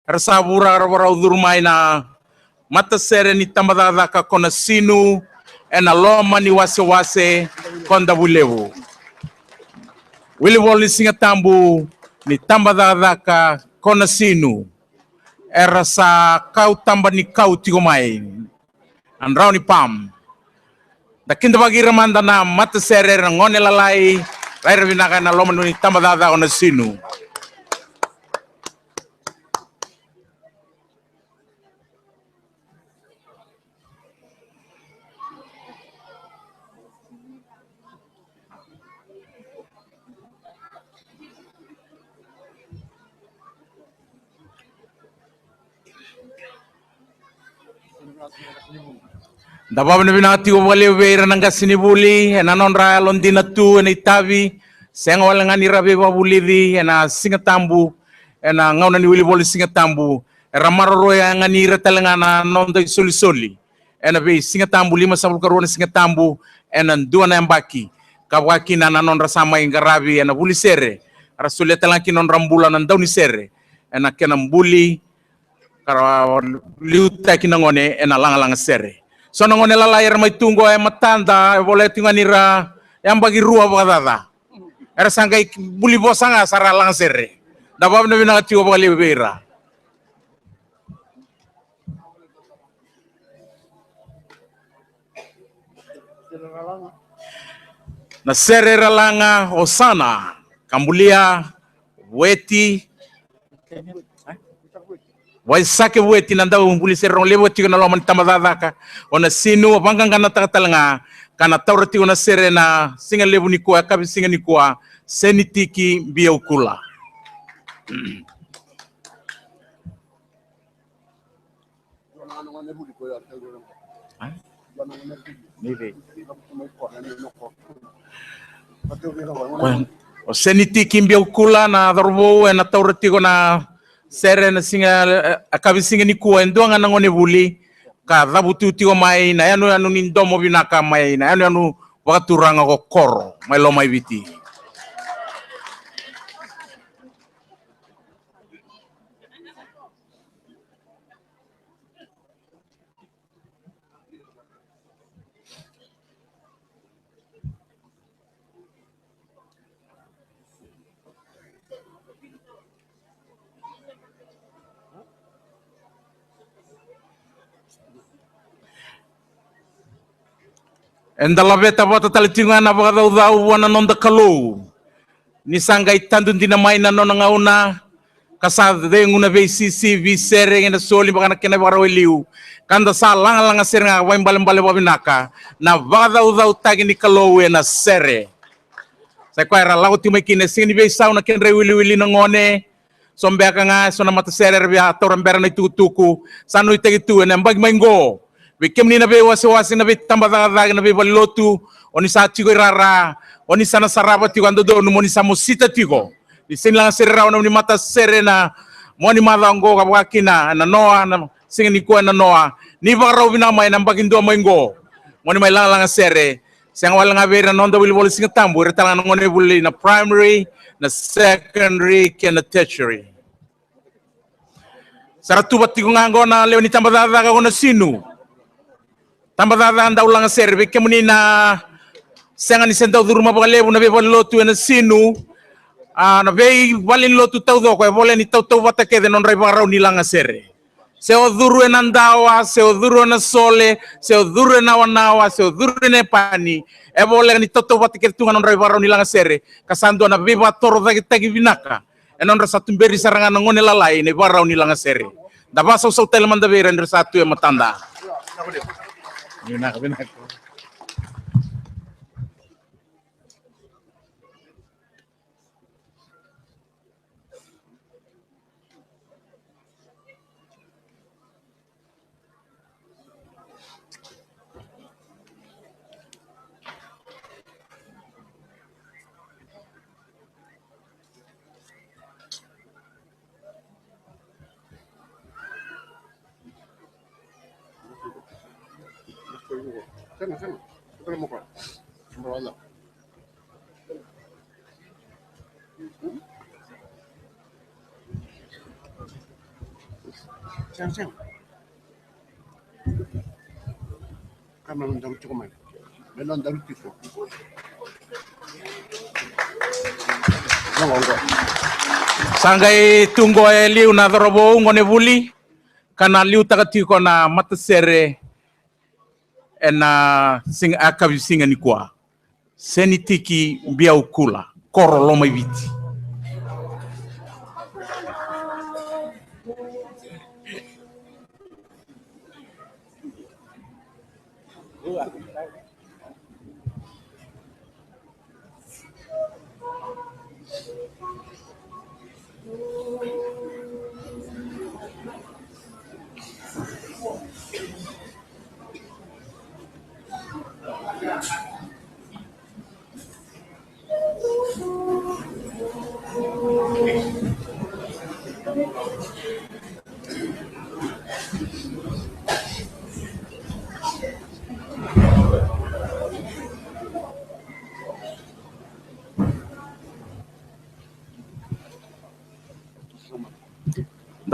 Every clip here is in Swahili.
Rasabura wara udurmai na mata sere ni tambadada ka kona sinu ena loma ni wase konda bulewu. Wili woli singa tambu ni tambadada ka kona sinu. Erasa kau tamba ni kau tigomai. Andrau ni pam. Da kinda bagi ramanda na mata sere ngone lalai. Laira binaka na loma ni tambadada kona sinu. Dabab na binati ko wali wera nang kasinibuli ena non ra londina tu ena itavi senga wala ngani rabe babuli di ena singatambu ena ngauna ni wili boli singatambu era maroro ya ngani retelengana non do soli ena be singatambu 5 karona singatambu ena dua na mbaki kawaki na non rasama ingarabi ena buli sere rasule telanki non rambula nan dawni sere ena kena mbuli kara liuta kinangone ena langa sere. So ngone layar mai tunggu matanda boleh tinganira yang bagi ruah bagada. Era sangkai buli bosanga sara langsere. Dabab na bina tiwa bali beira. Na sere ralanga osana kambulia weti Waisake weti nanda umbuli serong lewo tigo na loman tamadadaka ona sinu bangang kana tatalanga kana taurati ona serena singa lewo ni kuwa kabi singa ni kuwa senitiki biokula. O senitiki biokula na darbo na taurati ona sere na singa akabi singa ni kuwa ndo ngana ngone buli ka rabutu tigo mai na yanu ni ndomo binaka mai na yanu wakaturanga ko koro mai lo mai biti. Endala beta bota talitinga na bagada udau wana nonda kalau ni sangai tandun dina maina nona ngauna kasad nguna VCC visere ngena soli bagana kena baraweliu kanda sa langa langa sernga waim balem balem wabinaka na bagada udau tagi ni kalau na sere sa kwa era lauti mai kine sini be sauna ken rewili wili ngone sombe nga sona mata sere bia toram berna tuku sanu itegi tu na mbag maingo Bikem ni nabe wasi na be tambada na be balotu oni sa tigo rara oni sana saraba tigo ando do moni samusita tigo di sin lang serra ni mata serena moni malango kabakina na noa na sing ni ko na noa ni baraw bina may nambagin do maingo moni may lang sere sang wala nga vera non do wil bol sing tambo retala ngone buli na primary na secondary ken na tertiary saratu batigo ngango na leoni tambada ko na sinu tambadada anda ulang serve kemuni na senga ni senda duruma bagale na be lotu na sinu na be walin lotu tau do ko bolen ni tau wata ke non rai barau ni langa sere se oduru nandawa se oduru na sole se oduru na wanawa se oduru ne pani e bolen ni tau wata ke tu non rai barau ni langa sere kasando na be batoro tagi binaka e non rasa tumberi sarangan ngone lalai ne barau ni langa sere da baso so telman da be render satu e matanda. Binak. Sana. Kita mau kok. Sembrono. Siang. Kama ndaru chukuma. Melo ndaru kiko. Ngongo. Sangai tunggo liu na dorobo ngone vuli kana liu takatiko na matasere ena sing akabi singa ni kwa senitiki bia ukula koro loma viti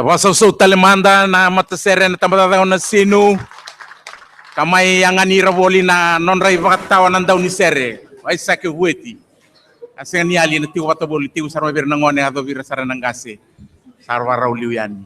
da basa so talemanda na matasere na tambada na sinu kamay yang anira voli na non rai vakatawa nan daw ni sere ay sake hueti asen ni ali na tiwa to boli tiwa sarwa bir nangone ado bir sara nangase sarwa raw liuyani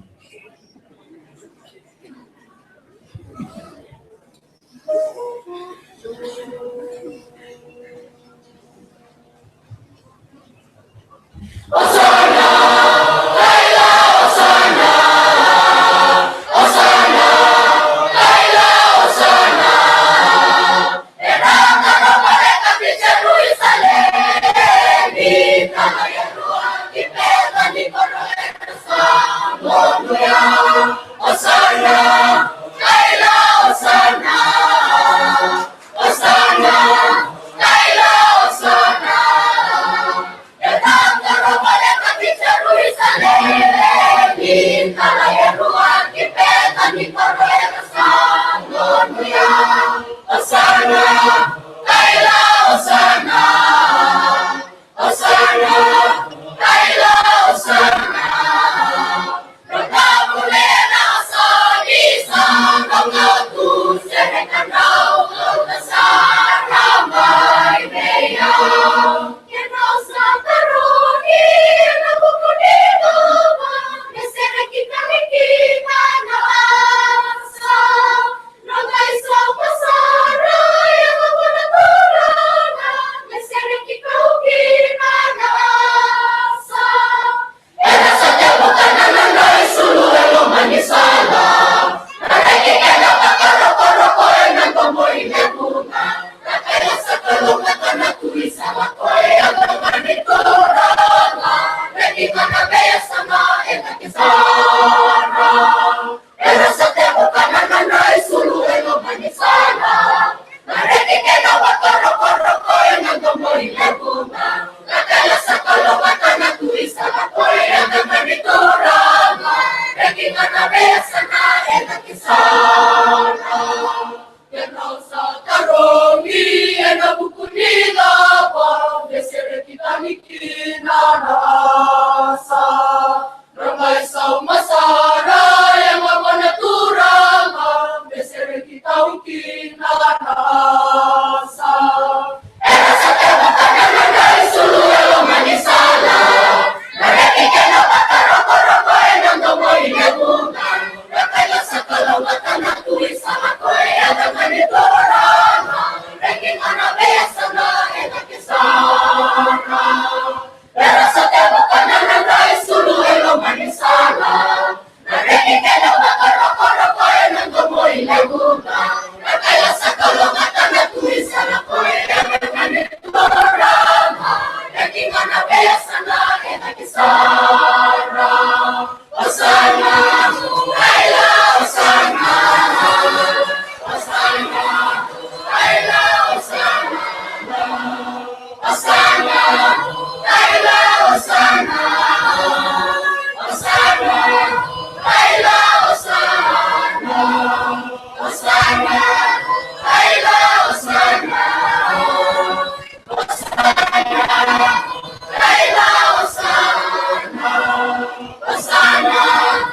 Hosanna,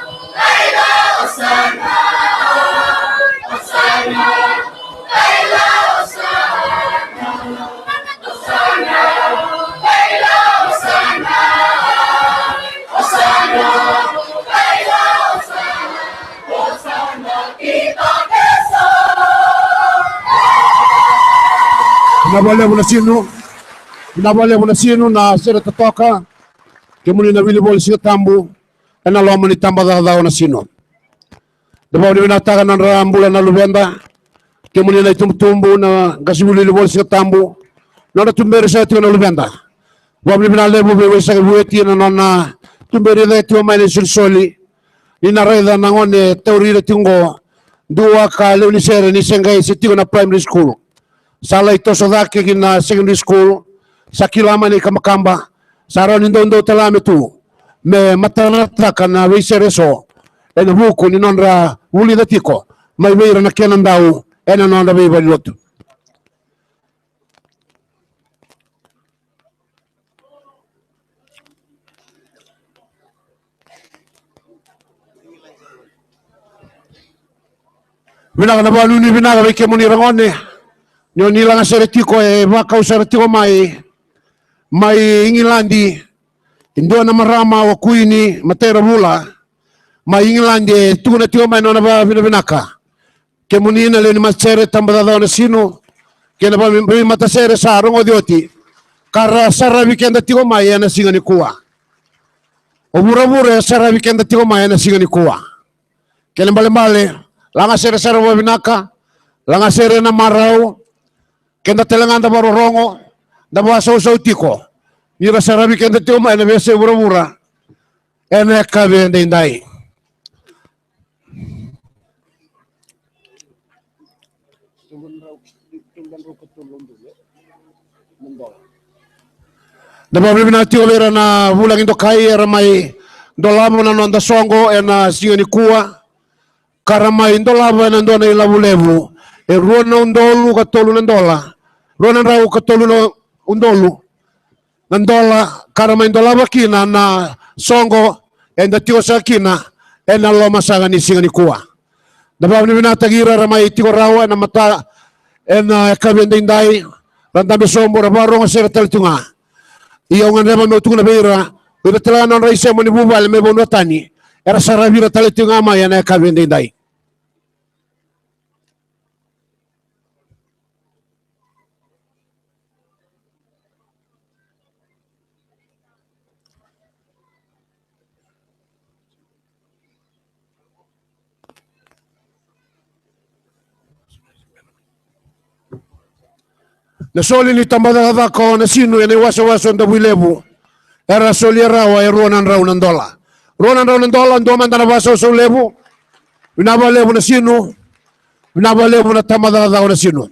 Nabalevu na sino na sira tatoka kemuni na wili bol sira tambu ena lomo ni tamba daw na sino. Dabaw ni binatakan ng rambula na lubenda kemuni na itumtumbu na gasibuli bol sira tambu na tumbere sa ito na lubenda. Wabli binalevu bewe sa bueti na tumbere da ito may sulsoli inareda na ngone teori da tingo dua ka leunisere ni sengay si tingo na primary school. Sala ito sa dake na secondary school sa kilama ni kamakamba saro ni dondo talame tu me matanata kana weisereso en buku ni nonra wuli datiko may meira na kenan daw en nonra be balot. Binaga na balu ni binaga be kemuni rangone nyo nila nga seretiko baka usaretiko mai Ingilandi indo na marama wa kuini matera bula mai Ingilandi tuna tio mai nona ba binaka kemunina le ni masere tambada na sino kena ba mi matasere sa rongo dioti kara sara weekend tio mai na singa ni kuwa obura sara weekend tio mai na singa ni kuwa kele mbale langa sere wa binaka langa sere na marau kenda telangan da baro rongo da ba so tiko ira sarabi kenda tio mai na bese bura ene ka vende ndai da ba bina tio lera na bulang indo kai era mai dolamo na nonda songo ena sioni kuwa karamai ndolabo na ndona ila bulevu e ruona undolu katolu nandola ruona rau katolu no undolu nandola karama indola wakina na songo enda tio sakina ena loma sanga ni singa ni kuwa daba ni binata gira ramai tio rawa na mata ena kabende indai randa sombo rabaro ngasera taltunga iyo ngandema me tungna beira ida telana non raise mo ni bubal me bono tani era sarabira taltunga ma yana kabende indai. Na soli ni tambada ko na sino ene waso ndo bilebu era soli rawa e ruonan raunan dola ndo man na waso so lebu binaba lebu na sino binaba lebu na tambada na sino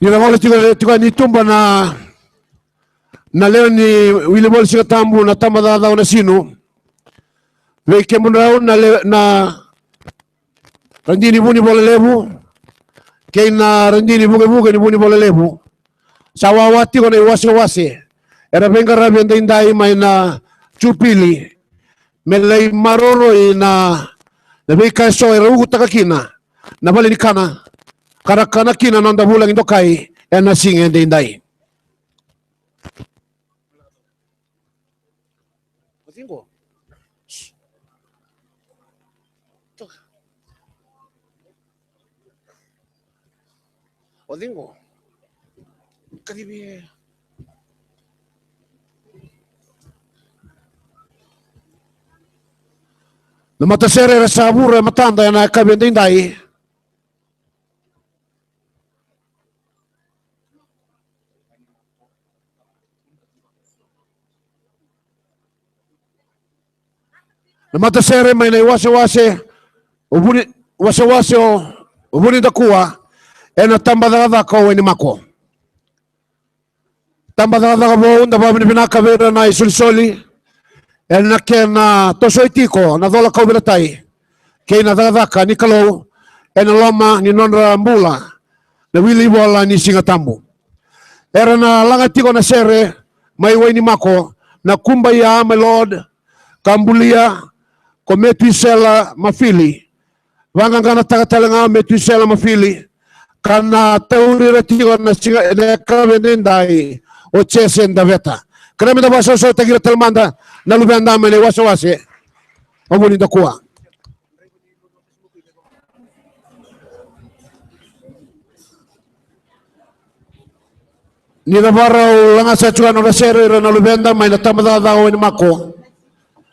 Nila wala tiga ni tumba na leo ni wilibol sika tambu na tambada na sino weke munrao na randini buni bola lebu kay na randini buge ni buni bola lebu sawawati ko na wase era benga rabi ndai mai na chupili melai maroro na beka so era ugu takakina na bali kana karakana kina nonda bulang indo kai ena singe ndai Ozingo Ozingo kadibi na matasere sabura matanda na kabende ndai na matasere mai na wase ubuni da kuwa ena tambada ko weni mako tambada bo unda ba binaka vera na isulsoli ena kena tosoitiko na dola ko belatai kena daka ni kalau ena loma ni nonra mbula na wili bola ni singa tambu era na langatiko na sere mai weni mako na kumbaya my lord kambulia ko Metusela mafili wangangana tagatalanga Metusela mafili kana teuri ratiko na singa ene kavenendai o chesen daveta. Kena da baso so tagira telmanda na lubenda mene waso wase. Omuni da kuwa. Ni da barau langa sa chuan na sere na lubenda mai na tamada da o ni mako.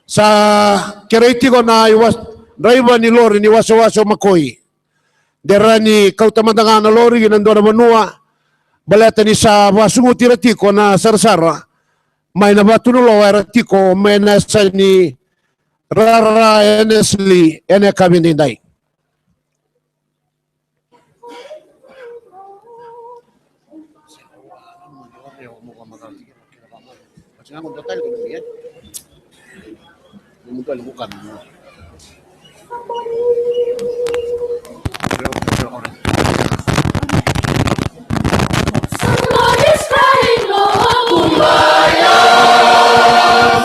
Sa kereitiko na iwas driver ni lori ni waso waso makoi. Derani kau tamandanga na lori ginando na banua baleta ni sa wasungu tiratiko na sarsara may na batunulo eratiko may na sa ni rara enesli ene kabindinday. Somebody's crying, Lord. Kumbaya.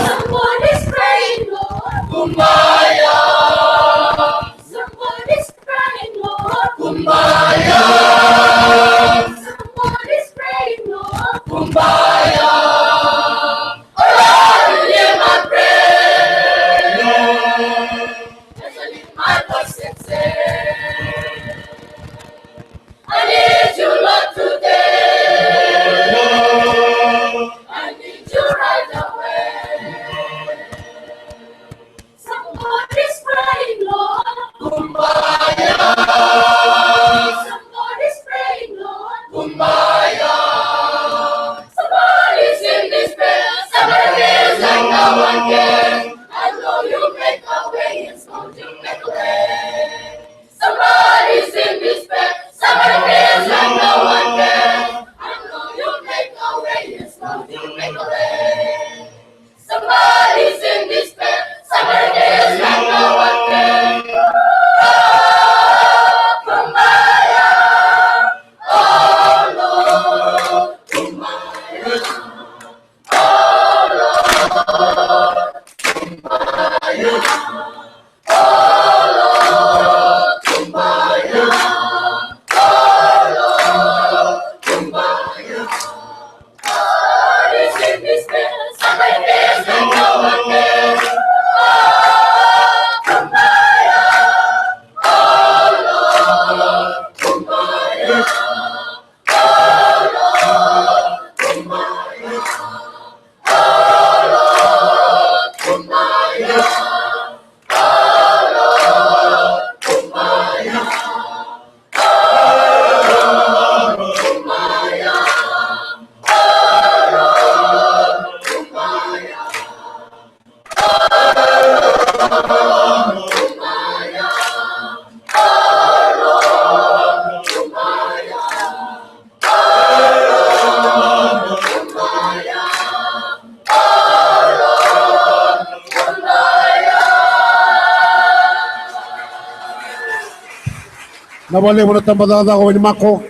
Somebody's crying, Lord. Kumbaya. Somebody's crying, Lord. Kumbaya. Somebody's praying, Lord. Kumbaya. Oh Lord, hear my prayer. As I lift my voice and say, I need you, Lord, today. I need you right away. Somebody's praying, Lord. Kumbaya. Somebody's praying, Lord. Kumbaya. Somebody's in despair. Somebody is like no one can. I know you make a way. It's going to make a way. Somebody's in despair. Somebody feels like no one can. I know you make a way. It's going to make a way. Somebody's in despair. Somebody feels like no one can. Oh, Kumbaya. Oh, Lord. Kumbaya. Oh, Lord. Kumbaya. Oh, Lord. Kumbaya. Oh, Lord. Kumbaya. Somebody's in despair. Somebody feels like no one can. Oh, Kumbaya. Oh, Lord. Kumbaya. Oh, Lord. Kumbaya. Oh, Lord. Kumbaya. Oh, Lord. Kumbaya. Nabale mo na tambadada ko ni mako.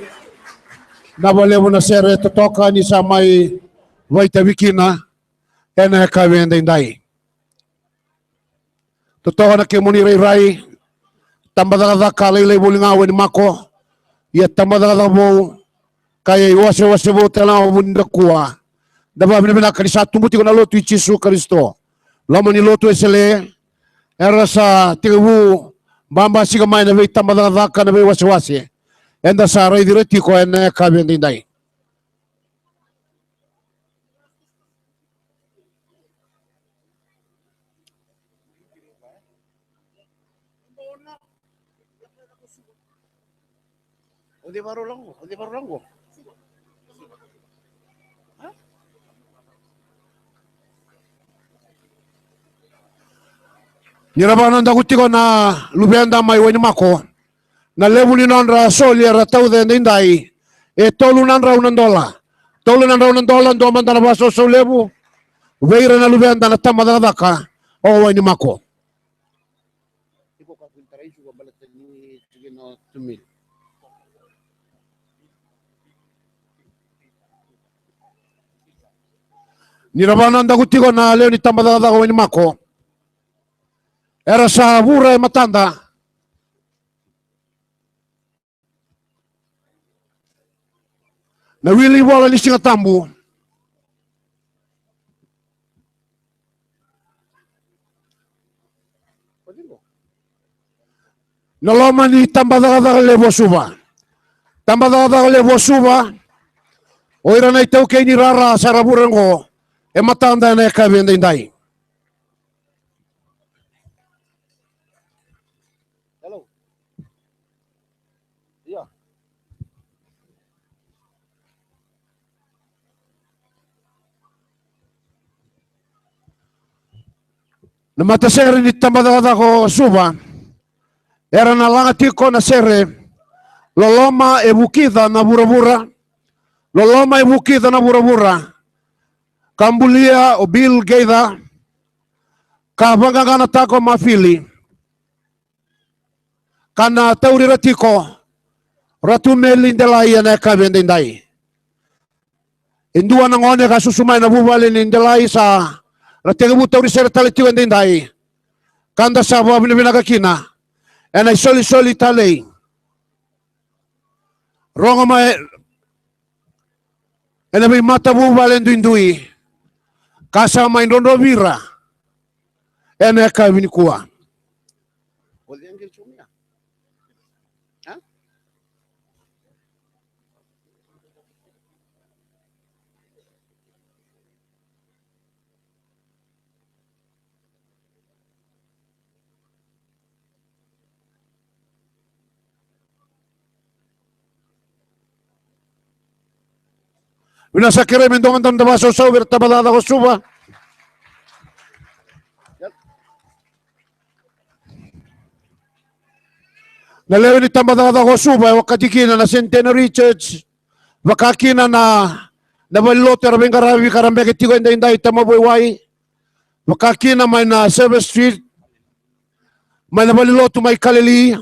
Nabale mo na sere totoka ni sa may waita wikina ene kabindinday. Totoo na kimuni ray tambadada kalilay bulingaw ni mako. Ya tambadada mo kaya iwase mo tala mo kuwa. Daba binibina kanisa tumuti ko na lotu Jesu Kristo. Lama ni lotu esele era sa tingu bamba siga mai na vita madada ka na wasi. Enda sa ray direti ko ene kabindinday. Odi baru lang ko. Nirabanan da kutiko na lubenda mai wani mako. Na lebuli nandra soli ra taude ndai. E tolu nandra unandola. Tolu nandra unandola ndo mandana baso so lebu. Veira na lubenda na tamada daka o wani mako. Nirabanan da kutiko na leo ni tamada daka wani mako. Era sa bura matanda. na wili wala ni singa tambu na loma ni tambadaga levo suba oira na itau kei ni rara saraburengo e matanda na ka vende ndai. Hello. Yeah. Na matasere ni tambadaga ko suba era na langa tiko na sere loloma e bukida na burabura loloma e bukida na burabura kambulia o bil geida kabanga kana tako mafili kana tauri ratiko ratu melindela na kabende ndai indua na ngone ka susumai na bubale nindelai sa ratege bu tauri sere tali tiwende ndai kanda sabo abina kakina ena soli talei rongo mai ena bi mata bubale ndui kasa mai ndondo vira ena ka vini kuwa Bila sakire mendongan tan baso so bertabada ko suba. Na leo ni tambada ko suba wakati kina na Centenary Church wakakina na baliloto rabeng karabi karambe ketigo inday tamaboy wai wakakina may na Service Street may na baliloto may Kalili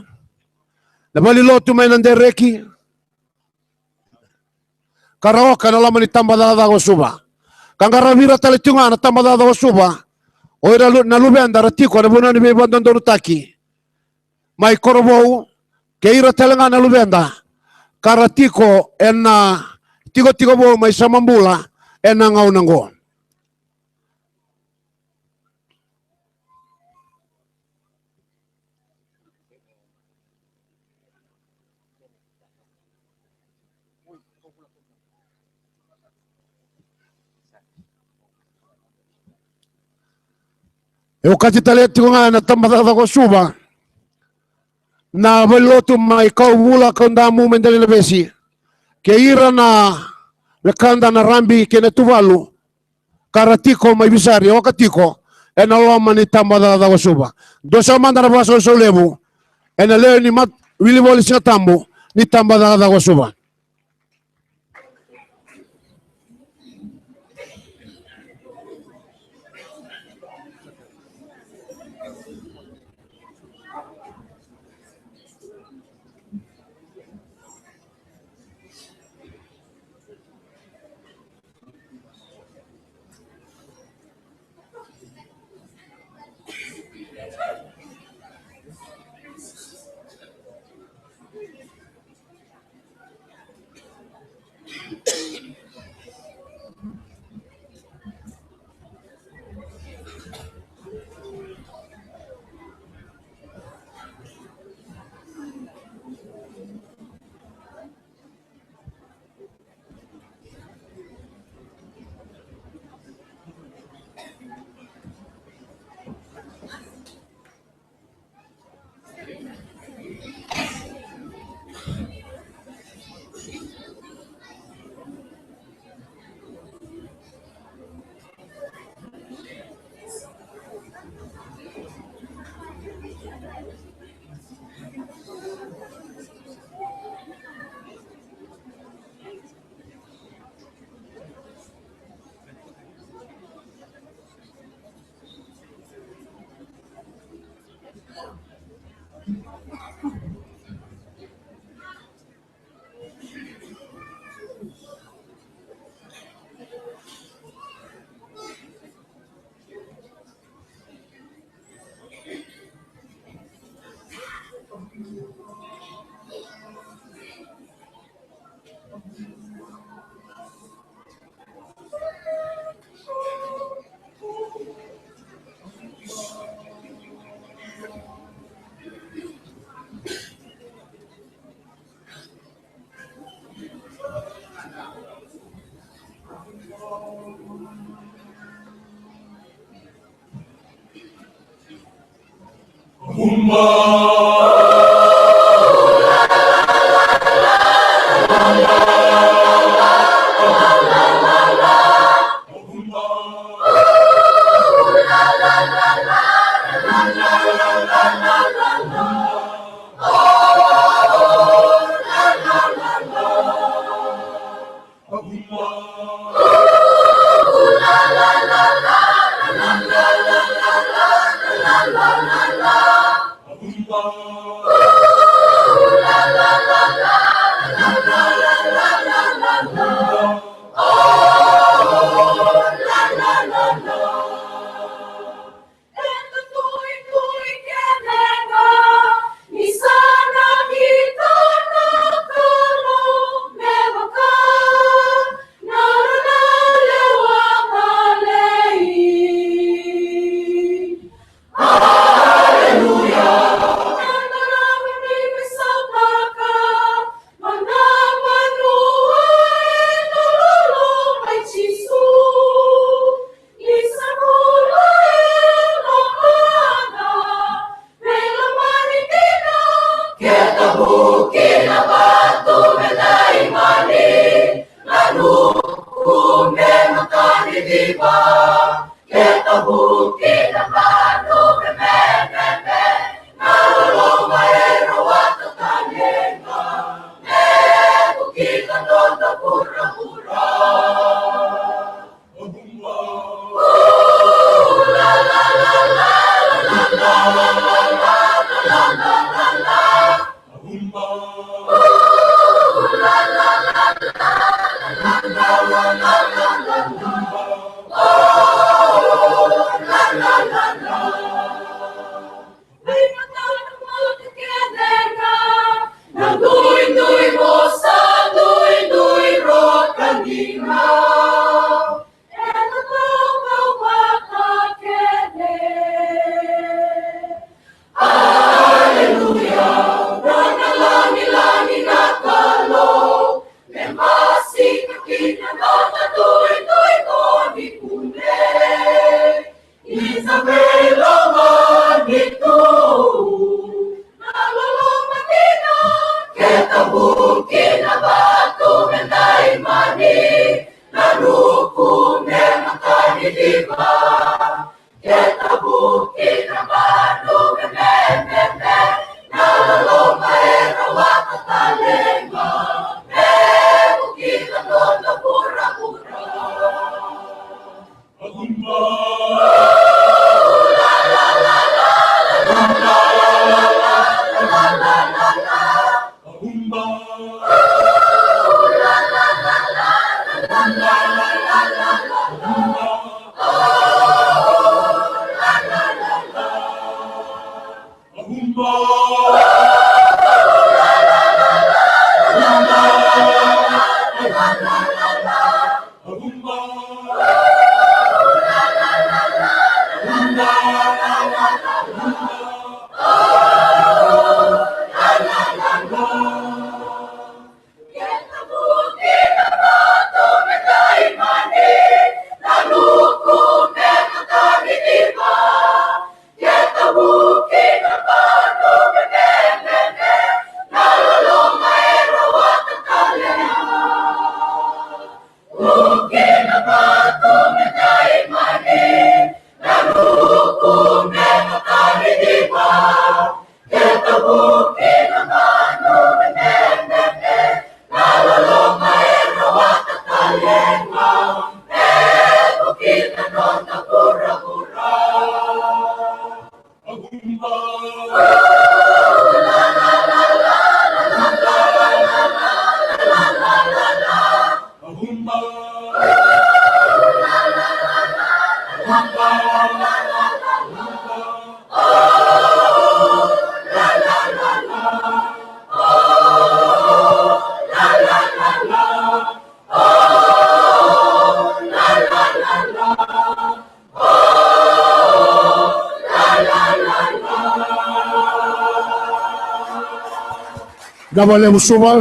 na baliloto may nandereki karaoka na laman ni tambada ko suba kangaravira talitunga na tambada ko suba oira na lubenda ratiko na bunan ni bebandon dorutaki may korobo keira telenga na lubenda karatiko ena tigo bo may samambula ena ngaunango wakati taleti nga na tambada ko suba na baloto may kaubula kandamu mendali na besi keira na lekanda na rambi kene tuvalu karatiko may bisari wakatiko ena loma ni tambada ko suba dosa manda na baso so lebu ena leo ni mat wili boli singa tambo ni tambada ko suba.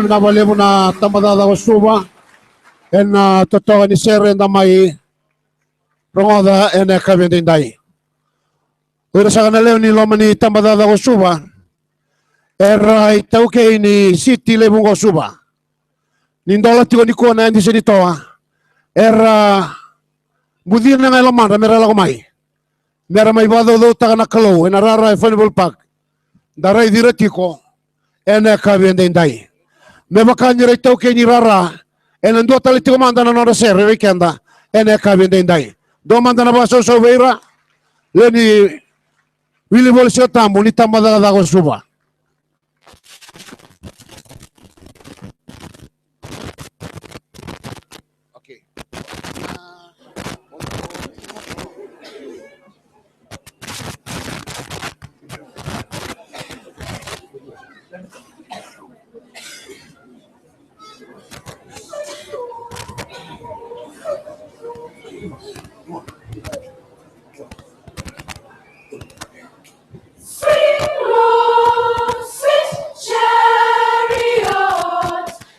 Navalemu na tamadada wasuba en totoga ni sere na mai rongoda en kabendindai. Ora sa kana leo ni loma ni tambadada ko suba. Era itauke ni city lebung ko suba. Nindola tiko ni kona andi sa ditoa. Era budir na nga laman ramera la kumai. Mera may bado do ta kana kalo enarara Funable Park. Daray dira tiko ena kabiende indai. Me bakanya itauke ni rara ena ndo tali tiko manda na nora ser weekenda ena kabiende indai. Do manda na baso so veira leni Willy Bolsio tambo ni tambadada ko suba. Sweet chariot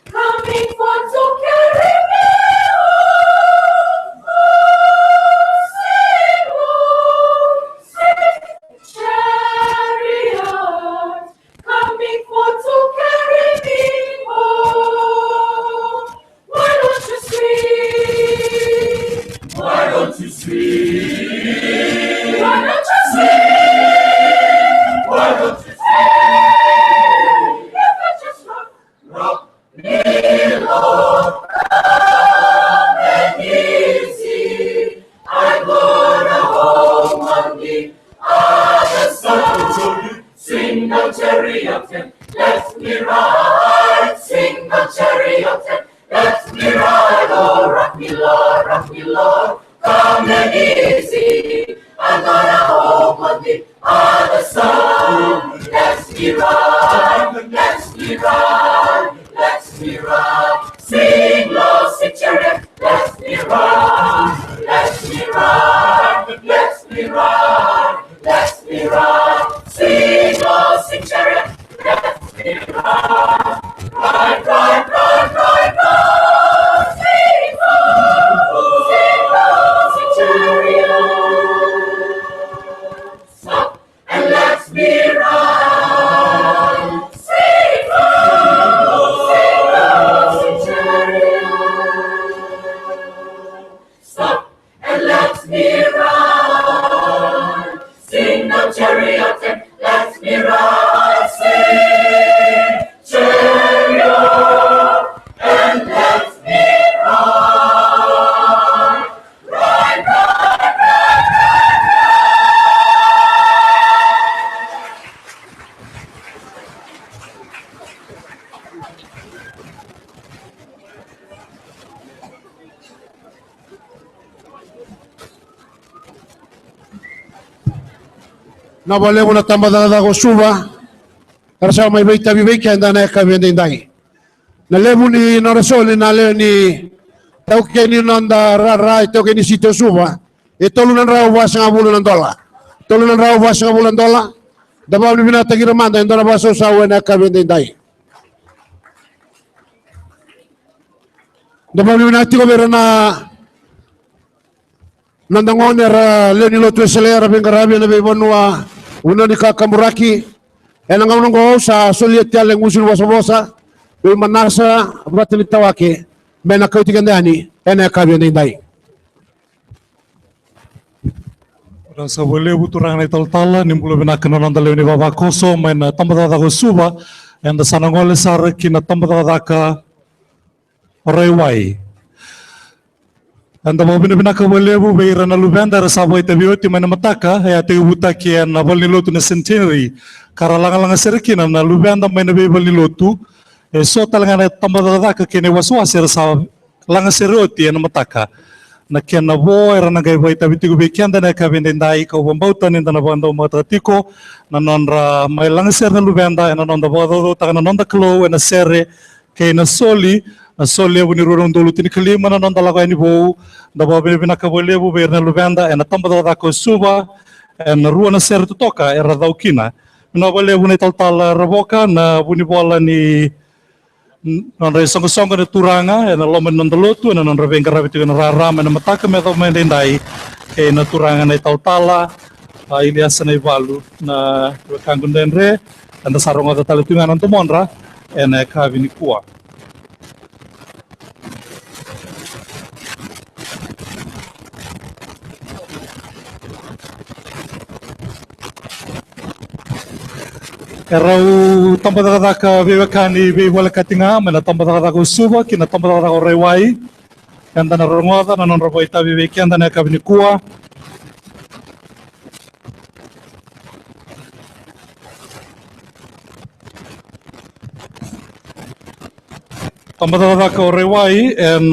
coming for to carry me home. Sweet chariot coming for to carry me home. Why don't you sing? Why don't you sing? Why don't you sing? Why don't you sing? If I just rock me, Lord, come and easy. I'm gonna hold on the other side. Sing the chariot and let me ride. Sing the chariot and let me ride. Oh, rock me, Lord, come and easy. I'm gonna hold on the other side. Let's me ride, let's me ride, let's me ride. Sing low, sing chariot, let's me ride, let's me ride, let's me ride, let's me ride. Sing low, sing chariot, let's me ride, ride, ride, ride, ride, ride. Sing low, sing chariot. Stop and let's me ride. Sing low, sing chariot. Stop and let's me ride. Sing the chariot and let's me ride. Sing chariot and let's me ride. Ride, ride, ride, ride, Na bale ko na tambadada ko suba. Para sa may baita bibeke anda na kabiende indai. Na lebu ni norasoli na leo ni tauke ni nanda rara tauke ni sitio suba. Tolu na raw was nga bulan ng dola. Tolu na raw was nga bulan dola. Dabaw ni binata giramanda endo na baso sa na kabiende indai. Dabaw ni binati ko meron na nandangon era leo ni lotu eselera bengarabi na bebonua una ni kakamuraki enang ngong sa soliet yale ngusul wasabosa be manasa batili tawake mena kautikandani ena kabiende indai. Rasa boleh buturang na italtala nimbulo binakan nanda leuni baba koso main tambadada ko suba enda sanangole sar kina tambadada ka rewai anda mau binaka boleh bu beira na lubenda rasa boy tabioti main mataka ya te butaki na bolni lotu na centenary karalanga serkina na lubenda main be bolni lotu so talanga tambadada ka kene waswasi rasa langa seroti na mataka na kena bo era na gai boy tabitigo be kenda na kabende ndai ko bombauta ninda na bando matatiko na nonra mai langa ser na lubenda na nonda bodo ta na nonda klo na serre ke na soli abu ni rorong dulu tini kelima na nonda laga ini bo da bo be binaka boleh bu be na lubenda na tambadada ko suba na rua na ser tu toka era daukina na boleh bu ni tal raboka na bu ni bola ni non re songo de turanga na lomen non dolotu na non revenga rabitu na rara na mataka me do men dai ke na turanga na tautala Ilias na ivalu na kangundenre anda sarong ada talitungan anto monra ene kavini kuwa. Erau tampa ka vevekani veiwala katinga mena tampa ka suba kina tampa ka rewai anda na rongoda na non roboita veveki anda na kavini kuwa. Tampa ka rewai and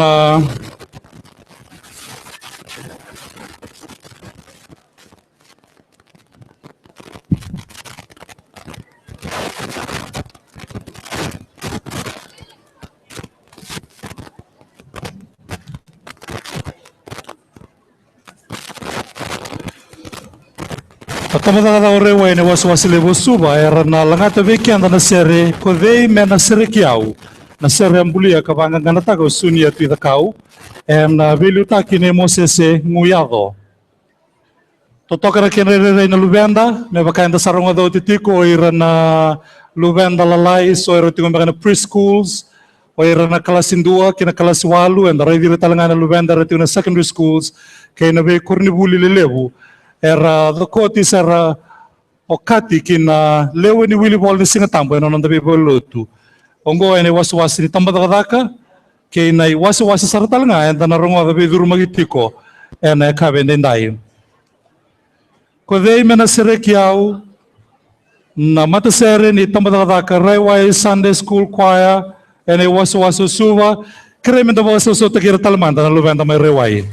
Tamata orewa ene waswasile bosuba era na langata veki anda na sere ko vei me na sere kiau na sere ambulia ka vanga ngana ta ko sunia tu kau en velu ta kine mosese nguyado totoka na kene re na lubenda me baka anda saronga do titiko ira na lubenda lalai so ira tingo na preschools o ira na klasin 2 kina klasi 8 and ra vira talanga na lubenda ra tingo na secondary schools kena ve kornibuli lelevu era the court is era okati kina lewe ni wili bol ni singa tambo eno nanda be bolotu ongo ene wasu wasi ni tamba daka ke na wasu wasi saratal nga enda na rongo be duru magitiko ene ka bende ndai ko dei mena sere kiau na mata sere ni tamba daka Raiwai Sunday School Choir ene wasu suwa kreme da wasu so takira talmanda na luvenda mai Raiwai.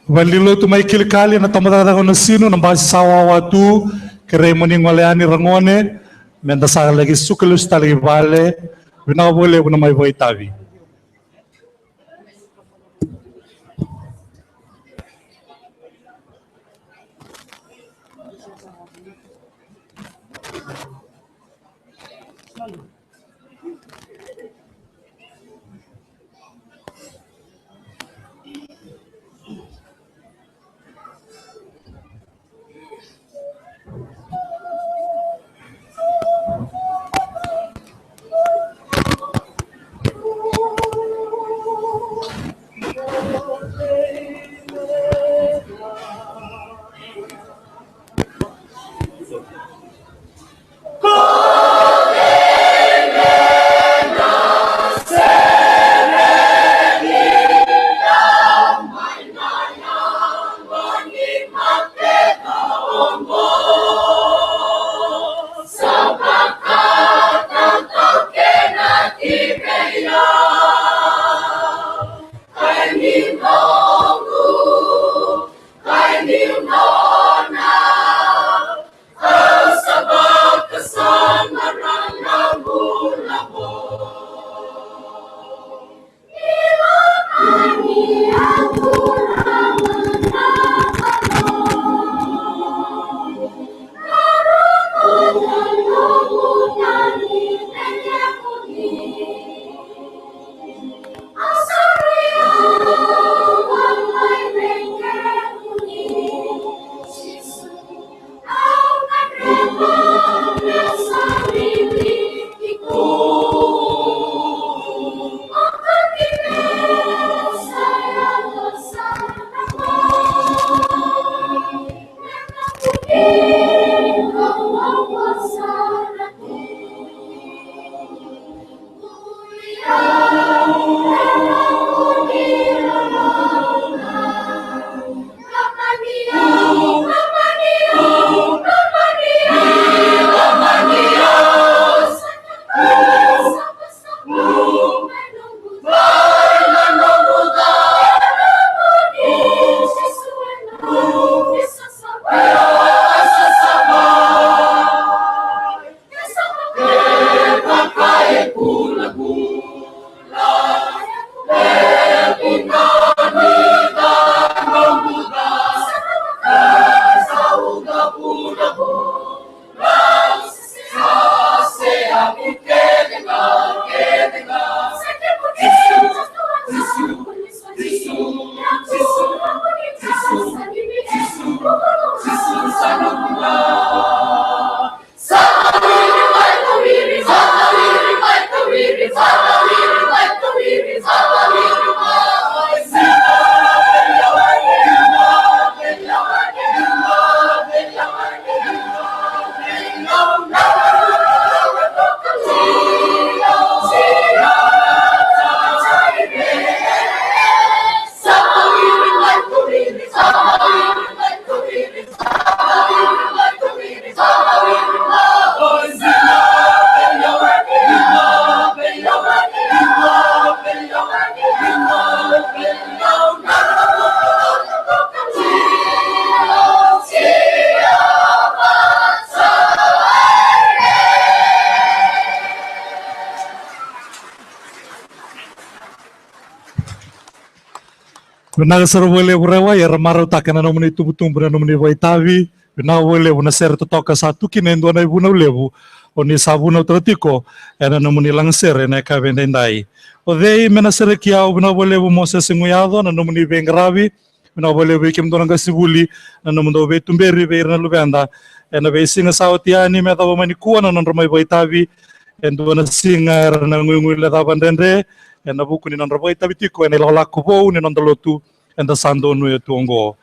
Valilo tu mai kilikali na tamata ko na sino na base sawa watu kere moni ngoleani rangone menda sa lagi sukulus tali vale bina bole una mai voitavi. Benaga serwele urewa ya ramaru takana nomuni tubutumbu na nomuni waitavi. Benaga wele una ser toka satu kinendo na ibuna ulevu. Oni sabuna utratiko era nomuni langsere na kabendendai. Odei mena sere kiau benaga wele mose singuyado na nomuni bengravi. Benaga wele wekim donanga sibuli na nomundo be tumberi be irna lubenda. Ena be singa sautiani meta wamani kuwa na nonromai waitavi. Endo na singa era na ngungule tabandende. Ena buku ni nonromai waitavi tiko ena lalaku bou ni nondolotu. Enda sando no e tuongo.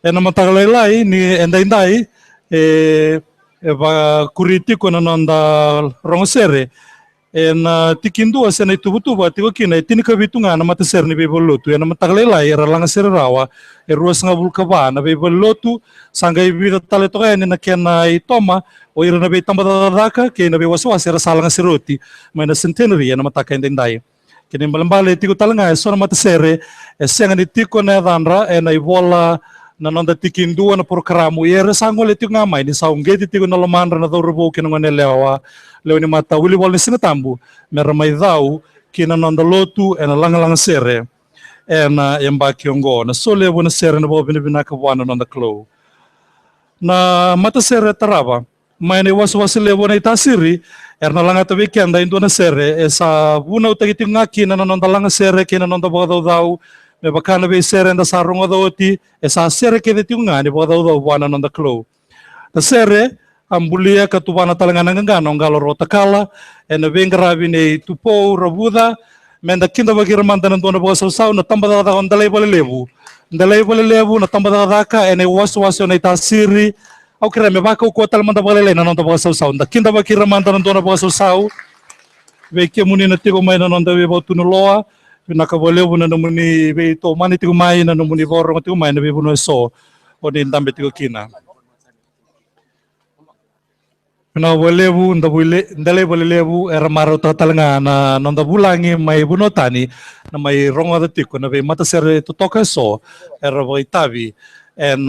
Ena matagalai ni enda indai va kuritiko na nanda rongosere ena tikindua sena itubutuba tiko kina tinika bitunga na mataser ni bebolotu ena matagalai era langasere rawa ruas ngabul kaba na bebolotu sanga ibira tale toka na kena itoma o ira na be tambada daka ke na be waswas era salanga seroti mana centenary ena mataka enda indai. Kini malambale tiko talanga e sona matasere e senga ni tiko na danra e na ibola na nonda tikindua na programo e re sango le tiko ngamai ni saungeti tiko na lomandra na dorbo kina ngone lewa leo ni mata uli bol ni sinatambu mera mai dau kina nonda lotu e na langa sere e na yamba kiongo na sole bona sere na bo bina bina ka wana nonda klo na matasere taraba mai ne wasu lewo na itasiri erna langa tabi kenda indona sere esa buna utagiti ngaki na nonda langa sere kina nonda bagado dau me bakana be sere nda sarunga doti esa sere ke ti ngani bagado dau wana nonda klo ta sere ambulia katubana talanga ngano ngalo rota kala ena vengravi ne tupo rabuda menda kinda bagir mantana ndona bagasau sau na tambada da ondalai bole levu na tambada daka ene wasu na itasiri au kira me baka ko tal manda balele na nonda bagasau sau nda kinda bakira mantana ndona bagasau sau ve ke muni na tigo mai na nonda ve botu no loa na ka bolevu na muni ve to mani tigo mai na muni borro tigo mai na ve buno so o de ndambe tigo kina na bolevu ndale bolevu era maro tatalanga na nonda bulangi mai buno tani na mai rongo da tiko na ve mata sere to toka so era boitavi en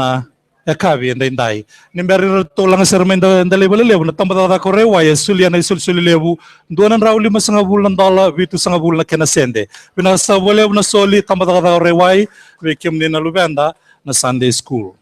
kavi ndai nimberi to langa sere menda ndale bolevu na tamba da kore wa yesulia na sul levu donan rauli masanga bulan dala vitu sanga bulan kena sende bina sa bolevu na soli tamba da kore wai ve kimni na lubenda na Sunday school.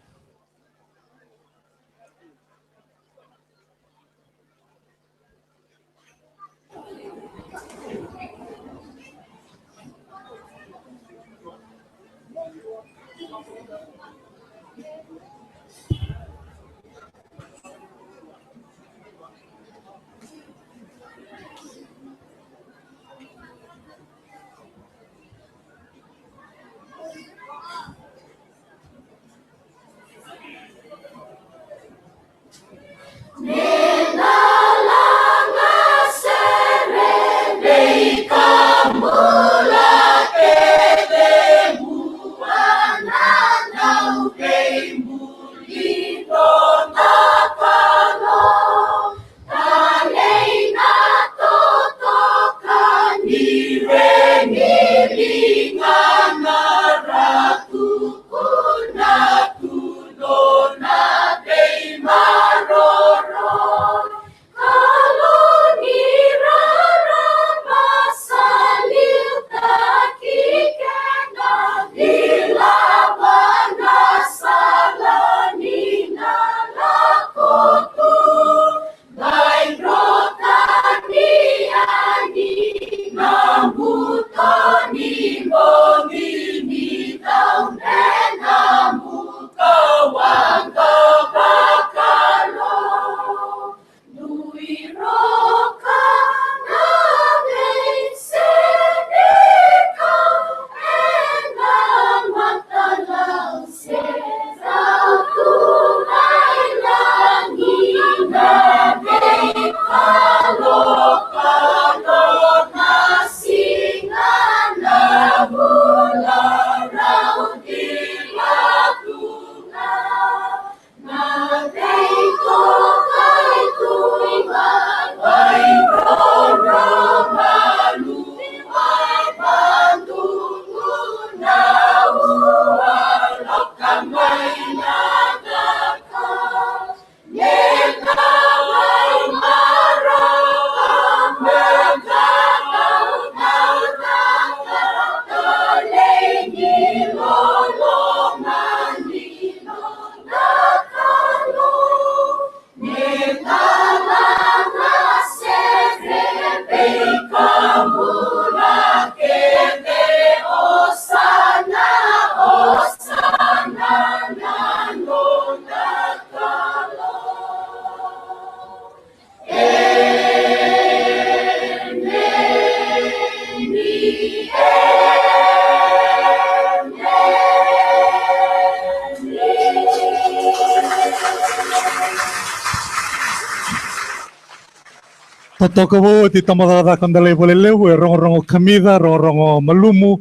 Totoka wo ti tamadada kandale boleh lewu rongo kamida rongo malumu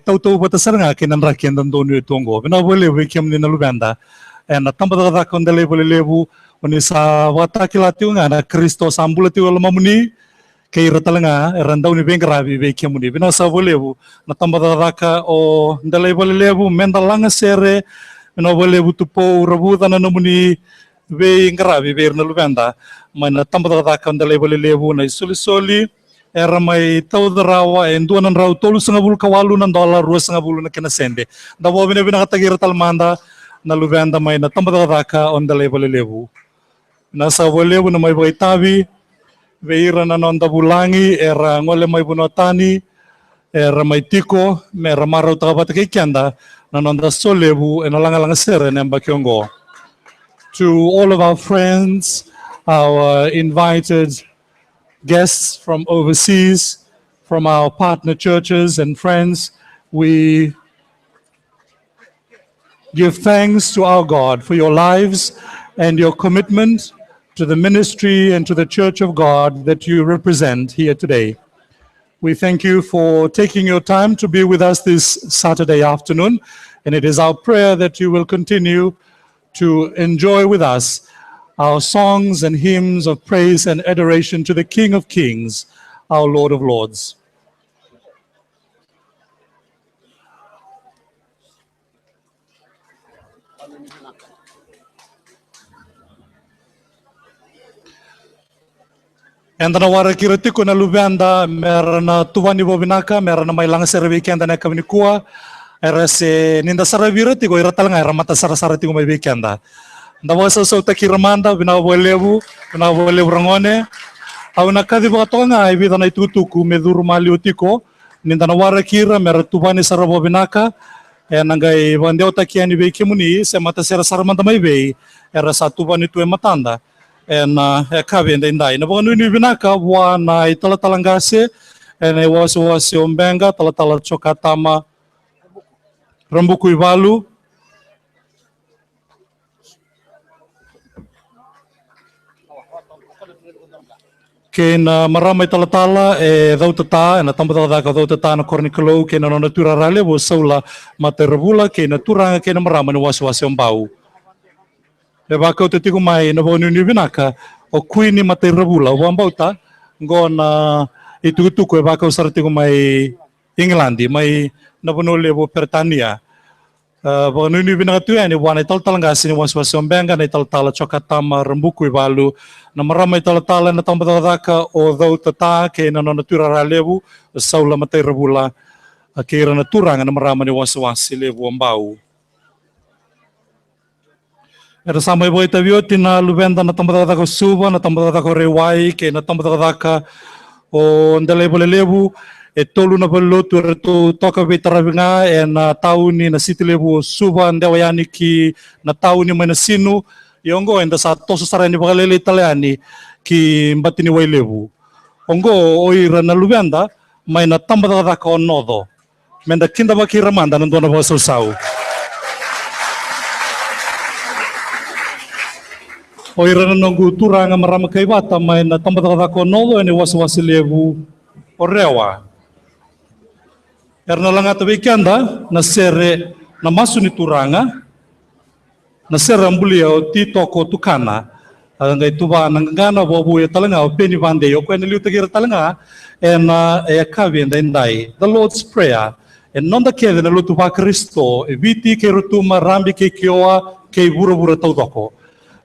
tau batasar nga kinan rakian dan donu tongo bina boleh wikiam ni nalubanda na tamadada kandale boleh lewu oni sa wata kilati nga na Kristo sambulati wala mamuni kay ratalanga randau ni bengrabi wikiam ni bina sa boleh lewu na tamadada ka o ndale boleh lewu mendalanga sere bina boleh lewu tupo rabuda na namuni be ngarabi be nalubanda mana tambada kandale boleh lewu na soli era mai taudarawa enduanan rau tolu sangabul kawalu nan dollar rua sangabul na kinasende da bo bine bina katagira talmanda na lubanda mai na tambada ka ondale boleh lewu na sa boleh lewu na mai baitabi veira na nonda bulangi era ngole mai bunotani era mai tiko mera marau takabata kikianda na nonda solewu enalanga sere nemba kiongo. To all of our friends, our invited guests from overseas, from our partner churches and friends, we give thanks to our God for your lives and your commitment to the ministry and to the Church of God that you represent here today. We thank you for taking your time to be with us this Saturday afternoon, and it is our prayer that you will continue to enjoy with us our songs and hymns of praise and adoration to the King of Kings, our Lord of Lords. Enda na wara kirati ko na lubanda mera na tuwani bobinaka mera na may lang serve kenda na kami kuwa era se ninda saravira ti ko iratal nga era mata sarasara ti ko may kenda. Ndawa sa ta kiramanda binabolebu rangone au na kadi ba to nga ibida na itutuku meduru maliutiko ninda na wara kira mera tuwani sarabo binaka nangai bandeu takiani be kimuni se mata sarasara manda may be era sa tuwani tu matanda kabenda indai na bonu ni binaka wa na itala talangase ene waso ombenga tala chokatama rambuku ivalu kena maramai tala dau tata na tambata ka dau tata na kornikolo kena nona turarale wo saula materabula kena turanga kena maramai waso ombau. E waka o te tiko mai na wonu ni binaka o kuini matai rabula o ambauta ngona i tukutuku e waka o sara tiko mai Englandi mai na wonu le wo Pertania wonu ni binaka tu ani wana i talanga sini waswasi ombenga na i tala chokatama rambuku i walu na maramai tala na tambadaka o dau tata ke na nona turara lewu saula matai rabula ke ira na turanga na maramai waswasi lewu ambau. Era samai boy tavio tina lubenda na tambada ko suba na tambada ko rewai ke na tambada ka o ndele bole lebu e tolu na bolo tu toka vetaravinga e na tauni na siti lebu suba ndewa yani ki na tauni mana sinu yongo enda sa toso sarani bagalele italiani ki mbatini wai lebu ongo oira na lubenda mai na tambada ka onodo menda kinda baki ramanda na dona boso sau. O ira na nongu turanga marama kay bata may na tambata ko nolo ene waswasi levu o rewa. Erna lang ata weekenda na sere na masu ni turanga na sere ambulia o tito ko tukana ngay tuba nangana bobu e talanga o peni bande yo ko ene liu tagira talanga ena e kavi ndai. The Lord's Prayer en nonda kede na lutu ba Kristo e viti ke rutuma rambi ke kioa ke bura taudoko.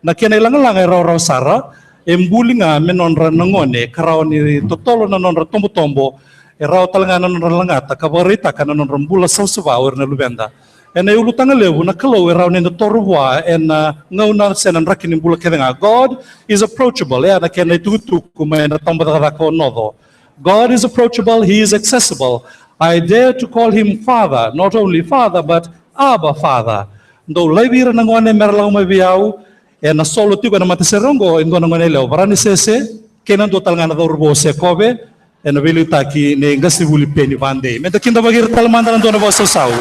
Na kena ilanga raw sara embulinga menonra nangone karao ni totolo na nonra tombo raw talanga na nonra langata kabarita kana nonra mbula sausuva na lubenda ena ulutanga lewu na kalo raw ni torwa ena ngauna senan rakini mbula kedenga. God is approachable na kena tutu kuma na tambada ko nodo. God is approachable, he is accessible. I dare to call him Father, not only Father but Abba Father. Do laibira nangone merlaw mabiau e na solo tigo na mataserongo ingo na ngone leo varani sese kenan do talngana do rubo se kobe e na veli taki ne ngasi vuli peni vande meta kinda bagir talmanda na do na boso sau.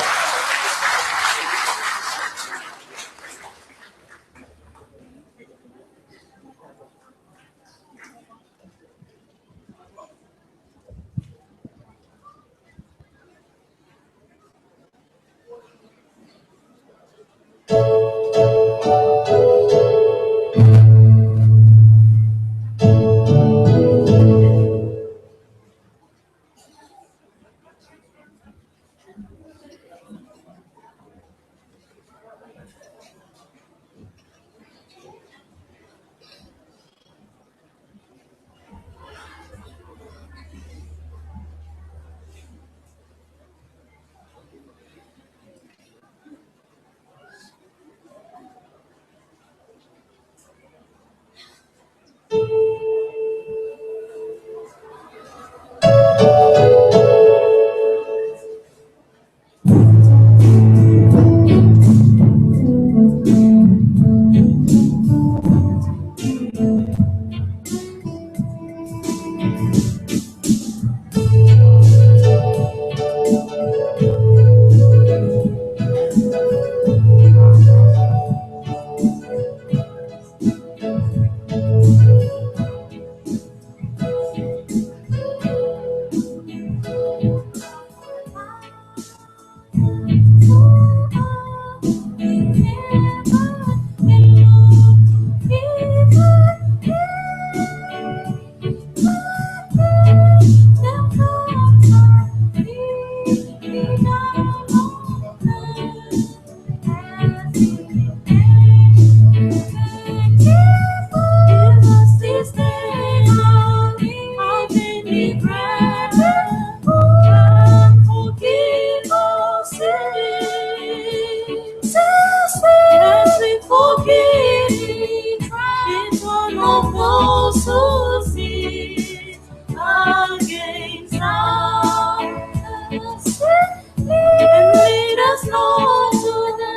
on to the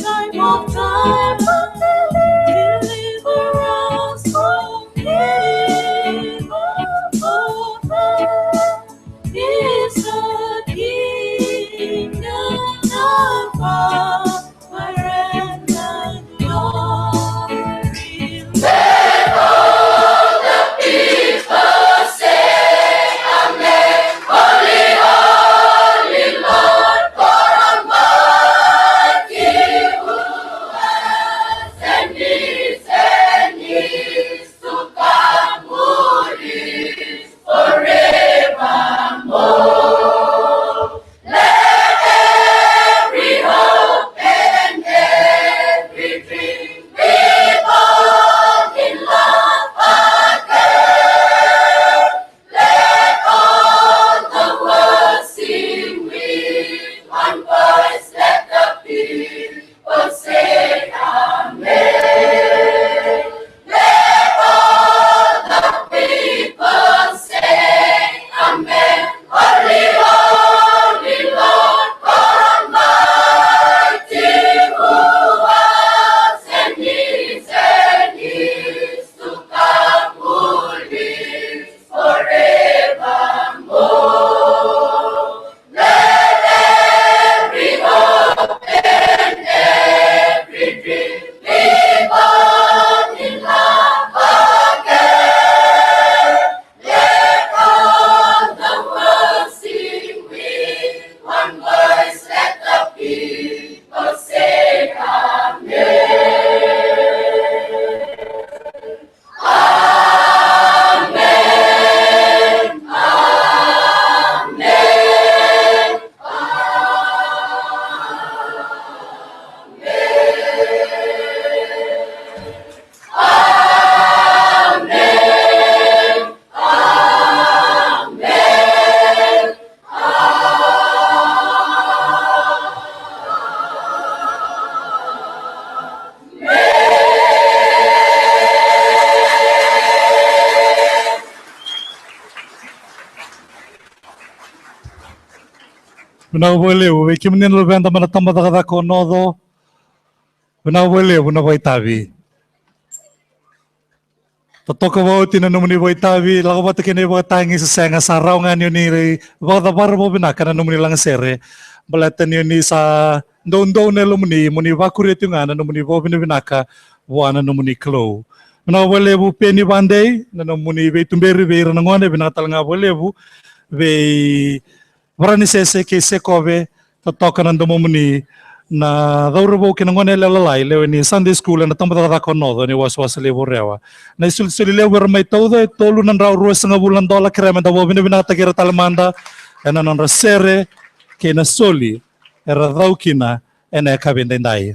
time of deliverance from evil. Is the kingdom of power and glory. Let all the people say Amen. Holy, holy Lord God Almighty, who was and is to come, who lives forevermore. Let every hope and every dream be born in love again. Let all the world sing with one voice. Let the people say Amen. Let all the people say Amen. Holy, holy Lord God Almighty, who was and is to come, who lives forevermore. Let every hope and every dream be born in love again. Let all the world sing with one voice. Let the people say Amen. Amen. Amen. Amen. Amen. Vinawelevu vikimnina Luvenda manatamba takadako nodo. Vinawelevu na Waitavi. Totoka wauti na numuni Waitavi lakabata kini wakatangi sa senga sa raungan yun ni wakatabar mo binaka na numuni lang sere. Balatan yun ni sa doon na lumuni muni wakurit yung ana numuni binaka wana numuni klo. Vinawelevu peni banday na numuni veitumberi veira nangone binakatalanga welevu ve Warani sese ke sekove totoka nando momuni na daurabo kinangone lalai lewe ni Sunday school na tambata ko nodo ni waswas lewo rewa na isul lewe ramai todo tolu nan raw ruas nga bulan dola krema da bobina binata kira talmanda ena non rasere ke na soli era daukina ena kabendendai.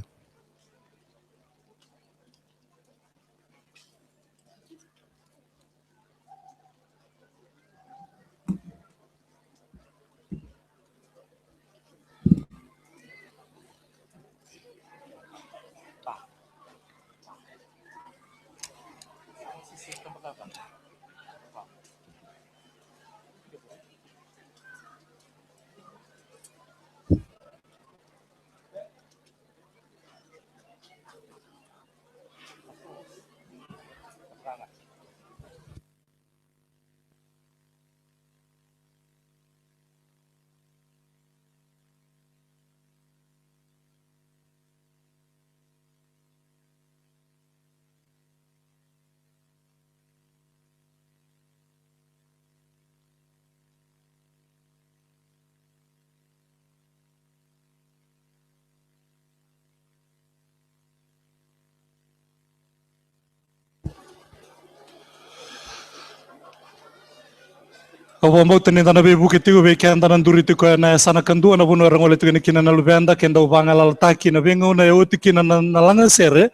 Kau mau tani tanah bebu ketiga weekend tanah duri tu kau na sana kandu na bunuh orang oleh tu kena kina na Luvenda kenda ubang alal taki na bengu na yoti kina na langa sere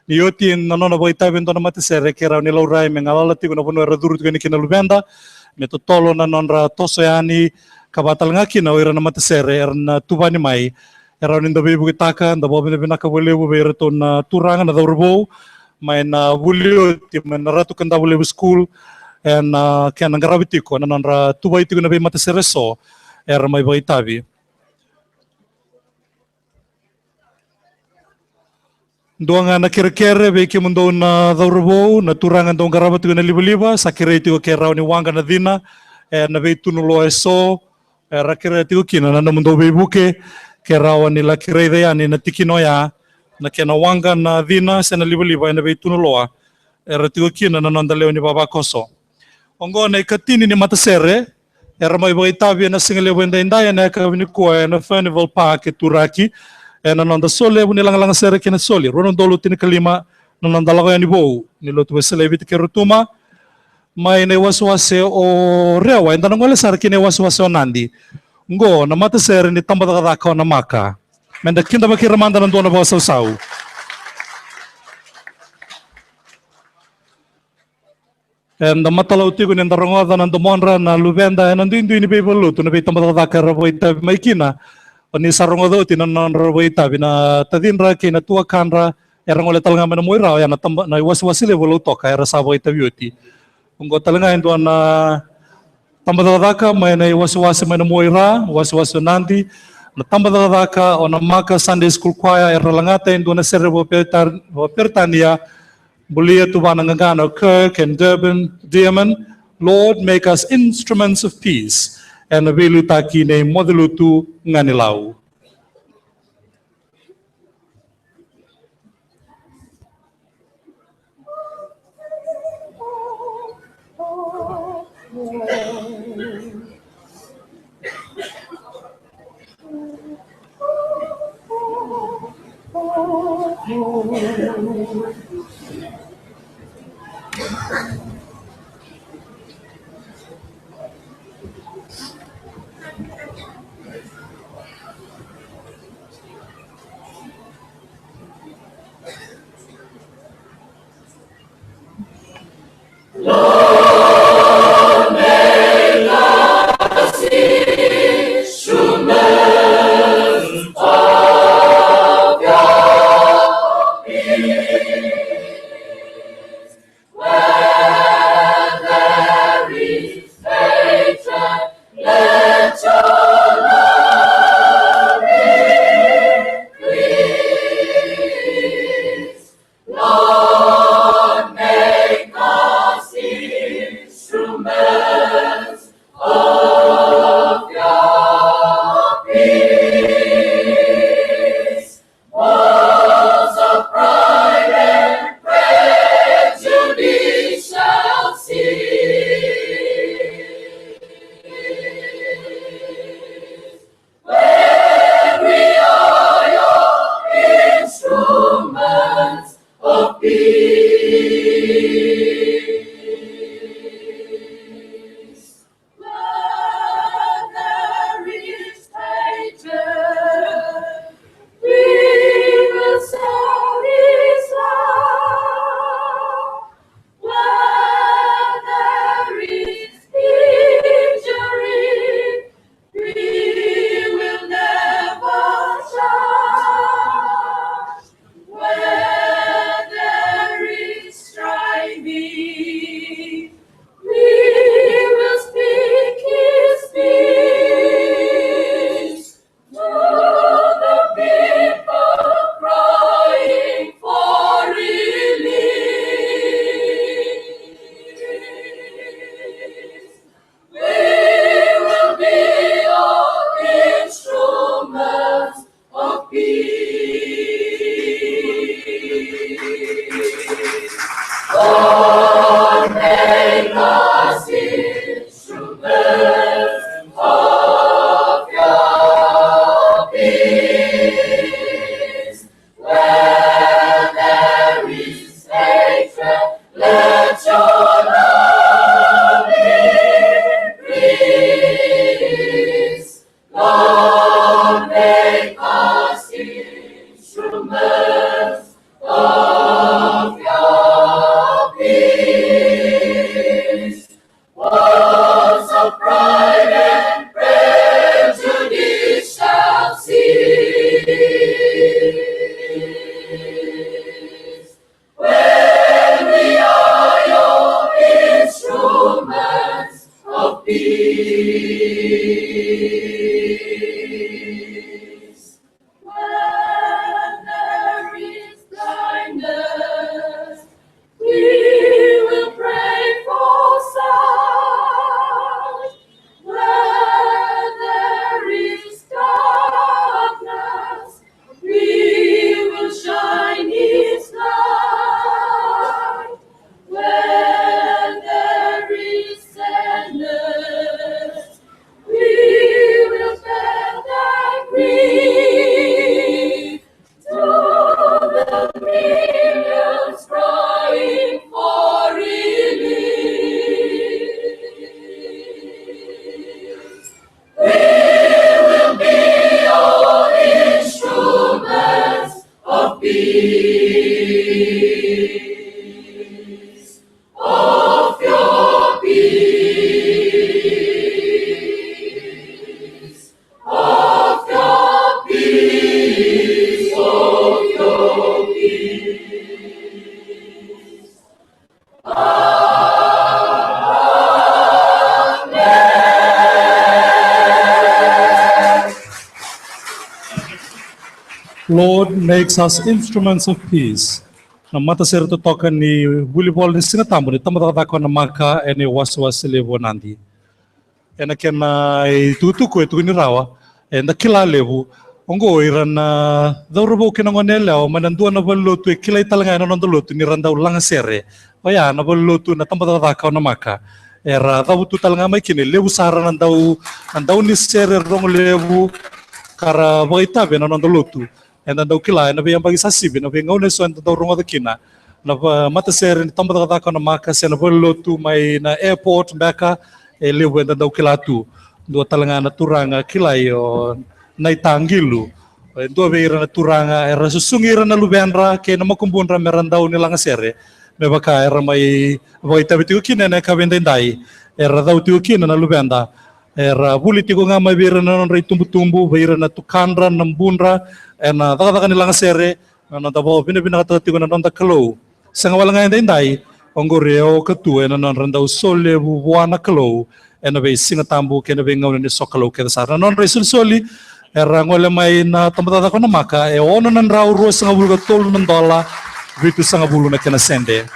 ni yoti na nona boita bento na mati sere kera ni laurai mengalal tu na bunuh orang duri tu kena kina Luvenda meto tolo na nonra tosoyani kabatal ngaki na ira na mati sere erna tubani mai era ni bebu kitaka nda bobi na binaka boleh bu beira tu na turangan na daurbo main na bulio ti main ratu kenda boleh school en kaya nanggarabi ko na nonra tuba ito na bay mata sereso era may Waitavi. Doanga na kere-kere beke mundo na daurabo na turangan dong garaba tu na liba-liba sakire tu ke raw ni wanga na dina na be tunulo eso rakire tu kina na mundo be buke ke raw ni la kire de ani na tikinoya na ke na wanga na dina se na liba-liba na be tunulo era tu kina na nanda leo ni baba koso ongo na katini ni matasere era mai boy tabi na singale wenda indaya na ka ni ko na festival park turaki na nanda sole buni lang sere kena soli rono dolo tini kalima na nanda lago yani bo ni lotu wesele biti kerutuma mai ne waswase o rewa inda ngole sar kine waswase o nandi ngo na mata sere ni tamba daga ka na maka menda kinda bakira manda na dona ba sau and the matalaw tigo ni ndarongoda na domonra na lubenda na ndu ni bebol lutu na be tamba daga ka rabo ita maikina ni sarongodo tinan rawaita bina tadinra kina tua kanra erang oleh talanga mana moira ya na tamba na waswasile volo toka era sabo ita beauty ungo talanga endo na tamba dadaka mana waswase mana moira waswaso nanti na tamba dadaka ona maka Sunday school choir era langata endo na servo pertania bulia tu bana ngano Kirk and Durban Diamond Lord make us instruments of peace and velu taki ne modelu tu nganilau. When there is of your peace, of your peace, of your peace. Lord makes us instruments of peace. Na mata ser to toka ni volleyball ni singa tambo ni tamata ko na maka ene waswas levo nandi. Ena kena tutu ko tu ni rawa enda kila levo ongo ira na daurbo kena ngonele o manandua na balotu e kila italanga na nondolotu ni randa ulanga sere. Oya na balotu na tamata ko na maka. Era dabutu talanga mai kini levo sara nandau ni sere rong levo kara baita be na nondolotu. And then kila na biyang bagi sasibi na biyang ngone so and daw rungo kina na mata ser ni tamba da ko na maka se na bolotu mai na airport baka e lewo and daw kila tu do talanga na turanga kila yo na itangilu do beira na turanga era susungira na lubenra ke na makumbunra merandau ni langa sere me baka era mai vai tabitu kina na kabendendai era daw tu kina na lubenda era buliti ko nga may bira na non ray tumbu-tumbu bira na tukandra nambunra na daga nilang sere na tabo binabinakatati ko na non dakalo sa nga wala nga inday ongoreo katu na non randaw sole buwana kalo na bay singatambu kena bay ngaw ni sokalo keda sa non ray soli era ngole may na tamata ko na maka ono nan raw ro sa nga bulga tol ng dola bitu sa nga bulo na kinasende.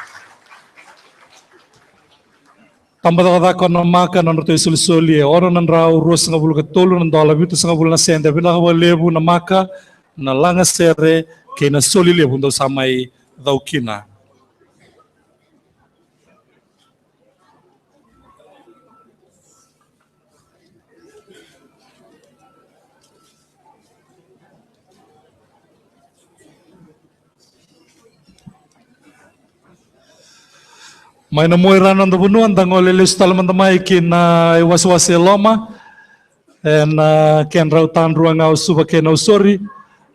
Tambah ko na maka non roto isul-suli oro nan raw ros nga bulu katolo nan dola bitu sa nga bulu na sende bina ka lebu na maka na langa sere ke na soli lebu daw samay daw kina. May namuira ng dabunuan dangol ilis talaman damay kin waswasi loma en ken raw tanruang nga usuba ken usori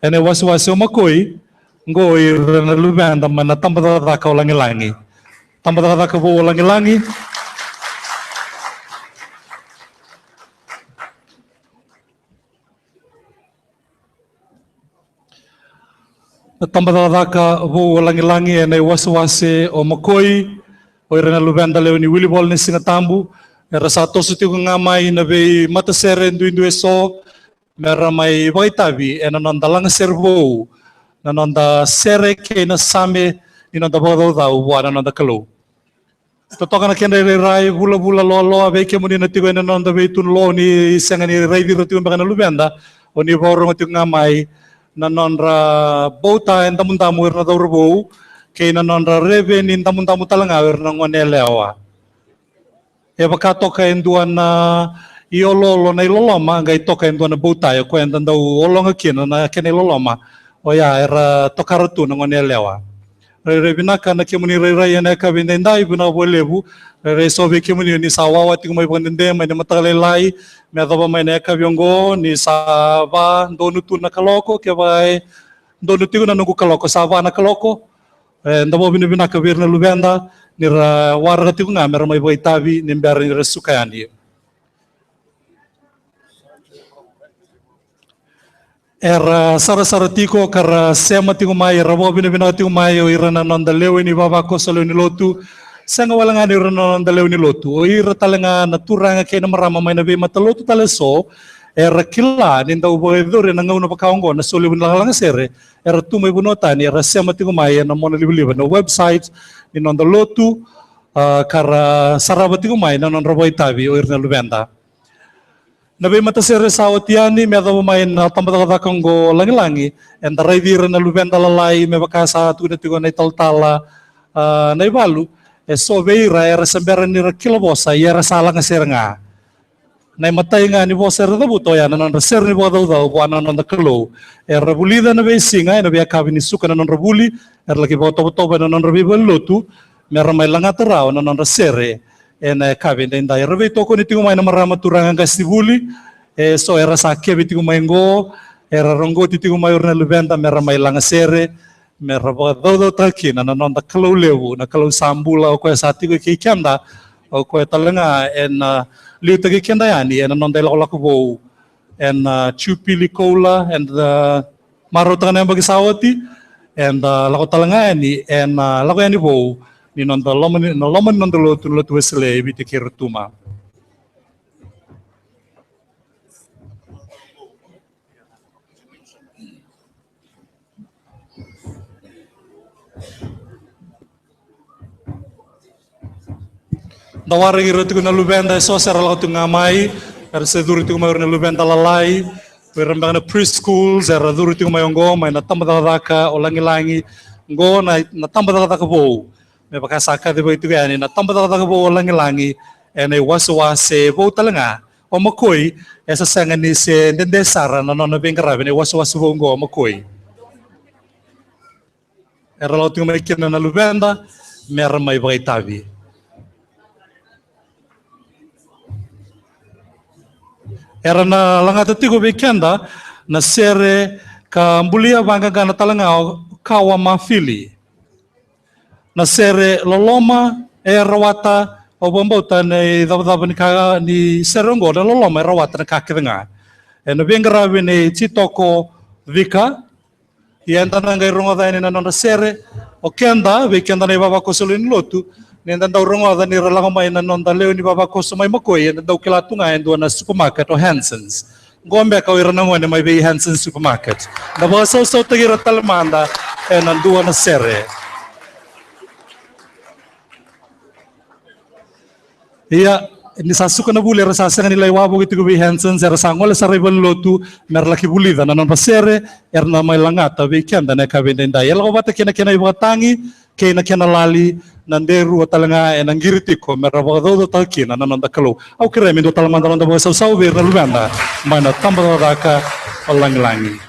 en waswasi makoy ngoy na lubanda man na tambada ka langi-langi tambada ka bo langi-langi tambada ka bo langi-langi en waswasi o makoy oira na lubenda leo ni volleyball ni singatambu era sa toso ti ko nga may na be mata sere ndu so mera may baitabi ena nandalang servo na nanda sere ke na same ni nanda bodo da wana nanda kalo to toka na kende rai bula lo be ke muni na ti ko na nanda be tun lo ni senga ni rai di roti na lubenda oni boro ti nga may na nandra bota enda mundamu na daurbo kay nanonra reve ni tamu-tamu talanga ng onelewa. E baka toka enduan na iololo na iloloma ngay toka enduan na butayo ko endan daw olong akina na keniloloma o ya era tokaratu ng onelewa. Re binaka na kimuni re na ka binendai bina bolebu re sobe kimuni ni sawawa ti may pandende may matagalay may adaba may na ka byongo ni saba donutu na kaloko ke bay donutu na nungu kaloko saba na kaloko ndabo binibina kabir na lubenda nira waragati ko nga meron may baitabi nimber ni resukayani era sara-sarati ko kara sema ti kumay rabo binibina ti kumay o ira na nondalew ni baba ko sa ni lotu sa nga wala nga ni ira na nondalew ni lotu o ira talaga naturanga kay na marama may nabi matalotu talaso era kila ninda uboedore na ngauna pakaongo na solibun lang sere era tumay bunotan era sema ti kumay na mona libliban na website ni nonda lotu kara sarabati kumay na non raboy tabi o irna lubenda nabi mata sere sawat yani medha may na tambata kongo langi-langi and ray dira na lubenda lalay me bakasa tu na tigo na italtala na ibalu so beira era sembera ni kilobosa era sala nga sere nga na matay nga ni boser da buto ya nanon reser ni bodo daw buana non da kalo rabulida na besinga na biya kabi ni suka nanon rabuli lagi boto nanon rabi lotu meron may langataraw nanon resere kabi na rabi to ko ni tingumay na marama turangan kasibuli so era sa kebi tingumay ngo era rongo tingumay na lubenda meron may langasere meraba do taki na non da kalau lewu na kalau sambula o ko sati ko kikenda o ko talanga en liu tagi kenda yani en non dela ko bo en chupili kola and marotana bagi sawati and lako talanga ni en lako yani bo ni non da loman non da lo tu wesle biti kirtuma. Dawari roti kuna lubenda so sera la tu ngamai era se duri tu mai na lubenda lalai berembang na preschool era duri tu mai ngo mai na tamba daka olangi ngo na tamba daka bo me pakasaka de boitu yani na tamba daka bo olangi ene waswase bo talanga o makoi esa sanga ni se dende sara na no bengra ne waswase bo ngo makoi era la tu mai kina na lubenda mer mai baitavi. Era na langa tatigo bekenda na sere ka mbulia banga gana talanga kawa mafili na sere loloma rawata o bombota ne dava ni serongo na loloma rawata na kakiringa na bengra ne chitoko vika yenda na ngai rongo dai na sere o kenda bekenda ne baba kosolin lotu nenda daw rongo da ni rala mai na non da leo ni baba ko sumai makoi na daw kilatunga endo na supermarket o Hansons gombe ka ira na ngone mai be Hansons supermarket na ba so tagira talmanda e na duwa na sere iya ni sasuka na buli rasa sanga nilai wabo gitu be Hansons era sangol sa rival lotu mer laki buli da na non basere erna mai langata be kenda na ka benda yela ko bata kena ibatangi kena lali nanderu o talanga e nangiriti ko meraba do talki na non da kalau au kire mi do talamanda non da bo sau ver na lubanda mana tamba daka olangi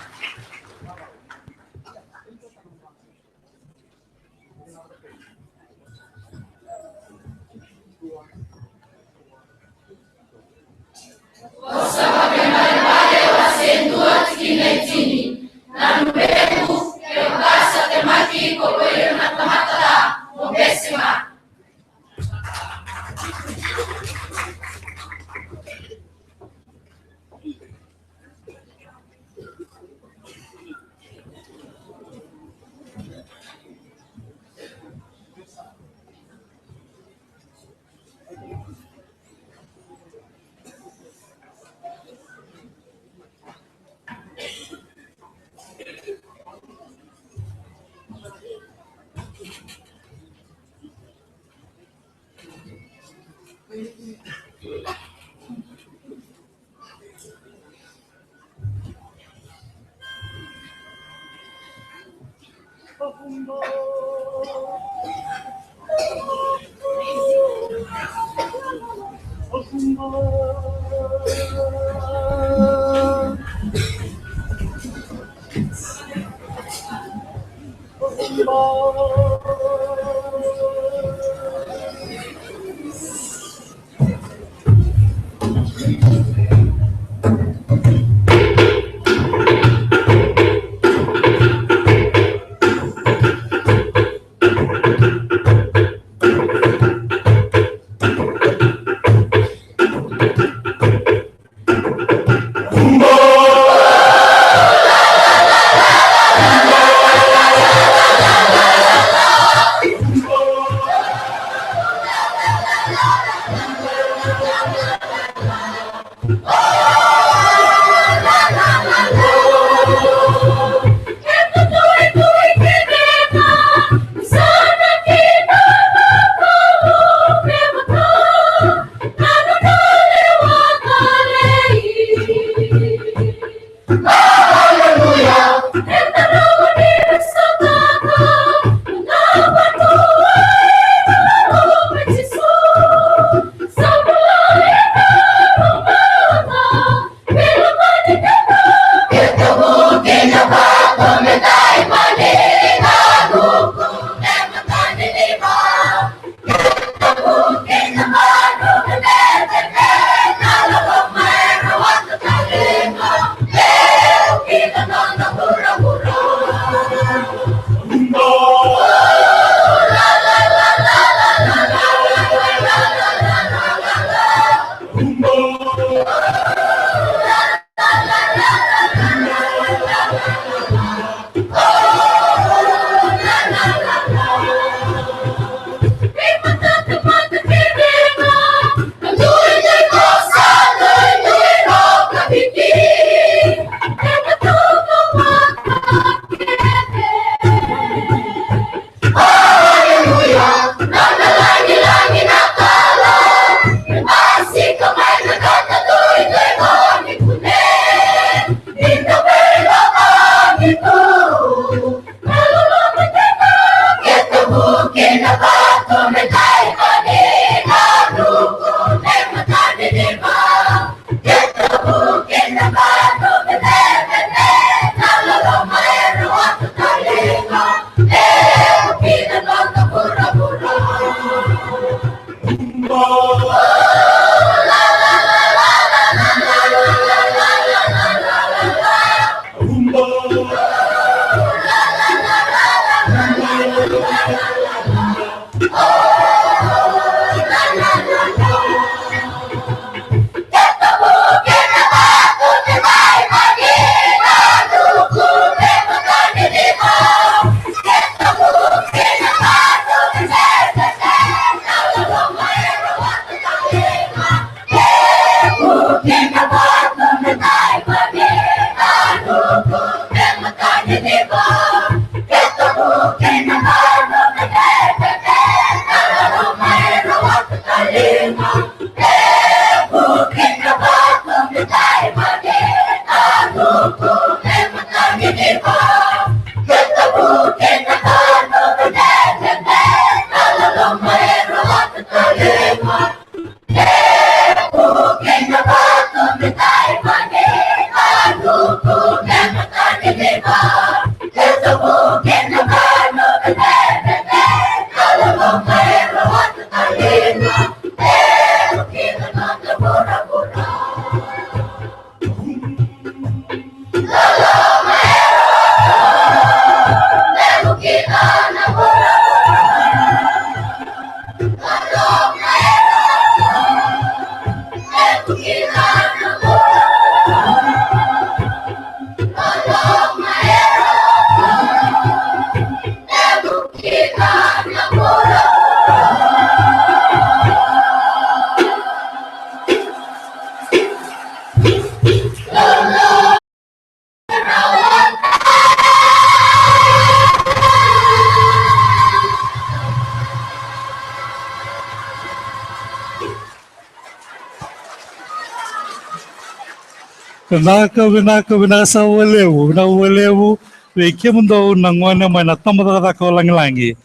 Binasa walewu, weke mundo nangwana mana tamadaka langi.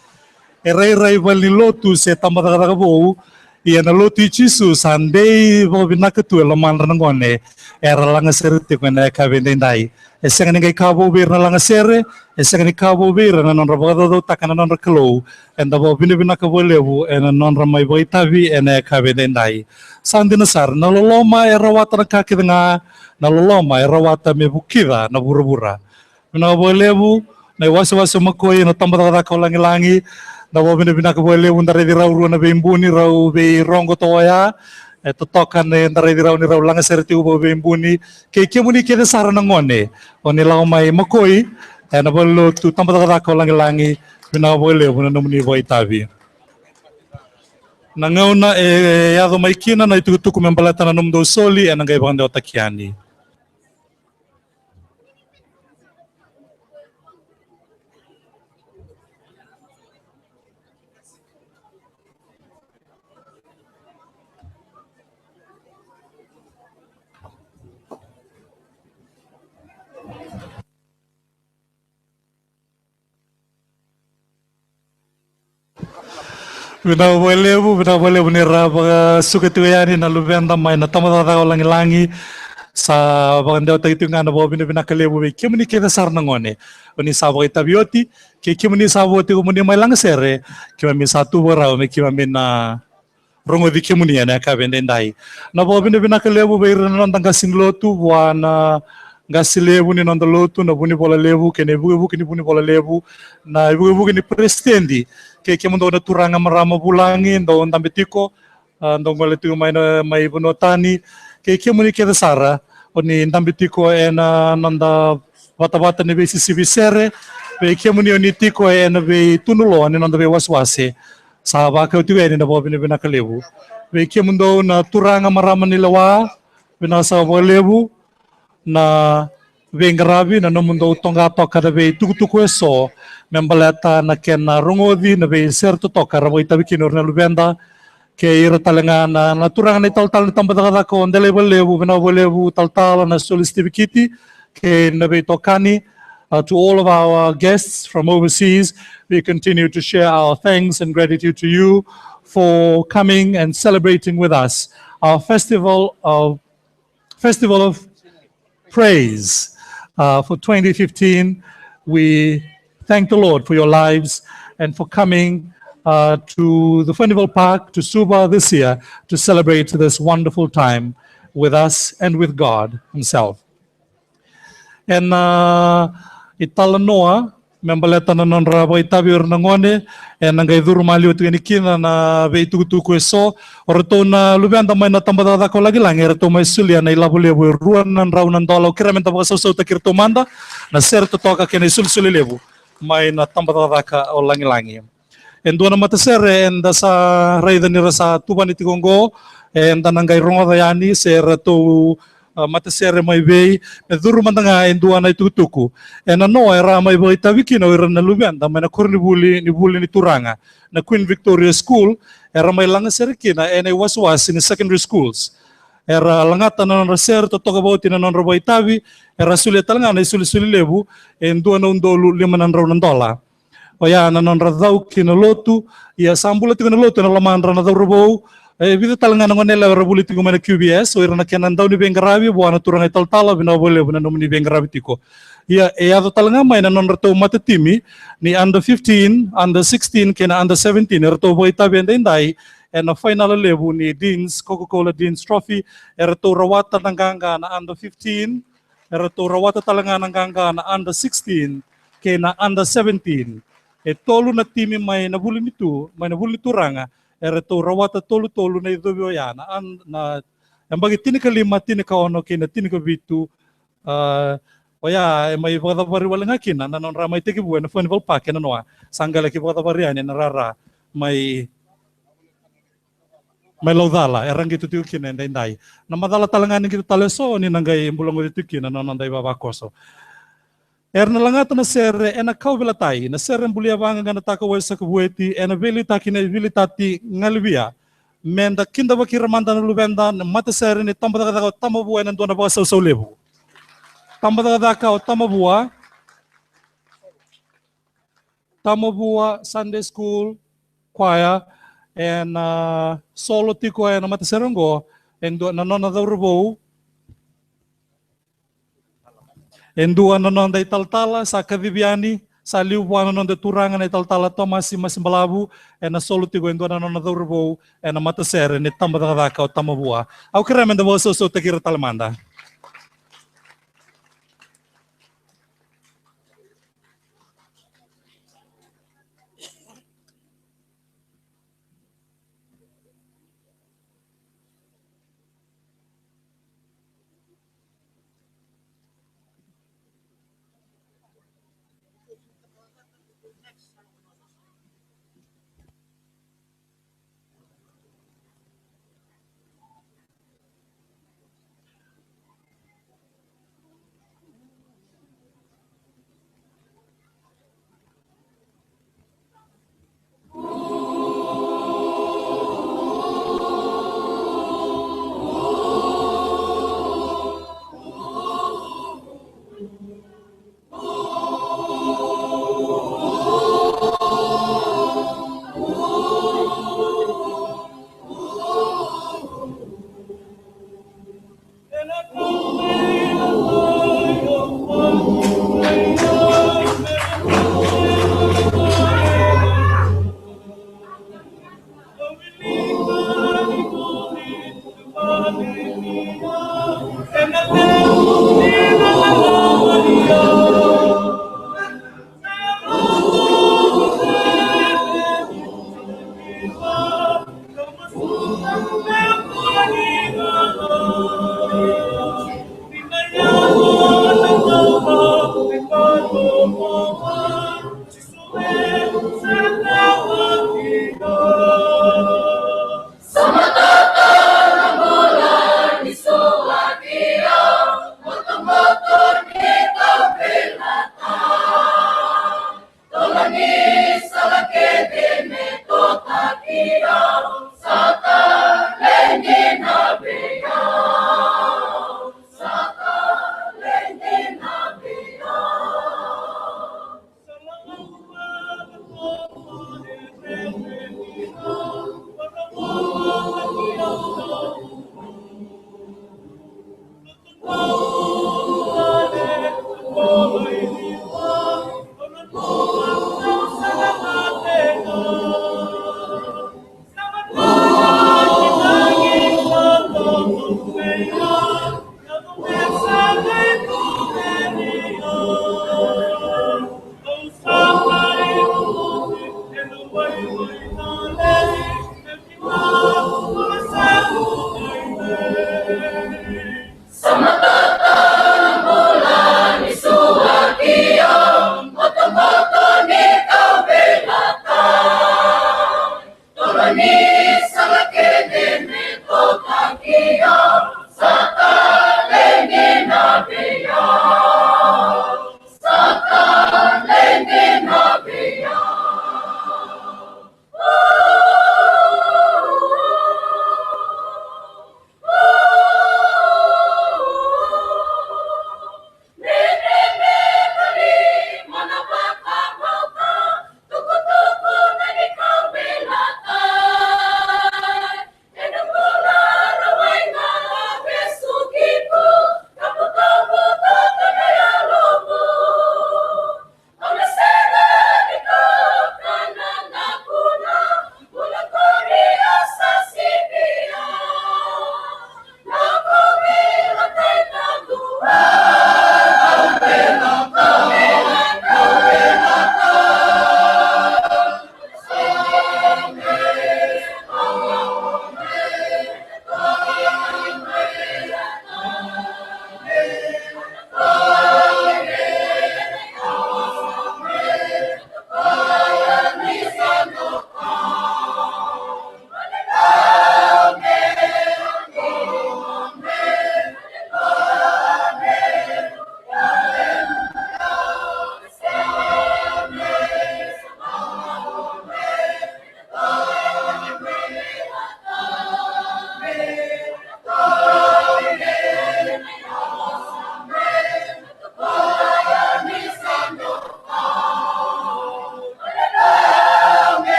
Erai bali lotu se tamadaka bou, iana lotu ichisu Sunday binaka tu elaman nangone, era langa serite kwena kabendendai. Esengani ngai kabo bir na langa sere, esengani kabo bir na non rabado takana non raklo, and the binaka walewu and non ramai boitavi and kabendendai. Sandina sar, naloloma erawatan kakidanga. Naloloma erawata me bukira na bura-bura. Na bolebu na wasa-wasa makoi na tambata ka langi-langi na bina ka bolebu ndare di raw na bembuni raw be rongo toya totokan ndare di raw ni raw langa serti ubo bembuni ke kemuni ke sara nangone onila mai makoi na bolo tu tambata ka langi-langi bina bolebu na nomni boy tabi. Nangauna yado mai kina na itutuku membalata na nomdo soli anangay bang takiani. Binawalebu ni raba sukatuyani na lubenda mai na tamatata langi-langi sa bagandao tayo nga na bobi na binakalebu be kimuni kita sar nangone oni sabo kita bioti ke kimuni sabo ti kumuni mai lang sere kimami satu borao me kimami na rongo di kimuni na ka bendendai na bobi na binakalebu be ran tangga singlotu wana gasilebu ni nonda lotu na buni bola lebu kene bubu kini buni bola lebu na bubu kini presidendi ke mundo na turanga marama bulangi ndo ndambetiko ndong wale tu mai bonotani ke muni ke sara oni ndambitiko ena nanda wata ne BCC Visere be ke muni oni tiko ena be tunulo ani nanda be waswase sa ba ka tu ena bo bina kalebu be ke mundo na turanga marama ni lawa bina sa bo lebu na vengravi na no mundo tonga toka da be tuku eso membaleta na kena rungodi na be serto toka rabo itabi kinor na lubenda ke ira talanga na turanga ni tal na tambada ko ndele lebu bina lebu tal na solistiviki ke na be tokani. To all of our guests from overseas, we continue to share our thanks and gratitude to you for coming and celebrating with us our festival of praise for 2015. We thank the Lord for your lives and for coming to the Festival Park, to Suba this year, to celebrate this wonderful time with us and with God Himself. And Italanoa, membaleta na nonrabo itabir nangone, and nangay durumali utu kina na veitutu so, orto na lubenda may natambada ko lagi lang, erto may sulia na ilabulebu, ruan ng raunan dolaw, kiramenta baka sa takirto manda, na serto toka kina isulsulilebu, may natambada ka o langi-langi. And doon na matasere, and sa rayda nira sa tuban itigongo, and nangay rongodayani, serto matasere may bay meduru mandanga endua na tutuku ena no era may bay tawiki no era na lubenda may na kurni buli ni turanga na Queen Victoria School era may langa serkina ena waswas in secondary schools era langata na reser to talk about in non roboy tawi era sulit talanga na suli lebu endua na undolu $500 o ya na non radau kinolotu ya sambula tinolotu na laman na robo vida talanga ngonela rabuli tigo mana QBS o irana kenan daw ni bengravi buana turanga taltala bina bole bina nomni bengravi tiko ya do talanga mai na non rato matatimi ni under 15 under 16 kena under 17 rato boita benda indai and na final level ni Dean's Coca-Cola Dean's Trophy rato rawata nanganga na under 15 rato rawata talanga nanganga na under 16 kena under 17 tolu na timi mai na buli nitu mai na buli turanga to rawata tolu na idobyo yana na ang bagi tinika 5 tinika 1 kina tinika 7 oya may bada bari wala nga kina na non ramay tiki buwan na Festival Park na noa sanggala ki bada bari ani na rara may laudala erang gitu tiyo kina indai na madala talanganin gitu taleso ni nanggay bulang gitu kina na nanday babakoso na langata na ser ena kau bilatai na ser bulia banga ngana taka wesa kubueti ena beli taki na beli tati ngalibia menda kinda bakira manda na lubenda mata ser ni tambada ka tamabu ena dona ba sau lebu tambada ka tamabua Sunday school choir and solo tiko ena mata serango endo na nona da rubo endua nanon day taltala sa kavibiani sa liubuan nanon de turangan ay taltala to mas malabu na solo tigo endua nanon na durbo na matasere ni tambada ka o tamabua au kremen da so takira talmanda.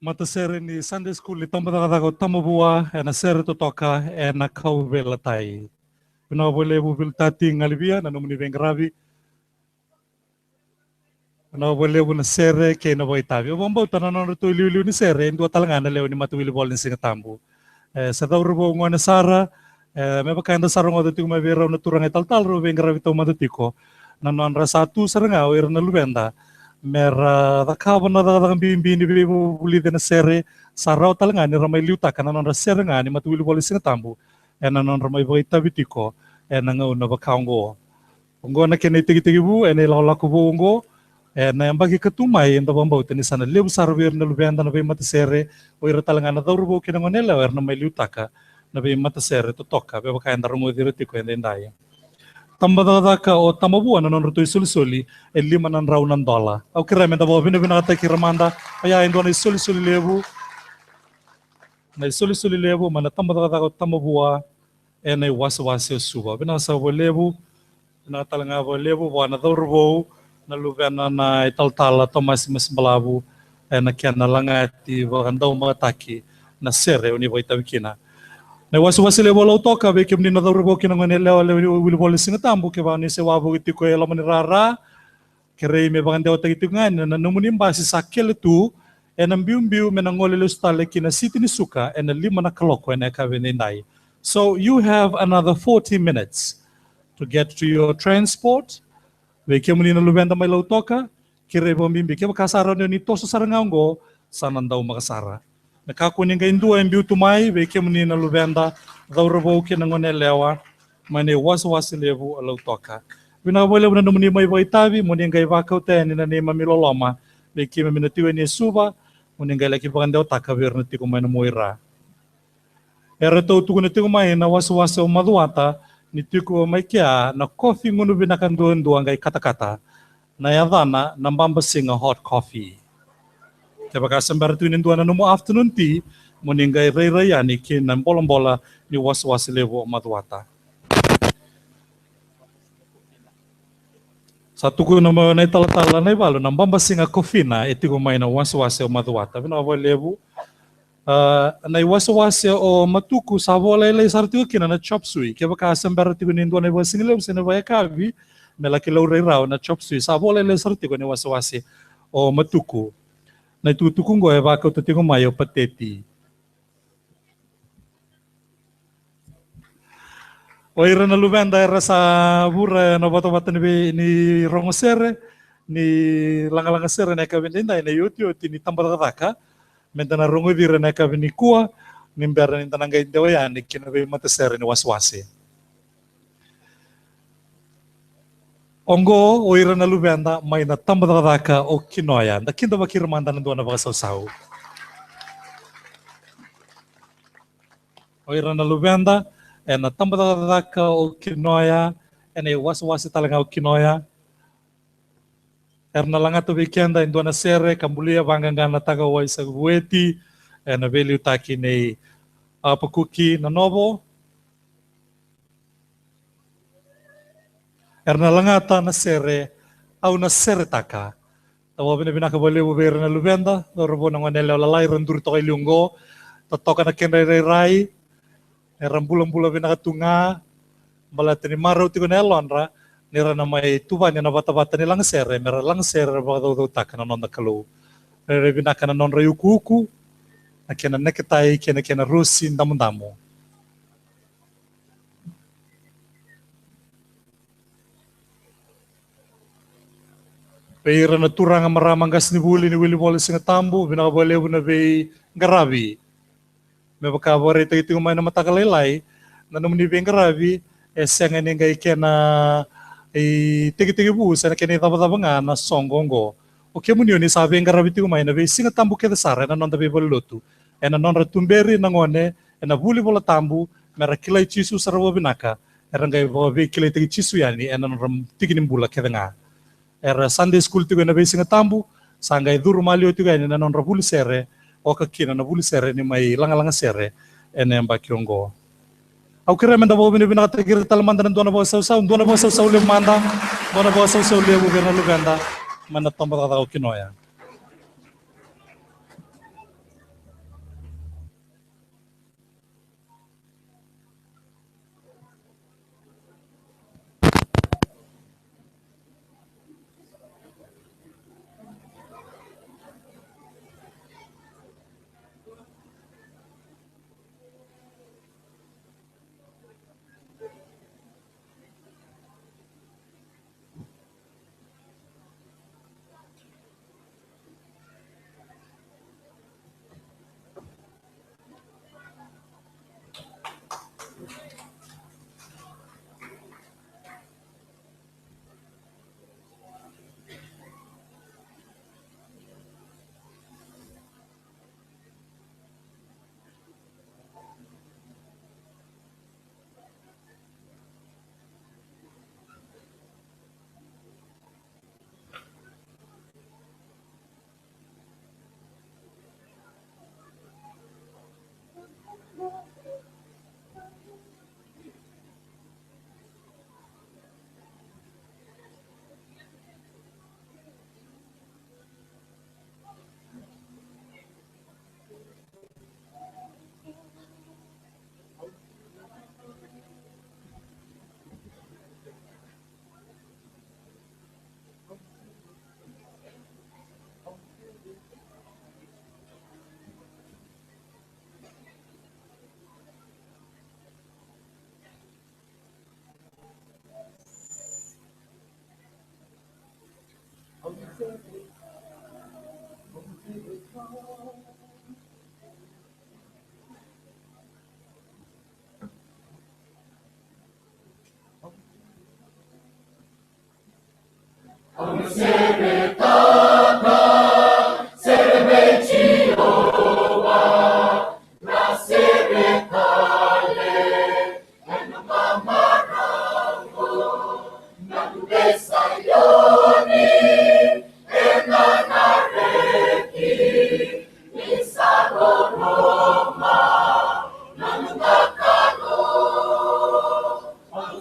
Mata sere ni Sunday School ni tambataka tamabua na sere to toka na kauvela tai. Pina bole bubil tati ngalibia na nomuni vengravi. Na bole bu na sere ke na boy tavi. Bomba utana no to liu ni sere ndo talangana leo ni matuwili bol ni singa tambu. Sa daurbo ngona sara me bakanda sara ngodo tu mavera na turang tal ro vengravi to madatiko. Na non rasatu saranga o na lubenda. Mera dakaba na dakang bimbini bibu bulida na sere sarau talanga ni ramay liuta kana non sere nga ni matuwili boli singa tambu ena non ramay boy tabitiko ena nga una bakaongo ongo na kene tigi bu ena la ko bongo ena yang bagi ketumai enda bambau tani sana lebu sarwer na lubenda na bay mata sere o ira talanga na daurbo kina ngonela er na may liuta ka na bay mata sere to toka be baka enda ramo diretiko enda indaya tambadaka o tamabuan na non rutoy suli-suli e $5 dola. Au kira menda bo binakata kiramanda aya indo na suli-suli lebu. Na suli-suli lebu mana tambadaka o tamabua e na wasa-wasa suba. Binasa bo lebu na talanga bo lebu bo na dorbo na luvena na ital-tala tomas mas balabu e na kiana langati bo kandaw mga taki na sere uni bo itabikina. Na wasu-wasu lewo lau toka be kemni na dorbo kina ngone lewa wili bol singa tambu ke ba ni se wabu iti ko ela mani rara kere me bangan dewa tagi tungan na numunim basi sakel tu enam biu menangole lu stale kina siti ni suka ena 5 na kaloko ena ka venendai. So you have another 40 minutes to get to your transport. Be kemni na lubenda may lau toka kere bombimbi ke makasara ni toso sarangango sanandau makasara. Nakakunin ka indua ang biu tumay, beke muni na lubenda, daurabo kinangone lewa, mane was-was levu alaw toka. Binabole mo na numuni may itabi, muni ngay bakaw te, ni na ni mamiloloma, beke maminatiwa ni suba, muni ngay laki bakandaw takawir na tiko may namuira. Erato tuko na tiko may na was-was o maduata, ni tiko may kya na coffee ngunu binakanduan ngay kata-kata, na yadana nambambasing a hot coffee. Kaya kasambar tu ninduan na numu afternoon tea, muningay ray-rayani kin ng bola ni was-was levo maduata. Sa tuko na mga naitala-tala na ibalo, nang bambasing a kofina, iti kumay na was-was o maduata. Binakawa levo, na wasi-wasi o matuku sa bola ile sartigo kina na chop suey ke baka sembara tigo ni ndone ba single sene ba kavi mela ke laure rao na chop suey sa bola ile sartigo ni wasi-wasi o matuku na tutuku ngo e ba ka tigo mayo pateti o ira na luvenda era sa bura na bata-bata ni rongosere ni langa-langa sere na ka vendenda na yoti ni tambarataka mentana rongo vira na ka vini kua nimbera ni tananga indewa ya ni kina be matasere ni waswasi ongo o ira na luvenda mai na tambarataka o kinoya da kinda bakir manda na dona bakasau o ira na luvenda e na tambarataka o kinoya e na waswasi talaga o kinoya erna langa to weekenda in dona sere kambulia vanganga na taga wa isa gueti na veli utaki nei pakuki na novo erna langa ta na sere au na sere taka tawa bina ka bole bo na lubenda do robo na nganele lalai rendur to ilungo totoka na kenre rai rambulan-bulan bina ka tunga balateni maro tigo nelonra nira na may tuban na bata-bata nilang sere, mera lang sere baka na non na kalu. Nere binaka na non rayukuku, na kena neketay, kena rusin damo-damo. Pera na turang maramang gas ni Buli ni Willy Wallace nga tambo, binakabalew na bay garabi. May bakabare ito yung may na matakalalay, na namunibay garabi, siya nga nga kena tigi-tigi busa na kini taba-taba nga na songgongo. O kaya mo ni sabi ang karabiti umay na singa tambo kita sara na non tabi baluto. E na non ratumberi na ngone, e na buli bola tambo, mera kilay chisu sa rawa binaka, e ranggay babi kilay tigi chisu yani, e na non tiginin bula kita nga. Era Sunday school tigo na singa tambo, sanggay duro malio tigo yani na non rabuli sere, o kakina na buli sere ni may langa-langa sere, e na yung bakyonggo. Au kira menda bo bini bina kira talamandan dona bo sau le manda dona bo sau le governo Luganda mana tomba ta kinoya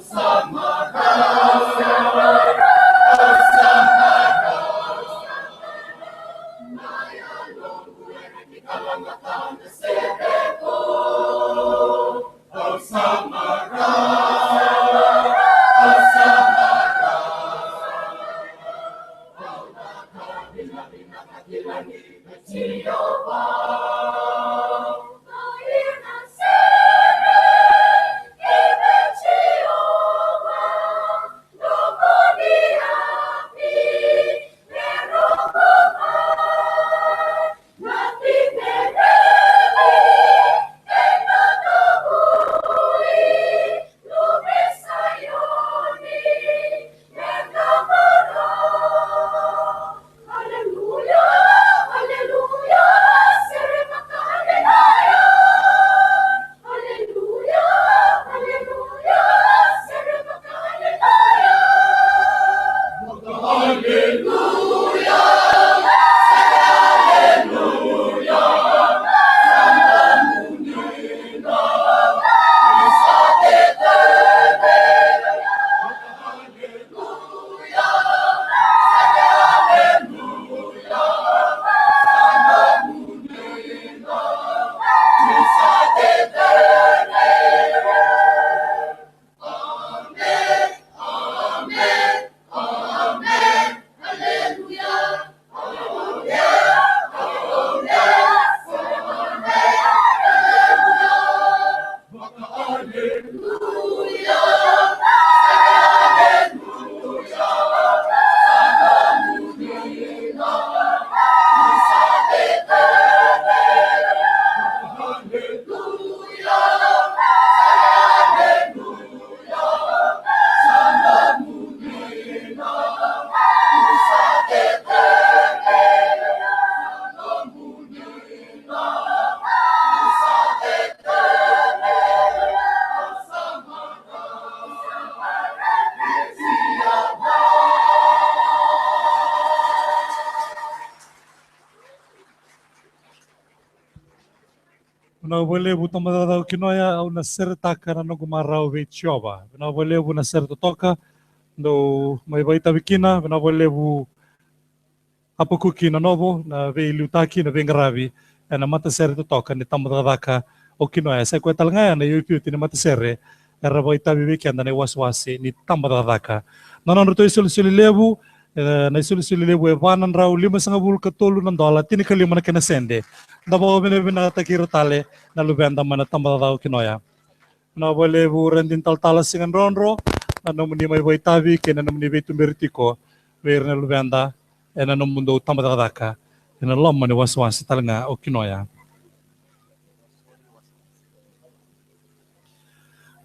Sama on the Serebo. Oh, Samara, oh, Samara. Oh, Nakabila, Nakabila, Jehovah. Oh, Ina Sere, Ina Jehovah. Nobody happy, nothing Hallelujah, hallelujah, hallelujah, hallelujah, Na wale bu tamadadau kinoya au na sertaka na nogu marau ve chioba. Na wale bu na sertotoka do mai vai tabikina, na wale bu apakuki na novo na ve liutaki na ve ngaravi na mata sertotoka ni tamadadaka o kinoya. Sa ko talanga na yupi ni mata serre era vai tabi ve kianda ne waswasi ni tamadadaka. Na non roto isul lebu na isul lebu e vanan rau 5,5 ka tolu ng dola tini ka 5 na kinasende. Dapat bina takiro tale na lubenda mana tamadadau kinoya. Na wale bu rendin tal singan ronro na muni mai vai tabi kena muni ve tumbertiko ver na lubenda na mundo tamadadaka na lomma ni waswasi talanga o kinoya.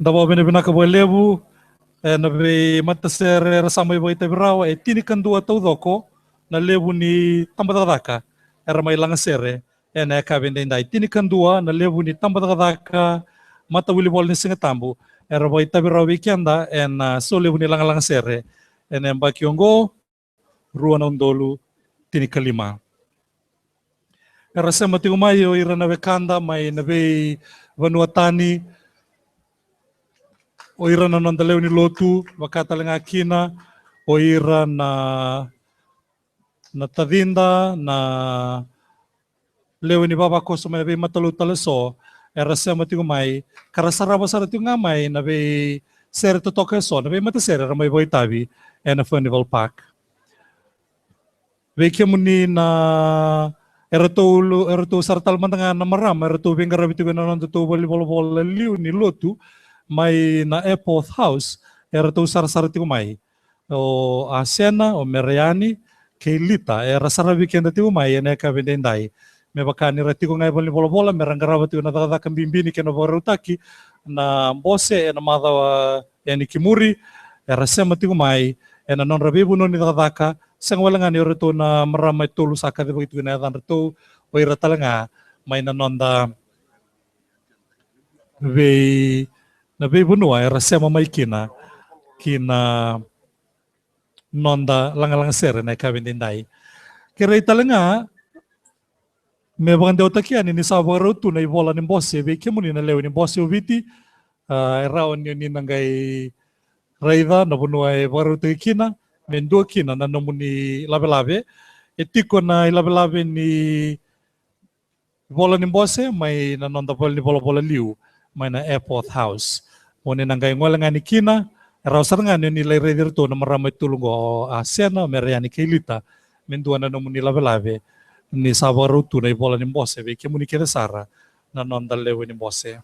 Dapat bina ka lebu na be matasere rasamay vai tabi rawa tinikan dua tau doko na lebu ni tamadadaka era mai langasere na kabendendai tinikan dua na lebu ni tamadadaka mata wilibol ni singatambu era vai tabi rawa kianda na so lebu ni langasere na bakiongo rua na undolu tinikan 5. Era sema tiumayo ira na bekanda mai na be vanuatani o ira na nondaleu ni lotu wakatalenga kina o ira na tadinda na leu ni baba koso mai be matalu taleso era sema tingu mai karasara basara tingu ngamai na be ser to toka so na be mata ser era mai boitabi na Furnival Park be kemuni na era to sartal mantanga na maram era to bengara bitu na non to volleyball liu ni lotu mai na Airport House era tu sar-sar tiu mai o Asena o Meriani Keilita era sarabi kenda tiu mai ene ka vendendai me bakani ratiku ngai boli bola merangara tiu na tata kambimbini kena borutaki na bose na mada eni kimuri era sema tiu mai ena non rabibu non ni tata sang walangan ni retu na maramai tulu saka de begitu na dan retu o ira talanga mai na nonda ve na be bunua era sema mai kina nonda lang sere na kabindindai kira italanga me bang deu takian ni sabaro tu na ibola ni bosse be kemuni na leo ni bosse ubiti era on ni nangai raida na bunua e baru takina mendo kina na nomuni labe-labe etiko na labe-labe ni bola ni bose may nanonda bola ni bola liu may na airport house mone nangai ngola ngani kina rausar ngani ni lai redir to na maramay tulungo asena meriani kelita menduana no muni lave ni sabaru tu na bola ni bose ve ke muni kere sara nanonda lewe ni bose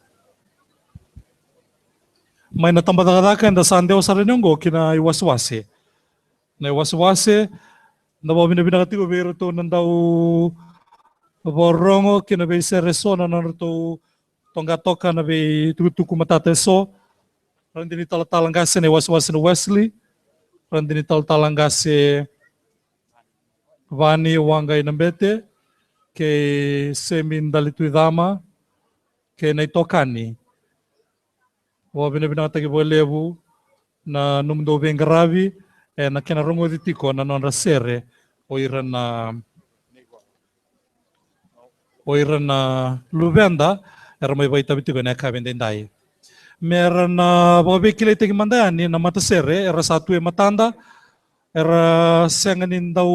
may na tambadaka da sande osare nyongo kina iwaswase na iwaswase na babina binakatigo bero to nandau borongo kina be seresona na to tonga toka na be tuku matata so randini talatangase ne was no Wesley randini talatangase vani wanga inambete ke semin dalitu idama ke na tokani wa bina bina tagi bolebu na numdo bengaravi na kena rongo ditiko na non rasere oiran na luvenda era may baita bitiko na kabendendai meron na babi kilay tigi mandani na matasere era satu matanda era senganin daw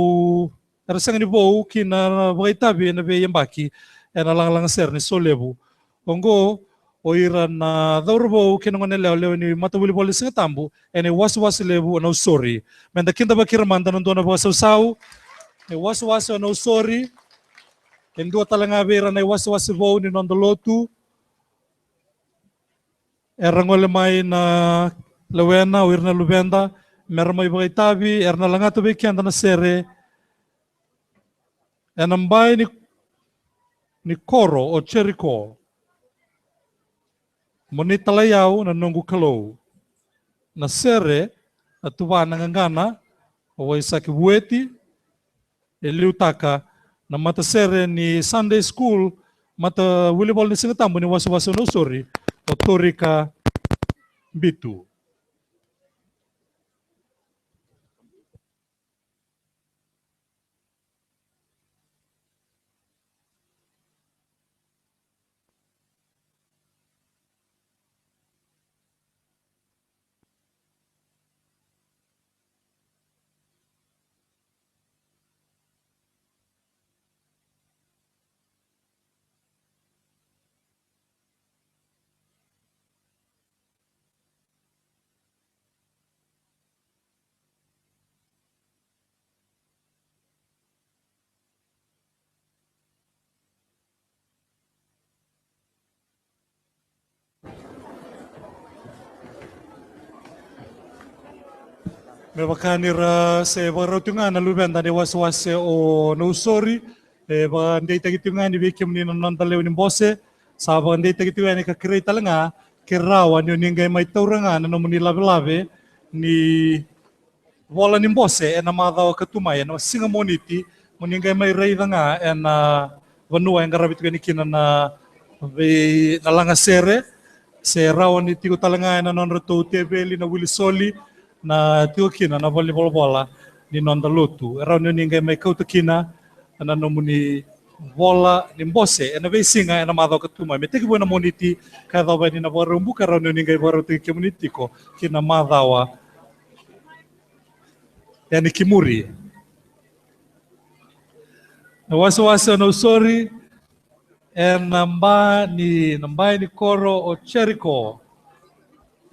era sengani bou kina baitabi na be yambaki era lang ser ni solebu ongo oiran na daurbo kina ngone lew ni matawili polis nga tambu ene was lebu no sorry menda kinda bakira manda non dona ba saw ne was no sorry endo talanga vera na was bou ni non lotu erangole mai na lewena wirna lubenda mermai baitabi erna langato be kianda na sere enambai ni koro o cheriko moni talayau na nungu kalou na sere atuwa nangangana o isaki bueti eliutaka na mata sere ni Sunday school mata volleyball ni singatambo ni wasu no sorry o torika bitu mebakanira se barotunga na lubenda ni waswase o no sorry ba ndey tagitunga ni bekem ni non dalew ni bose sa ba ndey tagitunga ni ka kreita nga kirawa ni ningay may tauranga na no muni lave ni bola ni bose na madaw katumay no singa moniti muningay may reida nga na vanua yang garabit ni kina na be nalanga sere se rawan ni tigo talanga na non reto tebeli na wilisoli na tigo kina na volleyball bola ni non lotu rawan ni ningay may kautukina na no muni bola ni bose na be singa na madaw katumay metegi buena moniti kada ba ni na barumbu rawan ni ningay baro ti community ko kina madawa yani kimuri na wasa no sorry nambai ni koro o cheriko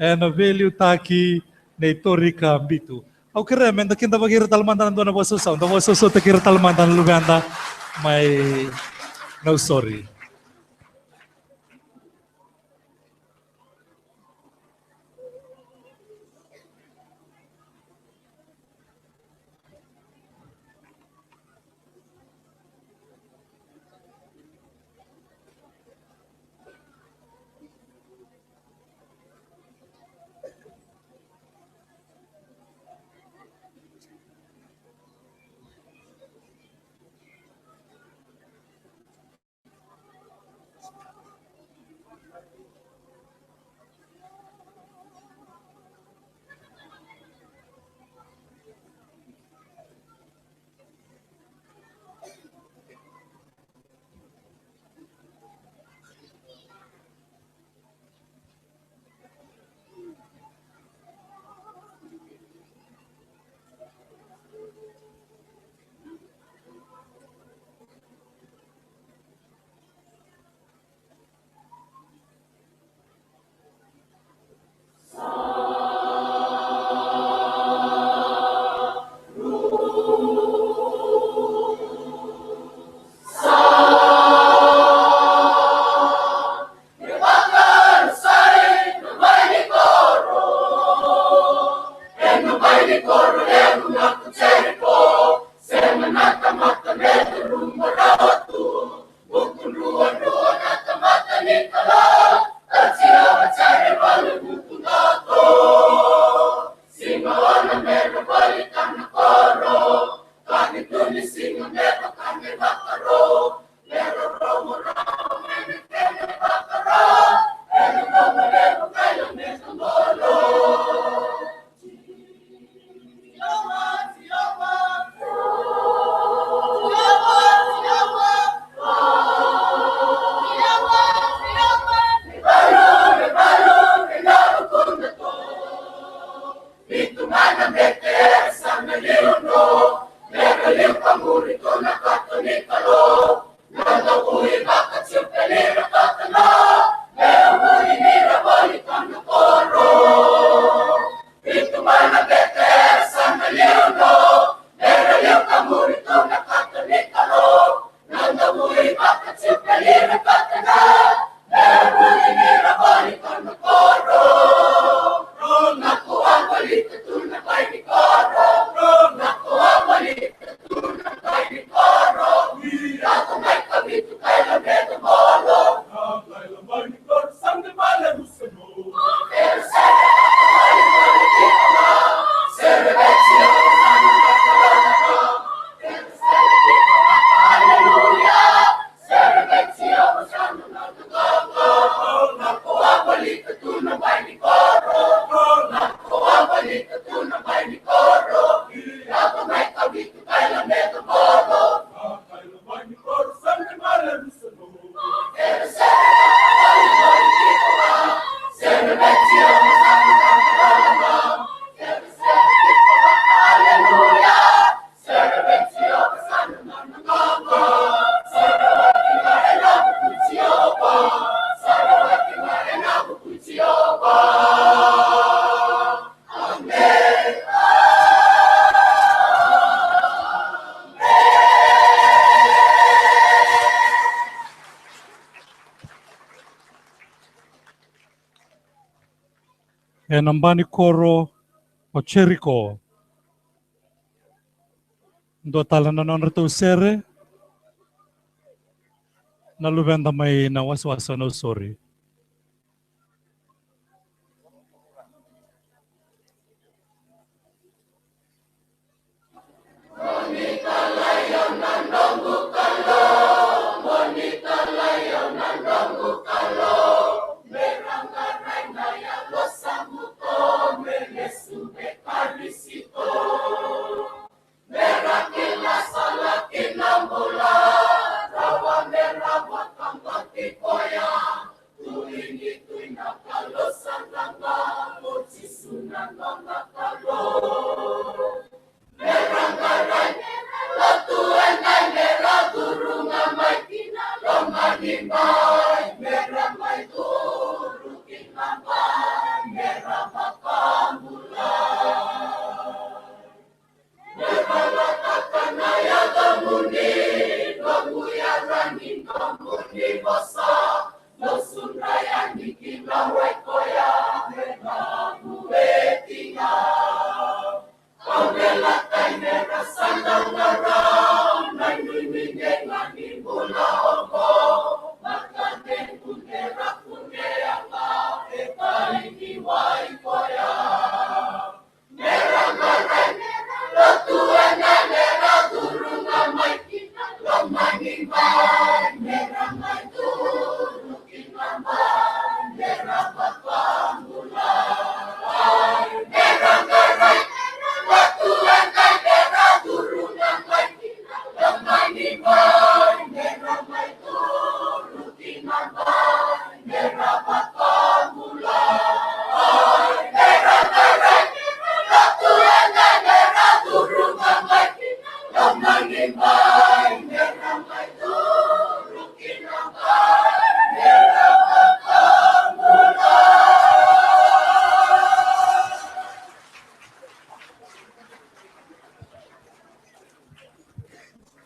na value taki na itorika bitu au kira menda kinda bagir talmandan do na boso sa ta kira talmandan luganda may no sorry E nambani koro o Jericho. Ndo tala na non rito sere. Na lubenda may nawaswasa no sorry.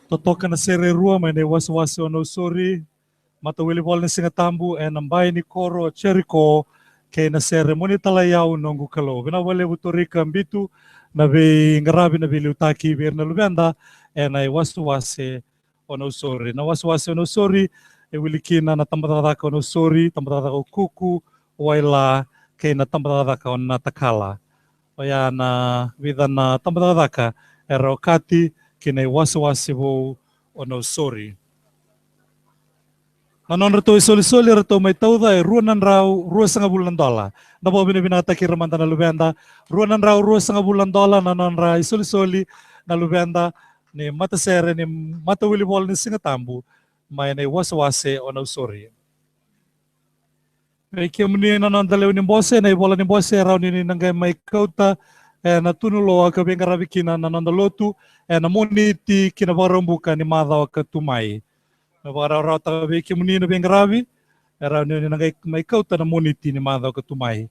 Totoka na sere rua may waswasi ono sori. Matawili wal na singatambu e nambay ni koro o Jericho kay na seremoni talayaw nongu kalo. Binawale butorika mbitu na be ngarabi na biliutaki bir na lubenda e na waswasi ono sori. Na waswasi ono sori wilikina na tambatataka no sori, tambatataka o kuku, waila kay na tambatataka o na takala. Oya na vida na tambatataka era o kati kina wasi-wasi o no sori. Nanon rato isoli-soli rato may tauda e ruanan rau 2,5 dola. Nabo binibinata kiramanta na lubenda, ruanan rau 2,5 dola nanon ra isoli-soli na lubenda ni matasere ni matawili bol ni singatambu may na wasi-wasi o no sori. May kimuni nanon dalaw ni bose na ibola ni bose rau ni nanggay may kauta na tunulo ka bengarabi kina nanon dalotu na moniti kinabarombuka ni madhaw ka tumay. Navarau tabi kimuni na bengarabi era ni nanggay may kauta na moniti ni madhaw ka tumay.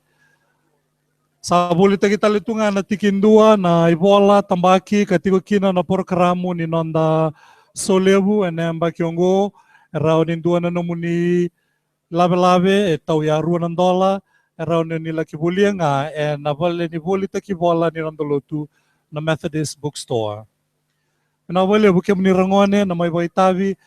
Sa bolita kita litungan na tikindua na ibola tambaki katiko kina na programo ni nonda solebu enemba kiongo rau ni dua na nomuni labe-labe tau ya $2 rau ni laki bulia nga na vale ni bolita ki bola ni nonda lotu na Methodist Bookstore. Na vale buke muni rangone na may baitavi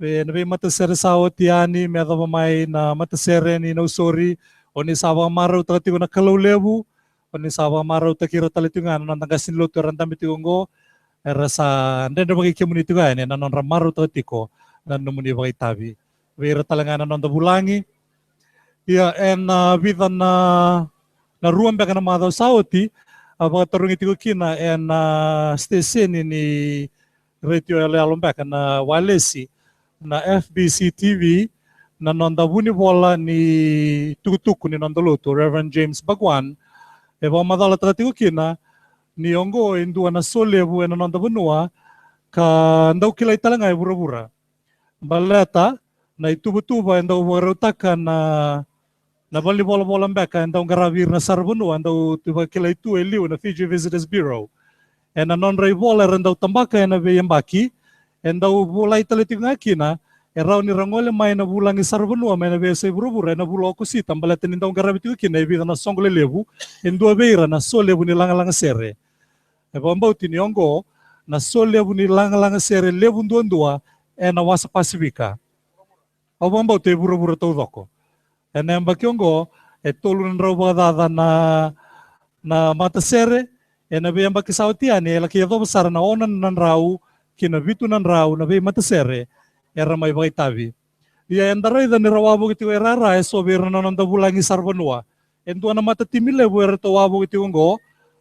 na may matasere sawo tiani medha may na matasere ni no sori o ni sawa maraw tatiko na kalawlebu o ni sawa maraw takira talitungan na nagasin lotu randami tigongo era sa ndendo bagi kemuni tuga ni nanon ramaru tatiko nan numuni baitavi vera talanga nanon bulangi ya en vida na ruam baka na madaw sauti aba tarungi tigo kina en station ni radio alalom baka na walesi na FBC TV na nonda buni bola ni tukutuku ni nonda luto Reverend James Bagwan eba madala tigo kina ni ongo indua na solebu na nonda bunua ka ndau kilay talanga bura-bura baleta na itubutuba ndau warutaka na bali bola-bola beka ndau garavir na sarbunua ndau tuba kilay tu eliu na Fiji Visitors Bureau na non-ray bola ndau tambaka na beyambaki ndau bulay talitinga kina raw ni rangole may na bulangi sarbunua may na bese bura-bura na bulo ko si tambaleta ni ndau garavitiku kina ibida na songole lebu ndua beira na solebu ni langa-langa sere ebambau tiniongo na solebu ni langa-langa sere lebu ndua na wasa Pasifika obambau te bura-bura tau doko enemba kiongo tolun raw badada na mata sere na beyamba kisautiani laki yato besar na onan nan raw kina vitu nan raw na be mata sere era may baitavi ya endaray da ni rawabo kiti erara sobir na nanda bulangi sarbanua endua na mata timile bu era tawabo kiti ngo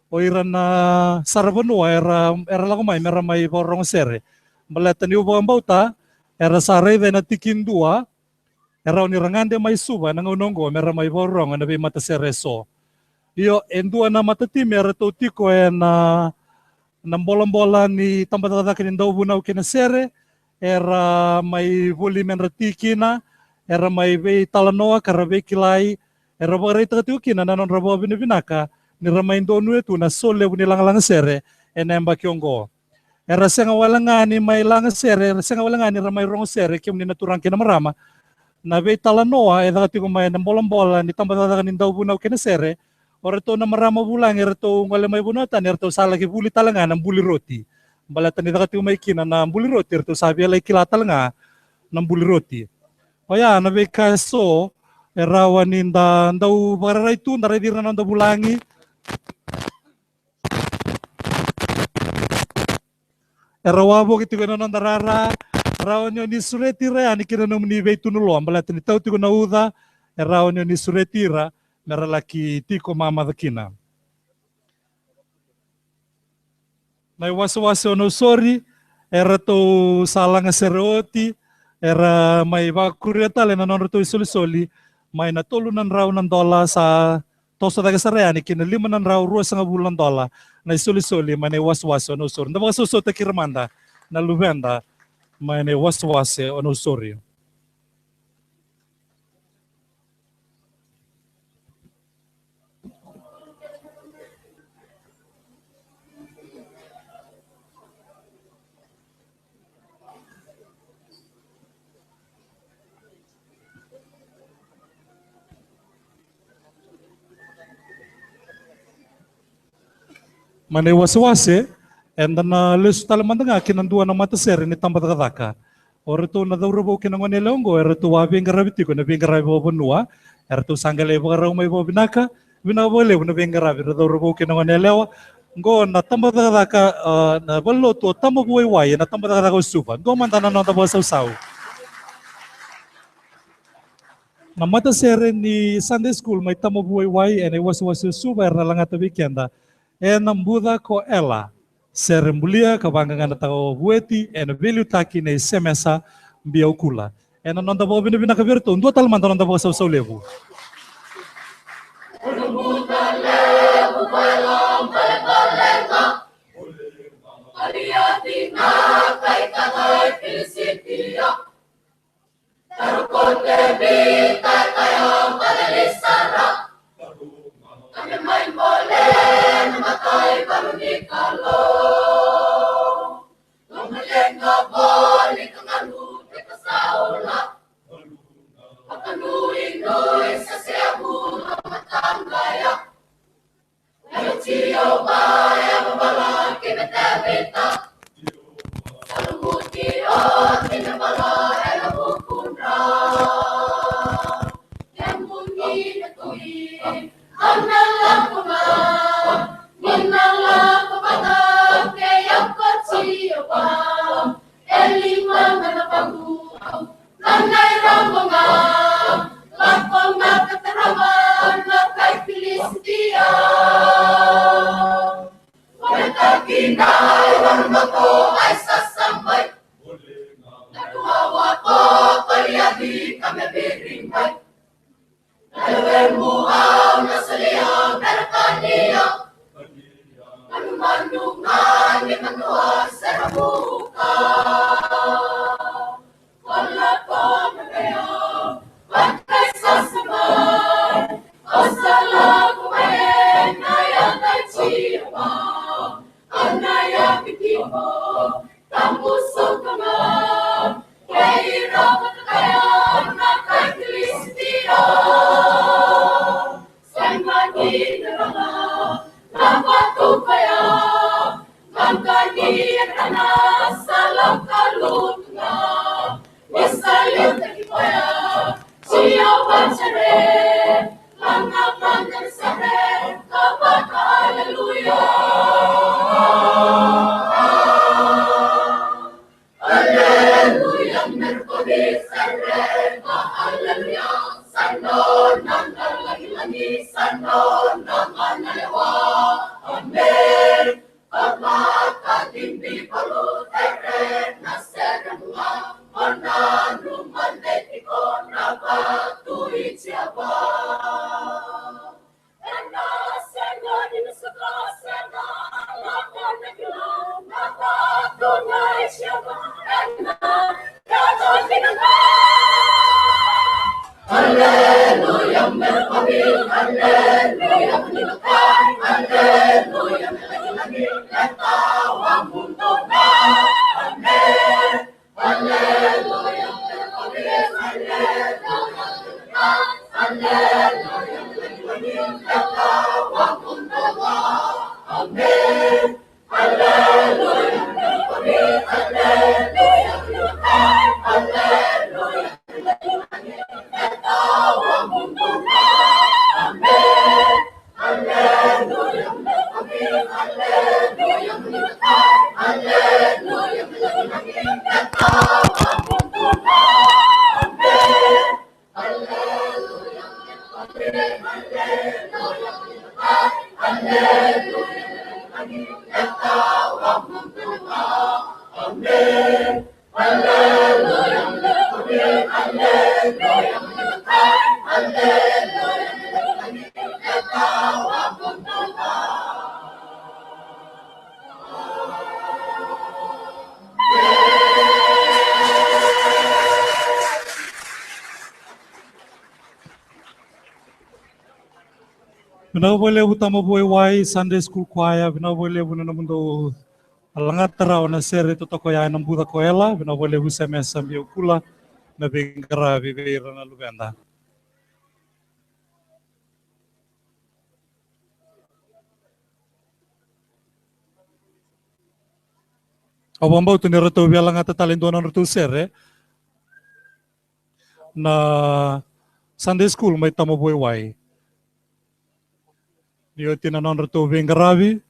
o ira na sarbanua era lakumay mera may borong sere baleta ni ubang bauta era saray da na tikindua era ni rangande may suba nang unonggo mera may borong na be mata sere so iyo endua na mata tim era to tiko na bola-bola ni tambat-tambat kini daw bunaw kina sere era may volumen ratiki na era may talanoa karabe kilay era bagay tatiw kina nanon rabo binibinaka ni ramain donu itu na sole bunilang-lang sere enemba kiongo era senga walangani may lang sere senga walangani ramay rong sere kim ni naturang kina marama na be talanoa era tatiw may bola-bola ni tambat-tambat kini daw bunaw kina sere Orto na marama bulang, erto ngale may bunatan, erto salagi buli talanga ng buli roti. Balatan nila kati may kina na buli roti, erto sabi alay kilatal nga ng buli roti. O ya, nabi kaso, erawan ninda, daw bararay tu, naray dira nanda bulangi. Erawabo kiti ko na narara, erawan nyo ni suretira, ani kinanong nibay tunulo, balatan nitaw ti ko nauda, erawan nyo ni suretira, meralaki tiko mama dakina. May wasa-wasa no sorry, era to salang sereoti, era may bakuriatale na non to isoli-soli, may natulunan raw ng dola sa tosa daga sarayani, kinalimanan raw $2,5 na isoli-soli, may was-wasa no sorry. Napaka susota kiramanda na lubenda, may was-wasa no sorry. Manay wasi-wasi, and na lesu talamanda nga kinandua ng mata sere ni tambat kataka. Ora tu na dauro bo kina ngone longo, era tu wabi ngarabiti ko na bingarabi bo bonua, era tu sangale bo garau mai bo binaka, bina boleh na bingarabi na dauro bo kina ngone lewa, ngo na tamba daga ka na balo tu tamba buai wai na tamba daga ka suba, ngo mantana no tamba sau. Na mata sere ni Sunday school mai tamba buai wai ene wasu suba era langata weekenda, e nambuda ko ela. Serembulia kabangangan tao bueti ena beliu taki ne semesa biau kula ena nonda bo bina kaberto ndo tal manta nonda bo sau lebu Bina boleh utama buai wai Sunday school choir bina boleh buna namundo alangat terau na sere to toko ya nambuda ko ela bina boleh busa mesa biu kula na bingara viveira na lubenda. Awambau tu ni ratu bialang ata talento na ratu sere na Sunday school may tamabuhay. Niyo tinanon rito Vengaravi.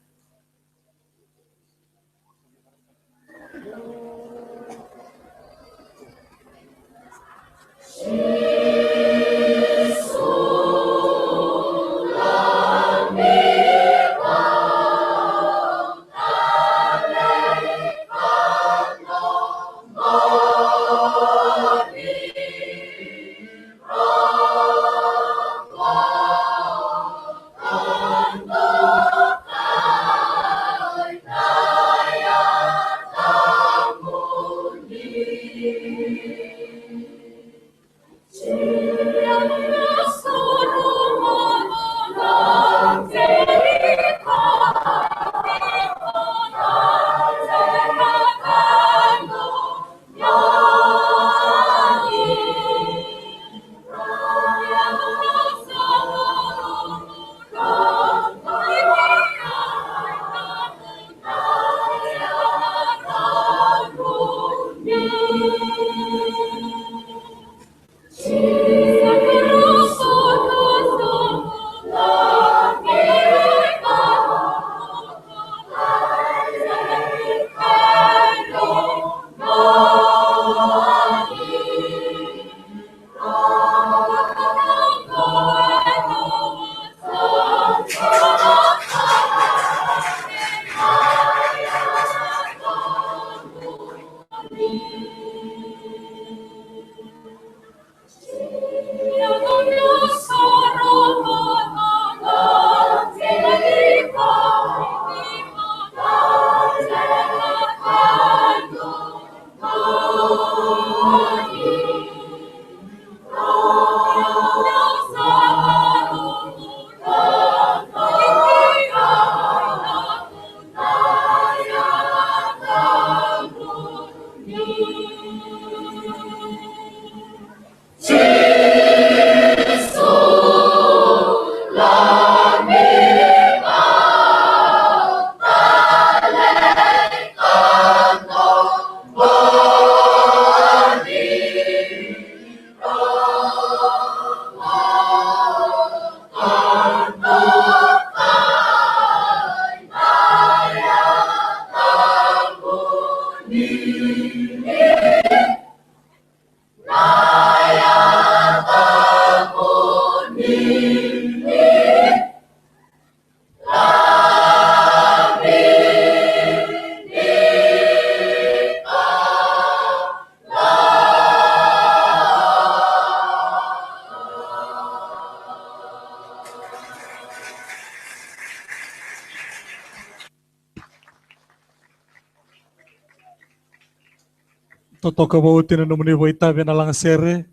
Totoka ba utin na muni boita na lang sere.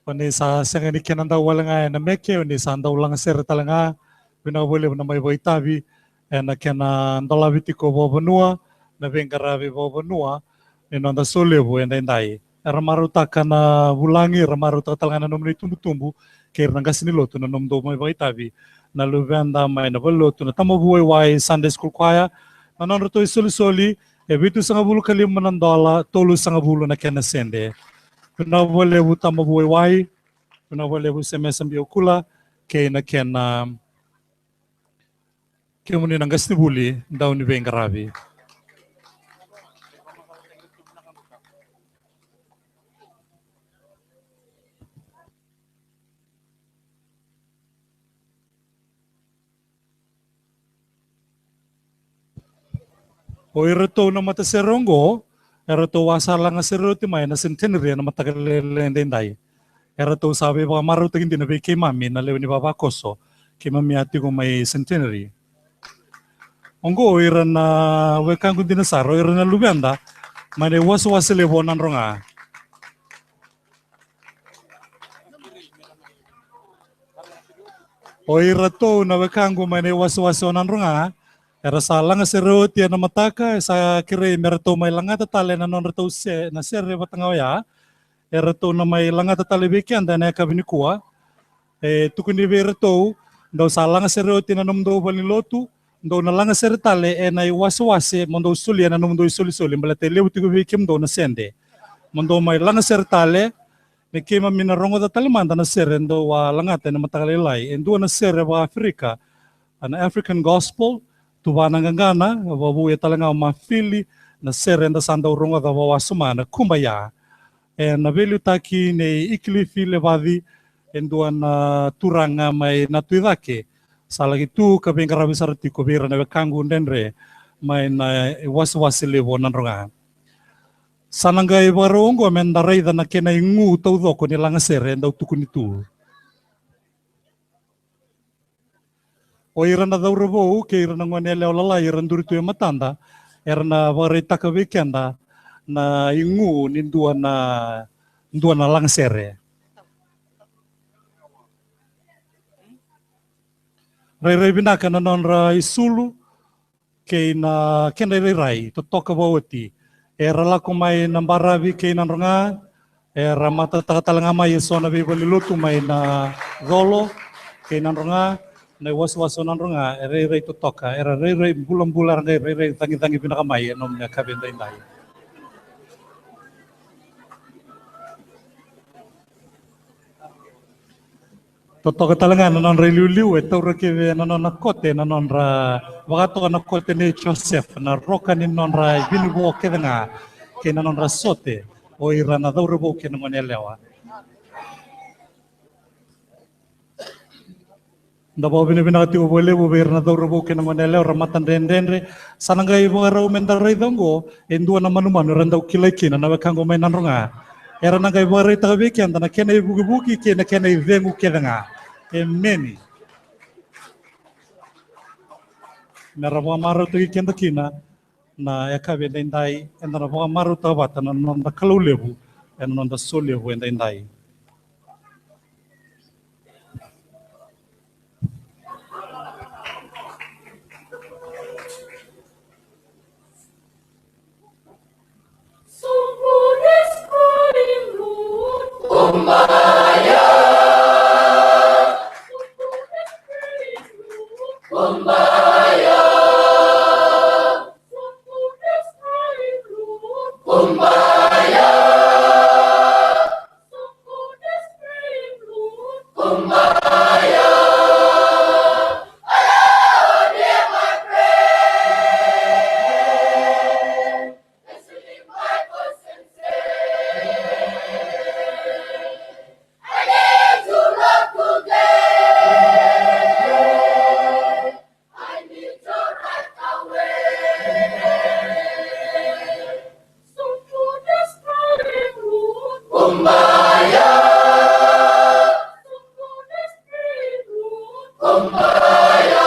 Pani sa sanga ni kinanda wala nga na meke ni sa andaw lang sere talanga binawole na may boitabi na kena ndolabiti ko bobanua na Vengaravi bobanua ni nanda solevo enda endai. Ramaruta kana bulangi ramaruta talanga na muni tumbu-tumbu kaya nang kasiniloto na nomdo may boitabi na luvenda may na baloto na tamabuhay wai Sunday school kwaya na nonroto isoli-soli Ebitu sanga bulu kali manandola tolu sanga bulu na kena sende. Pinawale bu tamabuhay wai, pinawale bu semesam biokula kay na kena muni nang gastibuli daw ni Vengaravi. O irato na mata serongo, irato wasa lang nga seroti may na centenary na matagalendendai. Irato sabi baka maruto hindi na kay mami na lew ni Baba Koso, kay mami ati ko may centenary. Onggo iran na wekang kundi na saro, iran na lubenda, may was lewo nan ronga. O irato na wekang ko may was nan ronga, era salang serot ya na mataka sa kire merto may langata tale na non reto se na serre batangawya era to na may langata tale bekian dan ya kabinikua tukuni bereto daw salang serot na nomdo balilotu daw na lang serre tale na waswase mondo suli na nomdo suli balate lew tigo bekim do na sende mondo may lang serre tale Me kema mina rongo da talimanda na sere ndo wa langate na matakalilay. Endo na sere wa Afrika. An African Gospel. Tuwa nangangana. Wabuya talanga mafili. Na sere ndo sanda rongo da wawasumana. Kumbaya. Na velu taki ne ikilifi levadi. Endo na turanga mai na tuidake. Salagi tu kabengarabi sarati kobira na kangu ndendre. Mai na wasi levo nanronga. Sanangay barongo men daray da na kena ingu tau doko ni langa sere ndau tukuni tu. O ira na daw rabo ke ira na ngwanele o lala ira nduritu e matanda era na baray taka weekenda na ingu nindua na langa sere. Rai binaka na nonra isulu ke na kena rai to toka bawati. Era lako mai nambaravi kei nanronga, era mata takatalanga mai sona bibali lutu mai na dolo kei nanronga, na was-waso nanronga, era itu toka, era rei bulan-bulan rei tangi-tangi pinaka mai nom na kabenda indai. Totoka talanga nanon rei liu e taura keve nanon na kote nanon ra wakato na kote ni Joseph na roka ni nanon ra binubo keve nga ke nanon ra sote o ira na daura bo ke nanon elewa. Ndabo binibinati o bole bo ira na daura bo ke nanon elewa ramatan rendenre sanangay bo rau mendaray dongo endua na manumanu randau kilai na wakango may nanronga. Era nangay baray tagabiki anda na kena ibugi-bugi kena ivengu kena nga. Emeni. Mera mga maraw tagi kenda kina na ekabe na inday enda na mga maraw tagabata na nanda kalaulebu enda nanda solebu enda inday. Kumbaya. Kumbaya. Kumbaya. Kumbaya. Allow dear my friend, let's live my voice and say, I need to love today. I need to right away. So to this burning room, Kumbaya. So to this burning room, Kumbaya.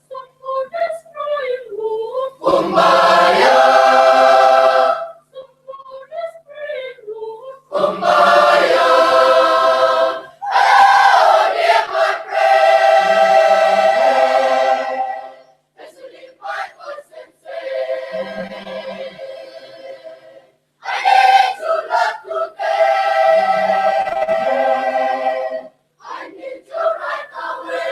So to this burning room, Kumbaya. So to this burning room, Kumbaya. Hello, dear my friend. Let's live my voice and say, I need to love today. I need to right away.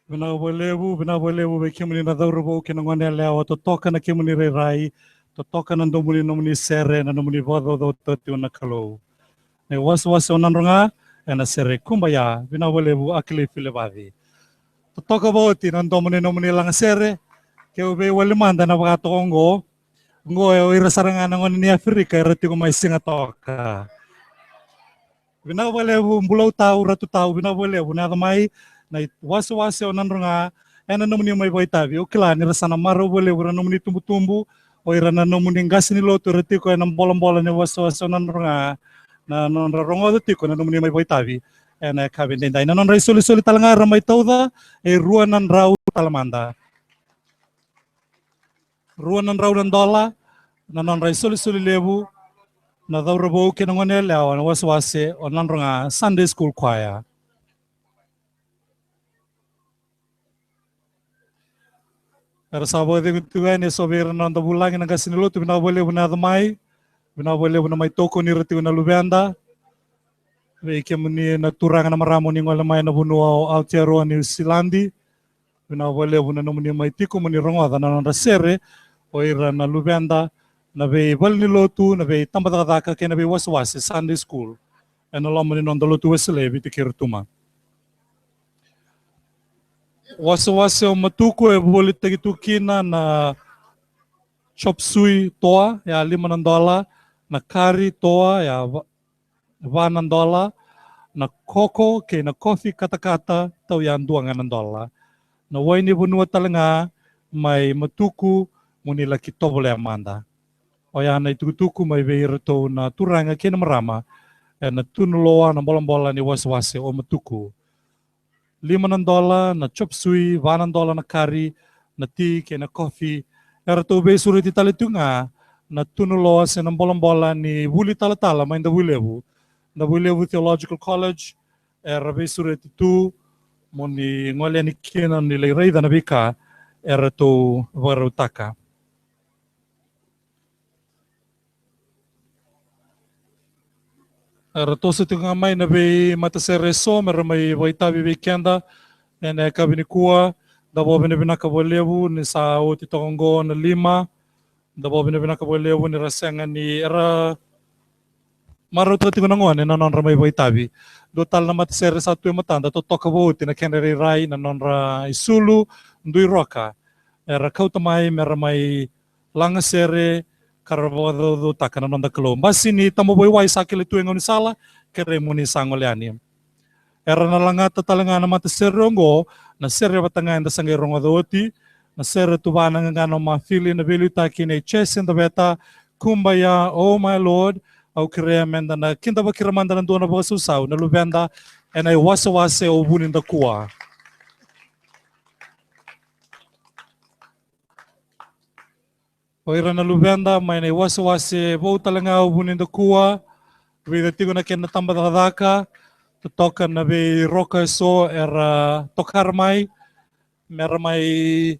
Binabolevu be kimuni na daurabo kinangone leo to toka na kimuni rai to toka na nomuni sere na nomuni vodo do tati na kalo. Ne was onanronga na sere kumbaya binabolevu akili filebavi. To toka boti na nomuni lang sere ke ube walimanda na bagato ngo ira saranga ngon ni Afrika rati ko mai singa toka. Binabolevu bulau tau ratu tau binabolevu na mai na wasi onanronga ena nomuni mai boitavi okila ni rasana maro bole ura nomuni tumbu o ira na nomuni ngasini lotu retiko ena bola ni wasi onanronga na non rongo tiko na nomuni mai boitavi ena kabendenda ina non rai soli talanga ramai tauda e ruanan rau talamanda ruanan rau dan dola na non rai soli lebu na daurabo kenangone leo na wasi onanronga Sunday school choir. Era sábado de tuan e sober na anda bulang na gasinilo tu binabole buna mai toko ni reti na lubenda ve ke muni na turanga na maramo ni ngola mai na bunu Aotearoa New Zealandi binabole buna no muni mai tiko muni rongoda na na sere o ira na lubenda na ve balnilo tu na ve tambada ka ke na ve waswase Sunday school e na lomuni no ndalo tu wesele vi te kirtuma. Wasa o matuko e boli tagitukina na chop suey toa ya $5 na kari toa ya $1 na koko ke na coffee kata tau ya $2 na waini bunua talanga mai matuku muni laki tobole amanda o ya na tuku mai veira to na turanga ke na marama e na tunuloa na bola ni wasa o matuku $5 na chop suey, $1 na kari, na tea, ke na coffee. Era to be suri ti talitunga na tunuloa se na bola ni wuli tala main da Wulevu. Da Wulevu Theological College era be suri ti tu mo ni ngole ni kena ni leirei da na bika era to warutaka. Ratoso tinga mai na be matasere so mera mai waitabi weekenda ene kabini kua da bo bene bina kabolevu ni sa o titongo na 5 da bo bene bina kabolevu ni rasenga ni era maro to tinga ngone na non ramai waitabi do tal na matasere sa tu matanda to toka bo tina kenere rai na non ra isulu ndui roka era kauta mai mera mai langa sere karabado do takana nonda kelo basi ni tamo boy wai sakile tu ngoni sala kere muni sangoleani era na langa tatalanga na mata serongo na serre batanga inda sangai rongo doti na serre tu bana ngano ma fili na belu takine chest in the beta kumbaya oh my lord au kere menda na kinda bakira manda na dona basu sau na lubenda and I wase o bunin da kuwa. Oira na lubenda mai nei wase vou talanga o bunin da kua vida tigo na kena tamba da daka to toka na be roka so era tokar mai mera mai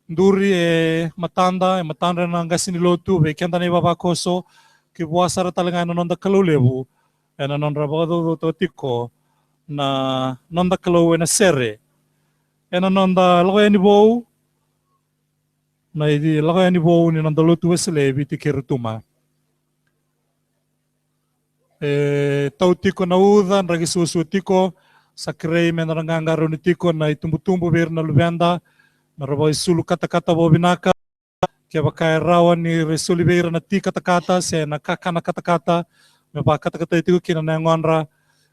nduri e matanda na ngasini lotu be kenda nei baba koso ki buasara talanga no nonda kalulevu e na non rabado to tiko na nonda kalu na sere e na nonda logo ni bou na idi laga ni bo ni nandalo tu wesele biti kerutuma tau tiko na udan ragi susu tiko sakrei menaranganga roni tiko na itumbu ber na lubenda na robo sulu kata bo binaka ke bakai rawan ni resuli ber na ti kata se na kakana kata me ba kata tiko kina na ngonra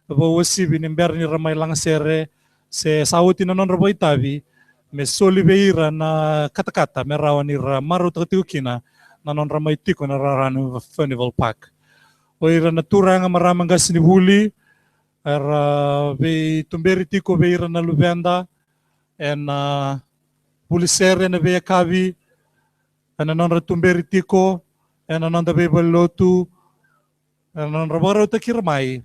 bo wesi binimber ni ramai lang sere se sauti na non robo itabi me soliveira na kata me rawani ra maru tatikina na non ramai tiko na raranu Furnival Park. Oira na turanga maramang gasini huli era be tumberi tiko beira na lubenda en pulisere na be kavi en non ra tumberi tiko en non da be lotu en non rabaro takirmai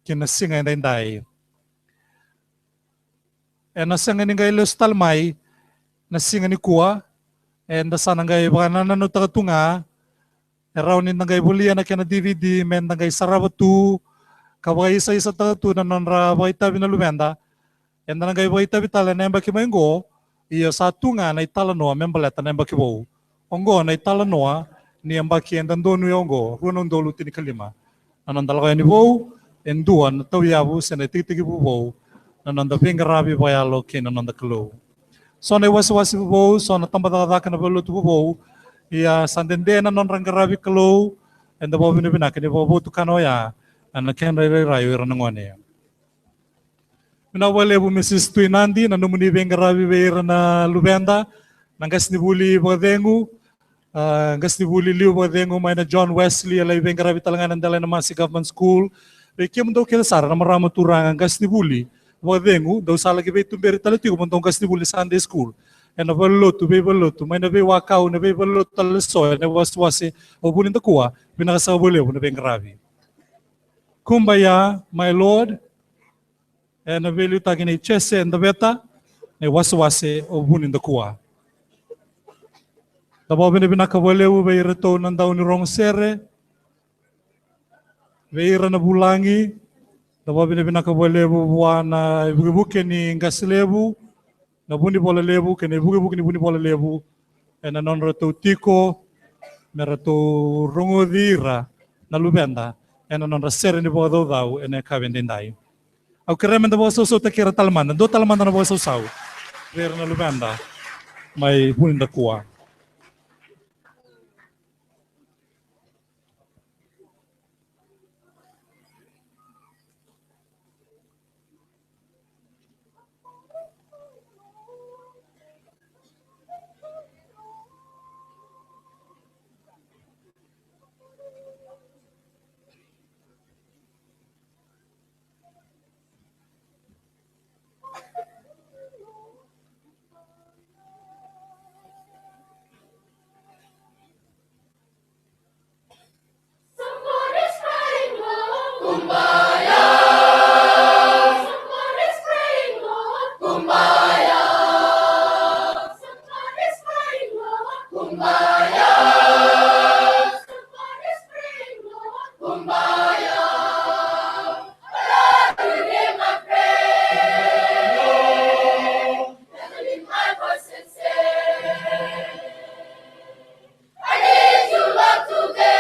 kina singa ndai. E na sanga ni ngai lostal mai na singa ni kuwa e na sana ngai bana na no tagatunga e raw ni ngai bulia na kena DVD men ngai sarabatu kawai isa tagatu na non ra baita binalubenda Enda na gay boy tabi tala nemba ki mengo, iya satu nga na itala noa membeleta nemba ki bou. Ongo na itala noa ni amba ki endan donu yongo, runon dolu tini kalima. Anandala kaya ni bou, enduan tau yabu sena titigi bou, nananda pingarabi bayalo ki nananda kelo. So na wasi bou, so na tambadaka na bolu tu bou, iya sandende na non ranggarabi kelo, enda bou binibina kini bou tu kanoya, ana ken rayu ranangone. Minawale bu Mrs. Tuinandi na numuni bengarabi beira na Lubenda, nangas ni buli badengu, ngas ni buli liu badengu may na John Wesley alay bengarabi talangan andala na Masi Government School. Beki mo daw kilasara na marama turang ngas ni buli badengu daw salagi be tumberi talati ko montong ngas ni buli Sunday School. Na baloto may na be wakaw na be baloto talaso na waswasi o bulin takuwa binakasabulew na bengarabi. Kumbaya, my Lord, na value tagi ni chese and the beta, na waswase o bunin da kuwa. Tabaw binakawalew bay reto ng daw ni Rong Sere, bayira na bulangi, tabaw binakawalew buwa na ibugibuke ni Ngasilebu, na buni bola lebu, kaya ibugibuke ni buni bola lebu, na non reto tiko, na reto Rongodira na Lubenda, na non rasere ni bodo daw, na kabindinday. Au keremen da boso so takira talman, do talman na boso sau. Ver na Lubenda, may bunin da kuwa. Somebody's crying, Lord. Kumbaya. Somebody's crying, Lord. Kumbaya. Somebody's crying, Lord. Kumbaya. Somebody's crying, Lord. Kumbaya. Lord, you hear my prayer. Never leave my voice and say, I need you, Lord, today.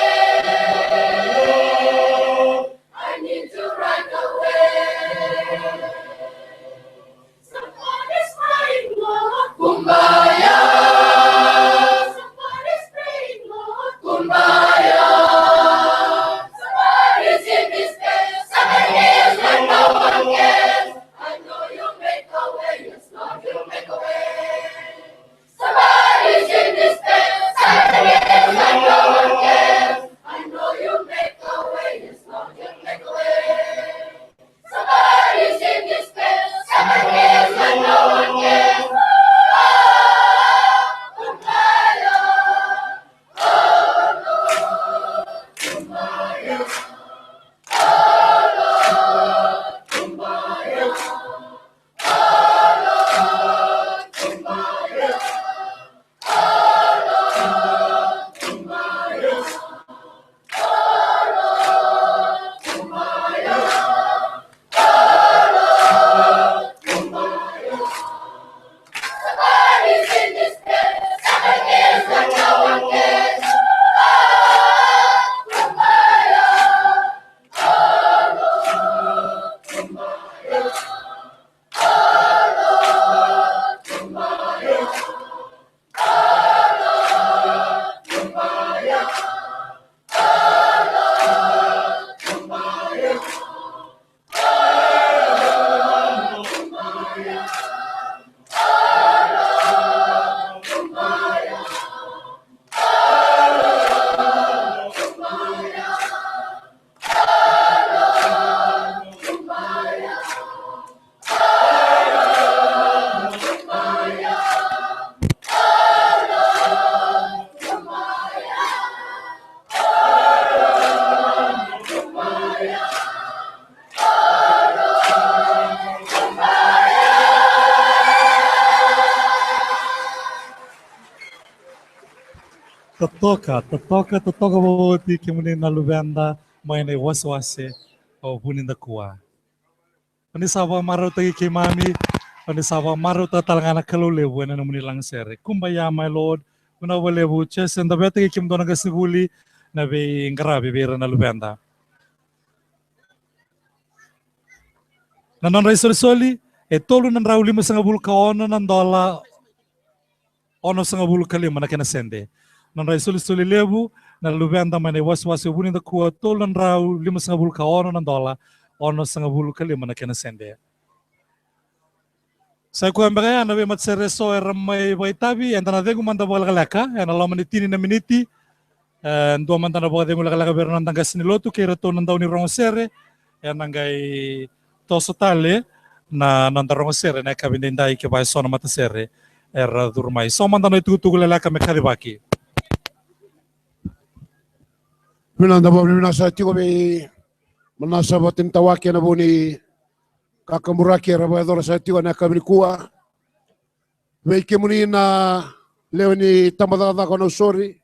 I need you right away. Somebody's crying, Lord. Kumbaya. Somebody's praying, Lord. Kumbaya. Somebody's in despair. Somebody is when no one cares. I know you make a way. Yes, Lord, you make a way. Somebody's in despair. Somebody is when no one cares. I know you make a way. Yes, Lord, you make a way. Somebody's in despair. Somebody is when no one cares. Kumbaya. Oh, Lord. Kumbaya. Oh, Lord. Kumbaya. Oh, Lord. Kumbaya. Oh, Lord. Kumbaya. Somebody's in despair. Somebody is when no one cares. Kumbaya. Oh, Lord. Kumbaya. Oh, Lord. Kumbaya. Oh, Lord. Kumbaya. Totoka bawati kimuni na Lubenda, may na waswase o bunin da kuwa. Ani sabang maraw tagi kay mami, Oni sawa maru tatalangana kalulebu ena namuni langsere. Kumbaya my Lord, una walebu ches and the bete kim dona gasibuli na be ngarabi be na lubenda. Nanon soli e tolu nan rauli masanga bul kaona nan dola ono sanga bul kalima na kena sende. Nan soli lebu na lubenda mane was buni da kuwa tolu nan rauli masanga bul kaona nan dola ono sanga bul kalima na kena sende. Saya kuha mbakaya na be matsere so ramai baitabi enta na dengu manda bola galaka ena lo manitini na miniti ndo manda na bola dengu galaka bernan tanga sinilotu kira to nanda uni rongosere ena ngai to sotale na nanda rongosere na kabindendai ke bai sona matasere era durmai so manda no itu galaka me kadibaki Minanda bo minasa tiko be manasa batin tawake na buni kakamuraki rabaidora sa tiwa na kamikua weke muni na leo ni tambadada kono sori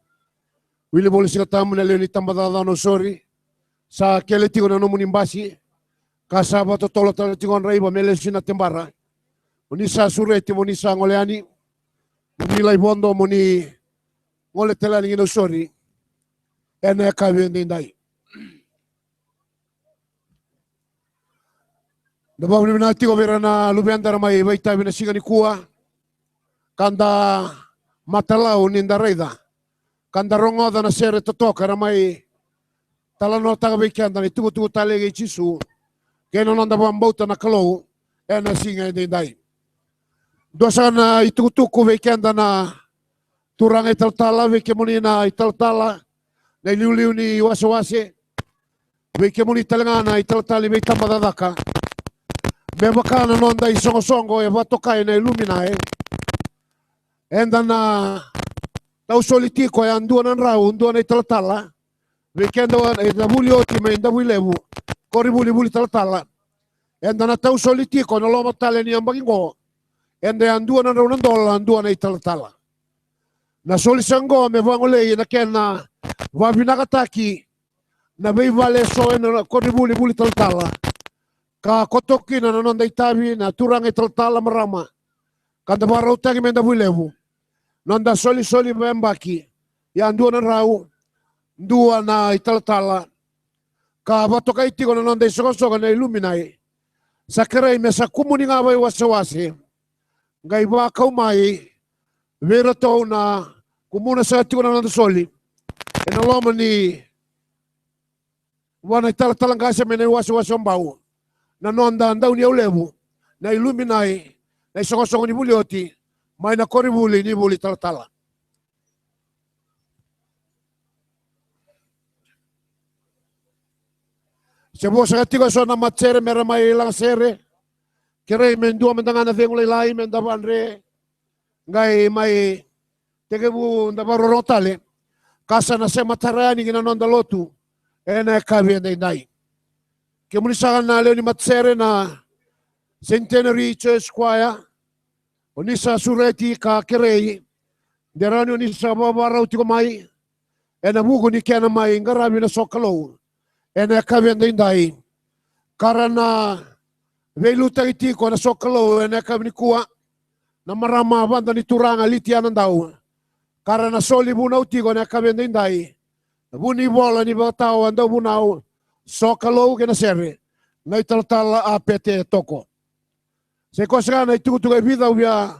wili boli sika tamu na leo ni tambadada no sori sa kele tigo na nomuni mbasi kasa bato tolo tolo tigo na raiba mele sina tembara muni sa sureti muni sa ngoleani muni lai bondo muni ngole telani no sori ene kawe ndai Dabang ni binati ko vera na lubianda ramai baita bina siga ni kuwa kanda matalau ninda reida kanda rongo da na sere totoka ramai talano taga baikanda ni tugu tale ge chisu keno nanda bambauta na kalau ena singa dai dosa na ituku baikanda na turang italtala veke munina italtala na liu ni wasawase veke muni talangana italtali baitamba dadaka Bebakana nonda isongo-songo e vatokai na iluminae. Enda na tau solitiko e andua nan rau, andua na italatala. Weekenda e na buli oti me inda builebu. Kori buli talatala. Enda na tau solitiko na loma tale ni ambagingo. Enda e andua nan rau nan dola, andua na italatala. Na solisango me vangolei na kena vabinakataki na beivale so e na kori buli talatala. Ka kotoki na nonda itabi na turang italtala marama kanda barau tangi menda builevu nonda soli membaki ya dua na rau dua na italtala ka batoka iti ko na nonda isoko na iluminai sakerei mesa kumuni nga bai wasawase ngai ba kaumai vera to na kumuna sa iti ko na nonda soli ena loma ni wana italtala ngase mena wasawase mbau na nonda andau ni ulevu na iluminai na isongo-songo ni bulioti mai na kori buli ni buli talatala sebo sa tigo so na matsere mera mai lang sere kere mendua mendangana vengulai lai mendabanre ngai mai tegebu ndabaro rotale kasa na se matarani gina nonda lotu ena kavi ndai Kemunisakan na leo ni matsere na Centenary Church Choir onisa sureti ka kerei derani onisa babarau tiko mai ena bugu ni kena mai ngarabi na sokalo ena kabenda indai karena veluta itiko na sokalo ena kabni kuwa na marama banda ni turanga litiana ndau karena soli bunau tiko na kabenda indai buni bola ni batau anda bunau Sokalo kena sere na italtala apete toko. Se kosa na tugu vida ubia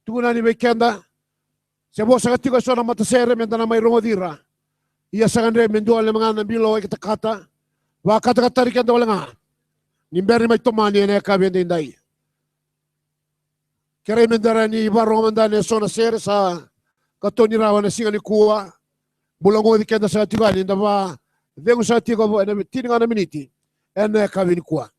tugu nani bekenda. Se bosa tigo sona mata sere mendana mai rongodira. Ia sagandre mendua le mangana bilo e kata wa kata rikenda walenga. Nimberi mai tomani ene ka bende ndai. Kere mendara ni baro mandane sona sere sa katoni rawana singa ni kuwa. Bulango dikenda sa tigani ndaba Vengo sa tigo na tininga na miniti ene kavini kuwa.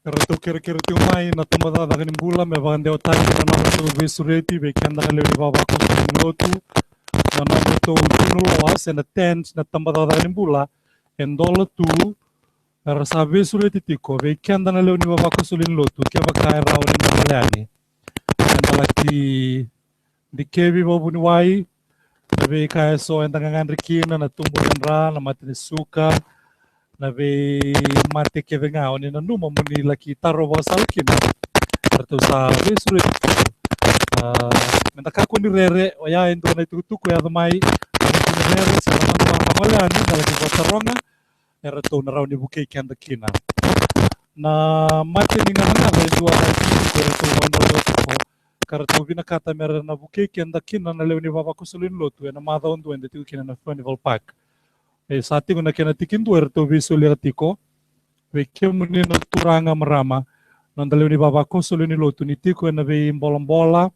Karatu kira-kira tiu mai na tambada dagan imbula me bagan deo tai na nama tu besureti be kanda na lewi baba ko lotu na nama tu tunuloas na tens na tambada dagan imbula endola tu rasa besureti tiko be kanda na lewi baba ko sulin lotu ke bakai rawan na leani na laki di kebi babu ni wai be kai so endangan rikina na tumbuhan ra na mati suka na be mate ke venga oni na numa muni laki taro ba salkina tertu sa be sure menta ka kundi rere o ya endo na tuku ya mai kundi rere sa na mamale ani na laki ba taronga era to na rauni buke kanda kina na mate ni ngana ba endo ana ko to wanda ko karatu bina kata mera na buke kanda kina na leuni baba kusulin lotu na mada ondo ende tu kina na Festival Park saat ini nak kena tikin tu erto visual tiko, veke muni na turanga marama, nandale ni baba ko solo ni lotu ni tiko na be bola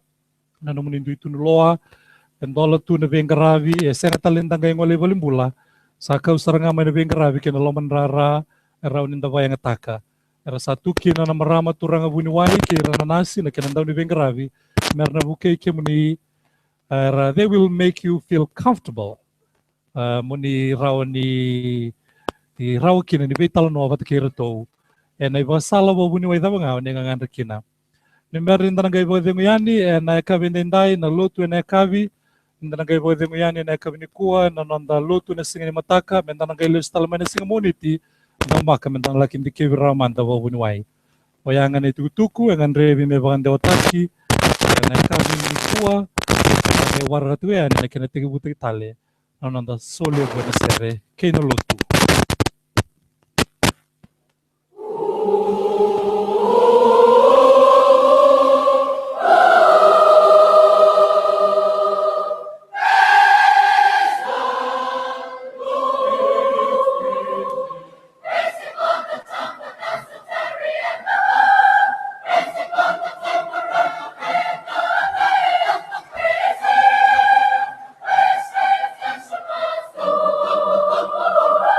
na no muni itu loa, endola tu na be ngaravi, sena talendang gay ngole bolimbula, saka usaranga na be ngaravi kena loman rara, era uninda bayang ataka, era satu kina na marama turanga buni wai kira na nasi na kena daw ni be ngaravi, merna buke ke muni, era they will make you feel comfortable. Muni raw ni raw kina ni betal no avat kira to na iba sala bo buni waida nga ni ngangan kina ni merin tan gay bo yani na ka bindai na lotu na kavi ndan gay bo yani na ka ni kuwa na nanda lotu na singa mataka mendan gay listal man singa moniti na maka mendan lakin di kevi raw man bo buni wai wayangan itu tuku ngan revi me bagan de otaki na ka ni kuwa na waratu ya na kena tigi buti tale Nonanda sole buonasera, che non lo tu. Oh,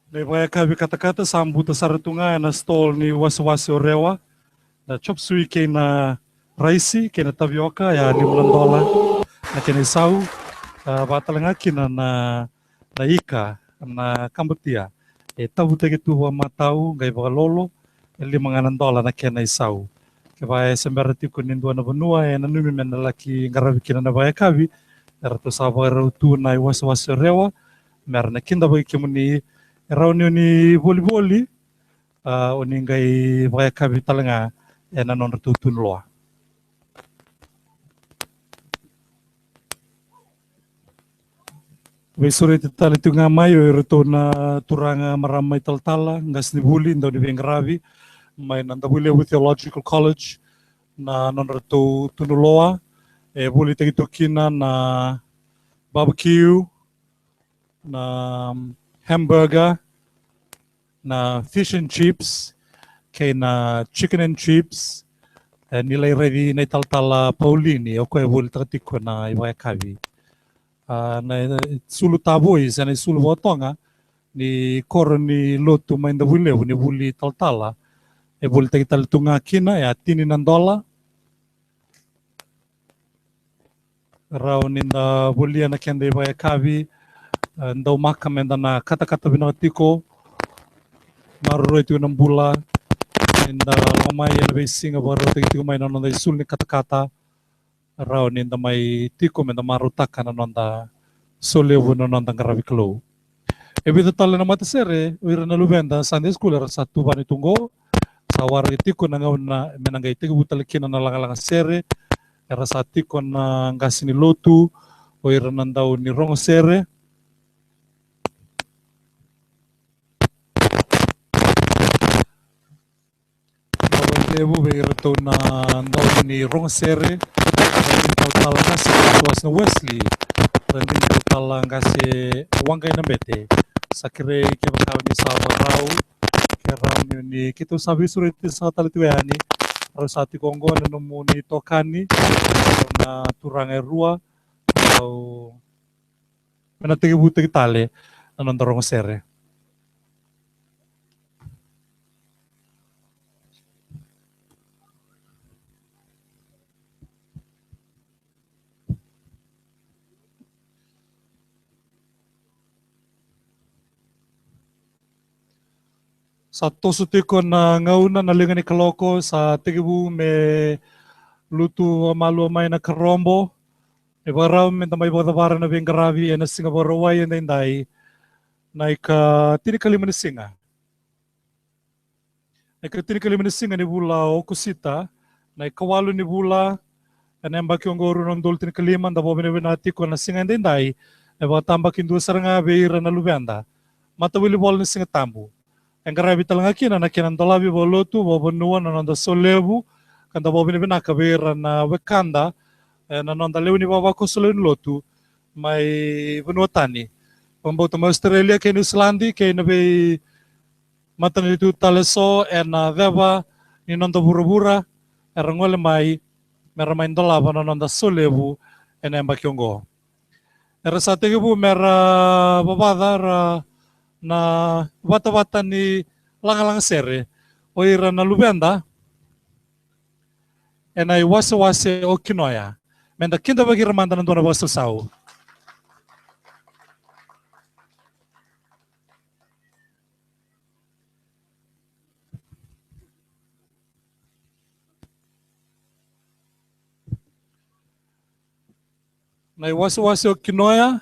Ne vai kavi kata-kata sambuta saratunga na stall ni wasi-wasi o rewa. Na chop suey kay na raisi, kay na tapioca, ya $5 na kay na isau. Batalanga kina na ika, na kambutia. Tabu tagi tuwa matau, gay baka lolo, $5 na kay na isau. Kaya sembara tiko nindua na banua, na numi men na laki ngarabi kina na vai kavi. Erato sabar tu na wasi-wasi o rewa. Meron na kinda bagi kimuni rauni ni voli-voli oni ngai vai kavi talanga na non tutun loa. Vesore te tali tunga mai o reto na turanga maramai taltala ngas ni buli ndo ni vengravi mai nanda buli with Theological College na non reto tunuloa buli te kitokina na barbecue na hamburger, na fish and chips, kay na chicken and chips, nilay ready na italtala Paulini, o kaya buli takatiko na iwaya kavi. Na sulu taboy, sana sulu botonga, ni koro ni lotu mainda buli, ni buli taltala, buli takital tunga kina, tini $1. Rao ninda buli na kenda iwaya kavi, ndau makamenda na kata-kata binatiko maruro itu ng bula ninda lamay na besinga baro tiko may nanonda isul ni kata-kata rao ninda may tiko menda marutaka nanonda solevo nanonda ngaraviklo. Ebito tala na matasere uira na lubenda Sunday school sa tuban itunggo sa wari tiko na ngauna menangay tiko butalakina na langalang sere era sa tiko na ngasini lotu uira nandaw ni rongo sere. Lebu begitu na ndaw ni rong sere dan total nasi was na Wesley dan total ngasi wangay na bete sakire ke bakaw ni sa raw keram ni kito sabi surit sa talituani harus ati kongo na numuni tokani na turang erua atau menatigi buti tale na rong sere. Sa toso tiko na ngauna na linga ni kaloko sa tigibu me lutu malu may na karombo e baraw men tamay bodavara na bengaravi na Singapore way and dai na ika tinikali man singa tinikali man singa ni bula o kusita na ikawalu ni bula na mbaki ngoro ng dol tinikali man da bobe benati ko na singa dai e ba tambak indu saranga beira na lubenda matawili bol ni singa tambu. Ang karabi talaga kina na kinandalabi bolotu bobonuan na nanda solebu kanda bobini binakabira na wekanda na nanda lew ni baba ko solen lotu may bunuatani pamboto ma Australia kay New Zealand kay na be matan itu taleso na deba ni nanda burubura erangole mai meramain dolaba na nanda solebu na mbakyongo era sa tegebu mera babadar na bata-bata ni langalang sere o ira na lubenda na iwase-wase o kinoya menda kinda bagi ramanda ng doon na waso sao na iwase-wase o kinoya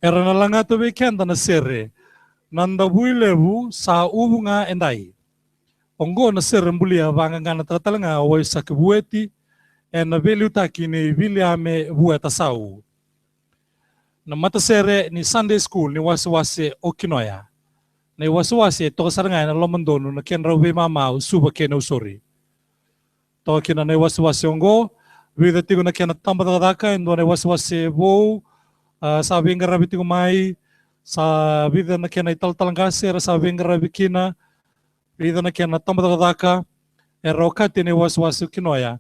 era na lang ato bekenda na sere nanda builebu sa ubu nga endai ongo na sere mbulia banga nga natratalanga way sa kibueti na beli utaki ni biliame bueta sau na mata sere ni Sunday school ni wasi-wasi okinoya na wasi-wasi to saranga na lomandono na kenra we mamau suba kena usori to kina na wasi-wasi ongo vida tigo na kena tamba daka ndo na wasi-wasi bo sabi nga rabiti ko may sa vida na kena italtalangasi era sa vengra bikina vida na kena tamadaka era wakati ne waswasi kinoya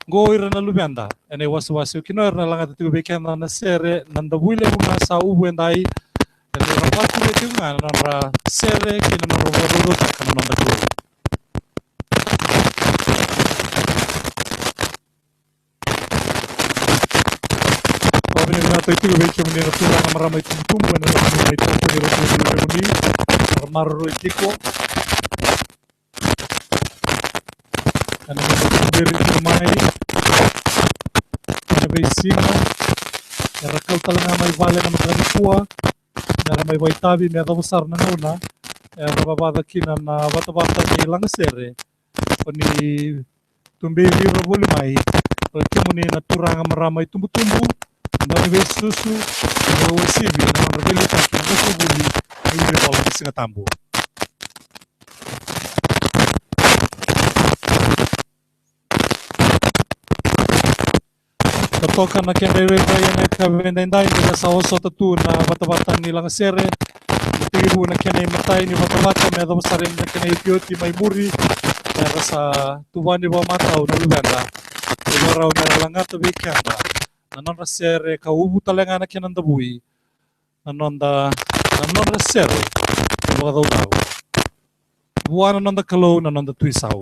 go ira na lubenda ene waswasi kinoya na langa tu bekena na sere nanda buile bunga sa ubuendai ene rapatu betunga na ra sere kina na rodo takana nanda kulo Nato itu beki menira tulang maramai tumtum wana maramai tumtum menira tulang muni marmaru itiko ana beri mai ana besinga era kau talanga mai vale na matani pua era mai waitabi me ata besar na nuna era babada kina na bata-bata ni langsere oni tumbe vira boli mai kemuni na turanga maramai tumbu-tumbu Bani be susu, o sivi, na rebeli kaki, na subuli, ni be bola di singa tambu. Totoka na kende rei na kabendendai ni sa oso tatu na bata-bata ni lang sere, tibu na kene matai ni bata-bata me da besar na kene ipioti mai muri, na rasa tuan di bawah mata na lubenda. Ibarau na langata be kanda. Nanon rasere ka ubu talenga na kinanda bui nanon rasere mga daw buwan nanon da kalo nanon da tuisaw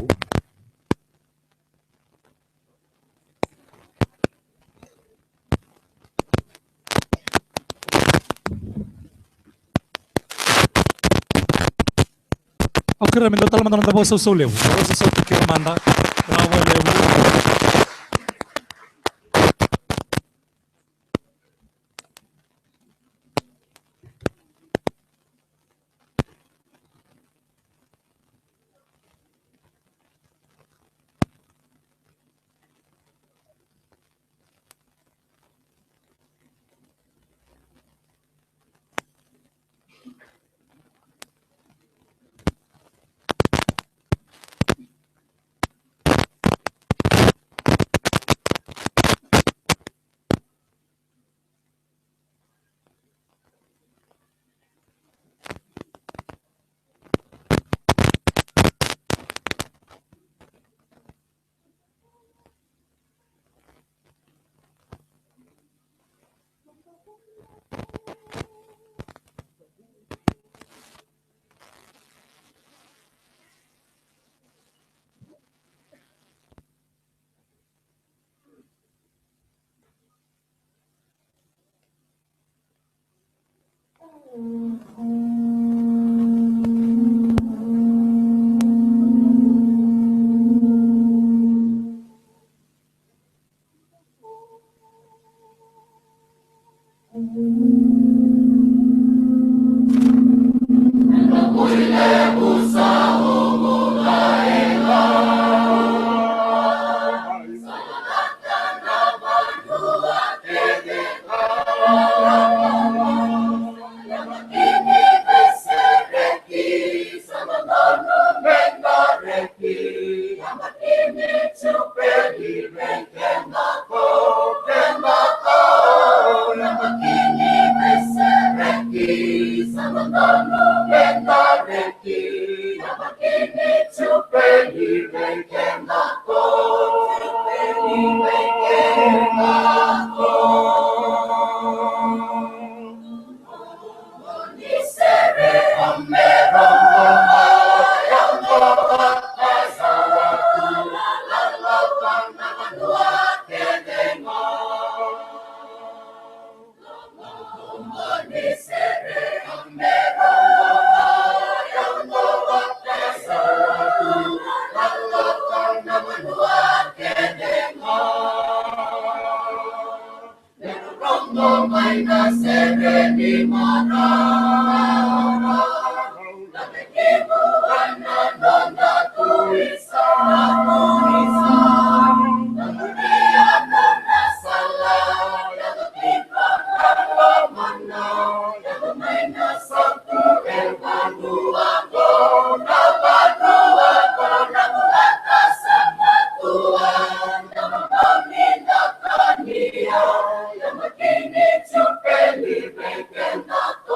okay ramin da talaman nanon da bosa usulew bosa sa tikimanda rawa lewu Yang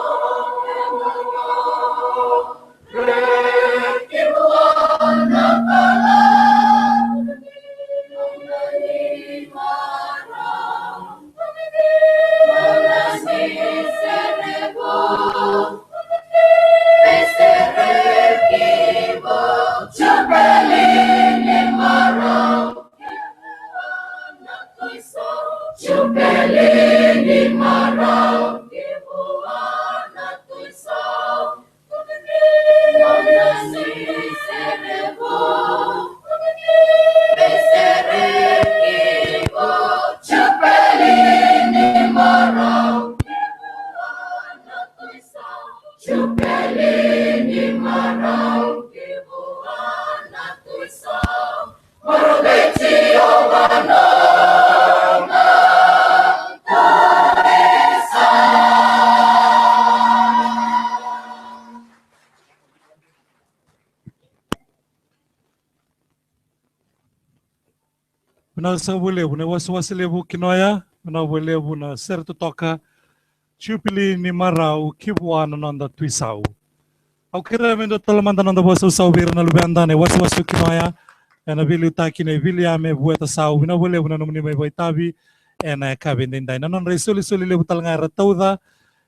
Chupelini marau, kivuana tuisau, Ona si serebo, beserekibo, Chupelini marau, kivuana tuisau, Chupelini marau, kivuana tuisau, Morobeti obano. Buna sa wale buna wasi lebu kinoya, buna wale buna sertu toka, chupili ni marau kibuana nanda tuisau. Au kira mendo talamanda nanda wasu sau bira na lubenda ne wasi kinoya, ena vili utaki ne vili ame bueta sau, buna wale buna numuni mai baitabi, ena kabin dindai. Nanon rei soli lebu talanga ratauda,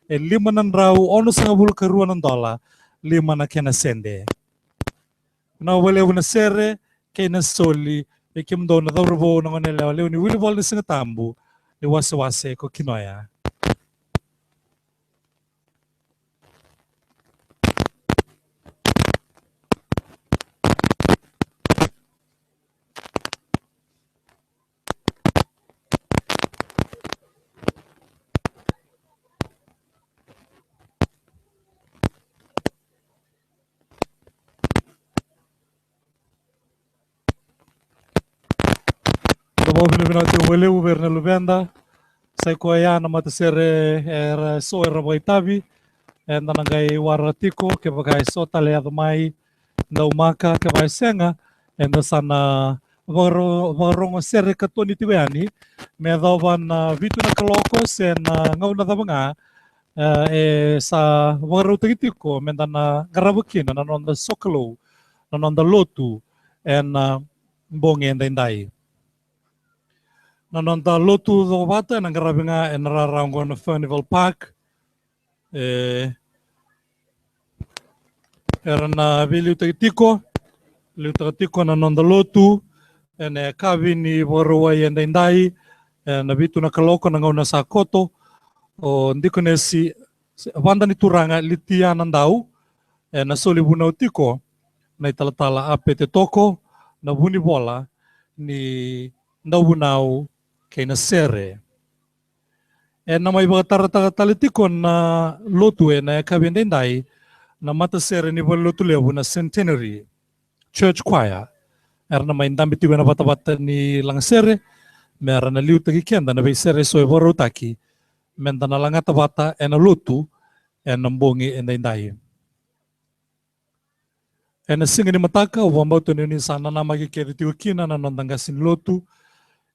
lima nan rau onu sangabul karuan nandola, lima na kena sende. Buna wale buna sere, kena soli, ikim do na daurbo na ngone leo ni wili bol ni singa tambu ni wase ko kinoya. Mobile binati wele uberna lubenda sai ko ya na matasere era so era boitabi enda nangai waratiko ke bagai so tale admai na umaka ke vai senga enda sana varongo sere katoni tiweani me dovan vitu na kaloko sen ngau na dabanga sa varutitiko menda na garabukina na nonda sokolo na nonda lotu en bonge enda indai. Nanonda lotu do bata na garabinga en rarango na Furnival Park. Era na vili utakitiko na nonda lotu en kavi ni warua yenda indai na vitu na kaloko na ngauna sa koto o ndiko nesi wanda ni turanga litia nandau na soli buna utiko na italatala ape te toko na buni bola ni ndau bunau kay na sere. Na may talitiko na lotu na kabindendai na mata sere ni lotu lebu na Centenary Church Choir. Na may dambitiwe na bata-bata ni lang sere, meron na liuta kikenda na bay sere so evorotaki, menda na langata bata na lotu na mbongi endai. Na singa ni mataka wambauto ni sana na magikiritiwa kina na nondangasin lotu.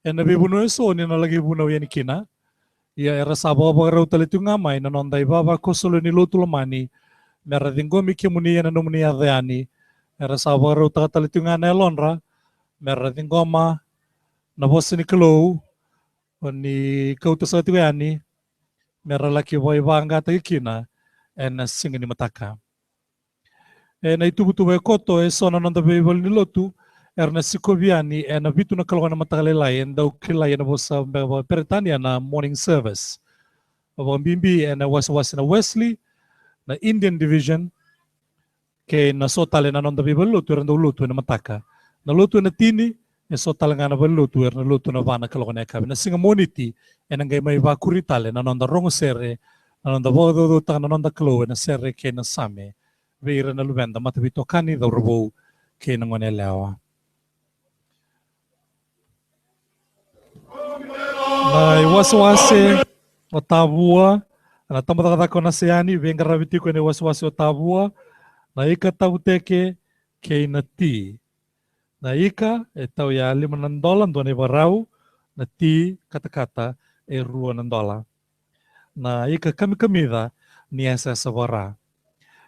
Na bibuno eso ni na lagi buno yan kina. Ya era sababa raw talitu ngamay na nonday baba ko solo ni lotu lamani. Mera dingomi kimuni yan numuni adani. Era sababa raw talitu nga na lonra. Mera dingoma na boss ni Klo ni kauto sa tiwani. Mera laki boy banga kina na singa ni mataka. Na itubutuwe koto eso na nonda bibal ni lotu. Erna Sikoviani na vitu na kalungan na matakalilay and daw kilay na sa Peretania na morning service. Ang bimbi na was na Wesley na Indian Division kay na sotale na nonda bibal luto erna luto na mataka. Na luto na tini sotale nga na baluto erna luto na vana kalungan na kabi. Na singa moniti ngay may vakuritale na nonda rongo sere na nonda bodo na nonda kalo na sere kay na same. Veira na lubenda matabito kani daw rubo kay na ngonelewa. Na iwaswase otabua na tamata ko na siani venga rabiti ko ni iwaswase otabua na ika tabuteke kay na ti na ika etaw ya $5 do ni barau na ti kata-kata $2 na ika kami-kamida ni esa sabara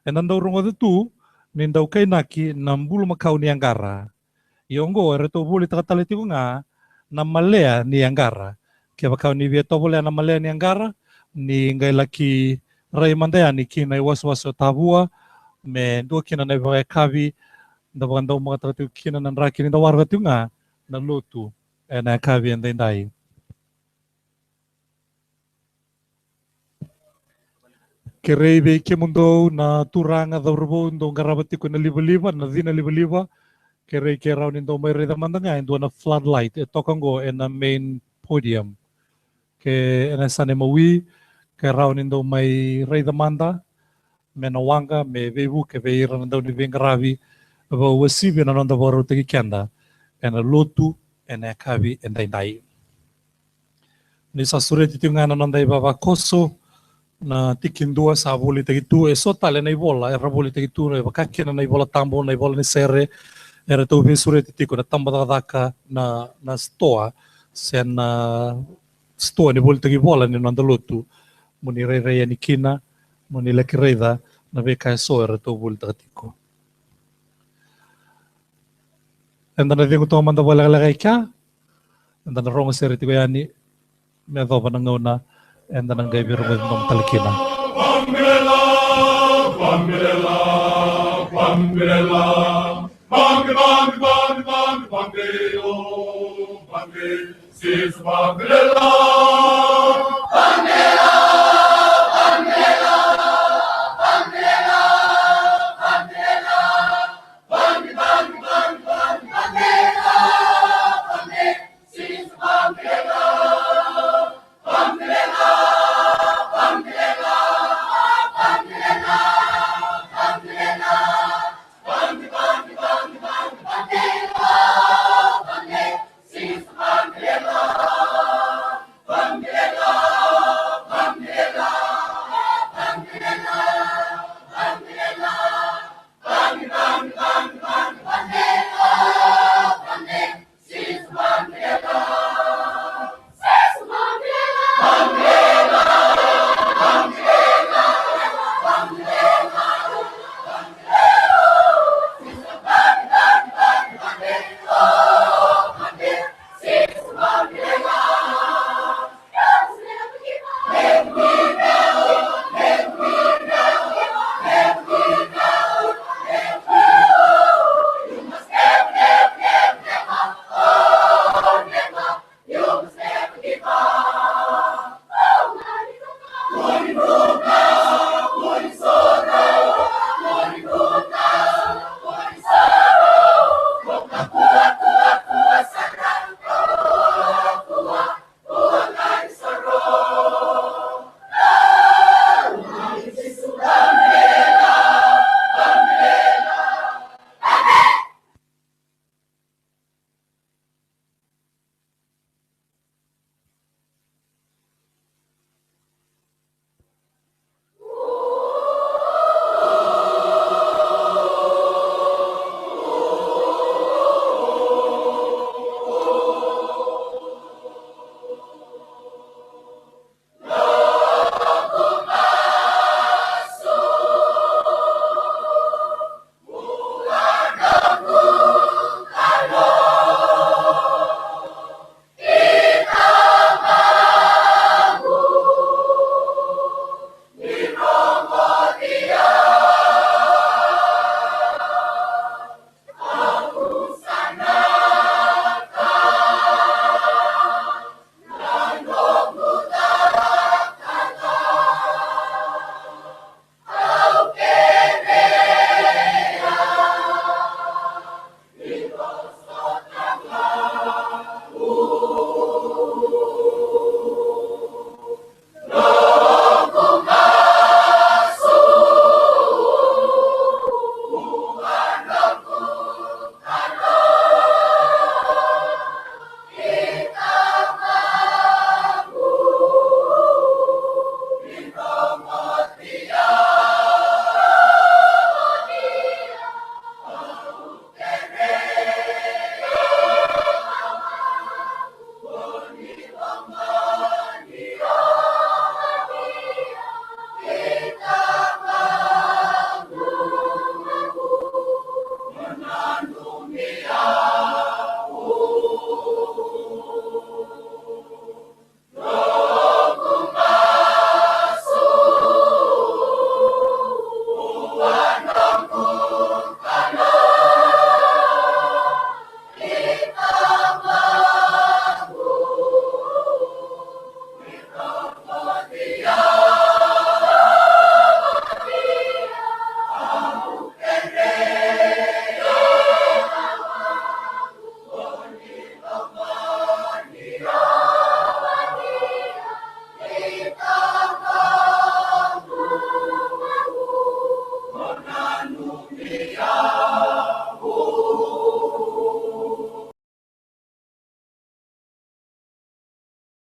nandaw rongo tu nindaw kay naki nambulu makau ni Angara yongo ereto buli takataliti ko nga na malea ni Angara. Kaya bakau ni Vieto boleh na malea ni Angara ni ngai laki rai mandaya ni kina iwas-was tabua me do kina na ibagai kavi da bagandau mga tatu kina na raki ni da warga tu nga na lutu na kavi and dai. Kerei be ke mundo na turanga da urbo ndo garabati ko na liba-liba na dina liba-liba. Kerei ke raun indo may reda mandanga indo na floodlight e tokango e na main podium. Ke ena sane mawi ke raun indo may reda manda me na wanga me bebu ke be ira na daw ni bengaravi ba wasibi na nonda baro tegi kenda ena lotu ena kabi enda indai. Ni sa sure titingana nonda ibaba koso na tikindua sa boli tegitu e sotale na ibola era boli tegitu e bakakena na ibola tambo na ibola ni sere era to be sure titiko na tamba daka na stoa sen na stoa ni boli tegi bola ni nanda lotu muni rei ni kina muni lekireda na be kai so era to boli tegatiko enda na dingo to manda bola lagai ka enda na rongo sere tiko yani me do banangona enda nang gai biru nom talkina Bambirella, Bambirella, Bambirella, Bambirella, Bambirella, Bambirella, Bambirella, Bambirella,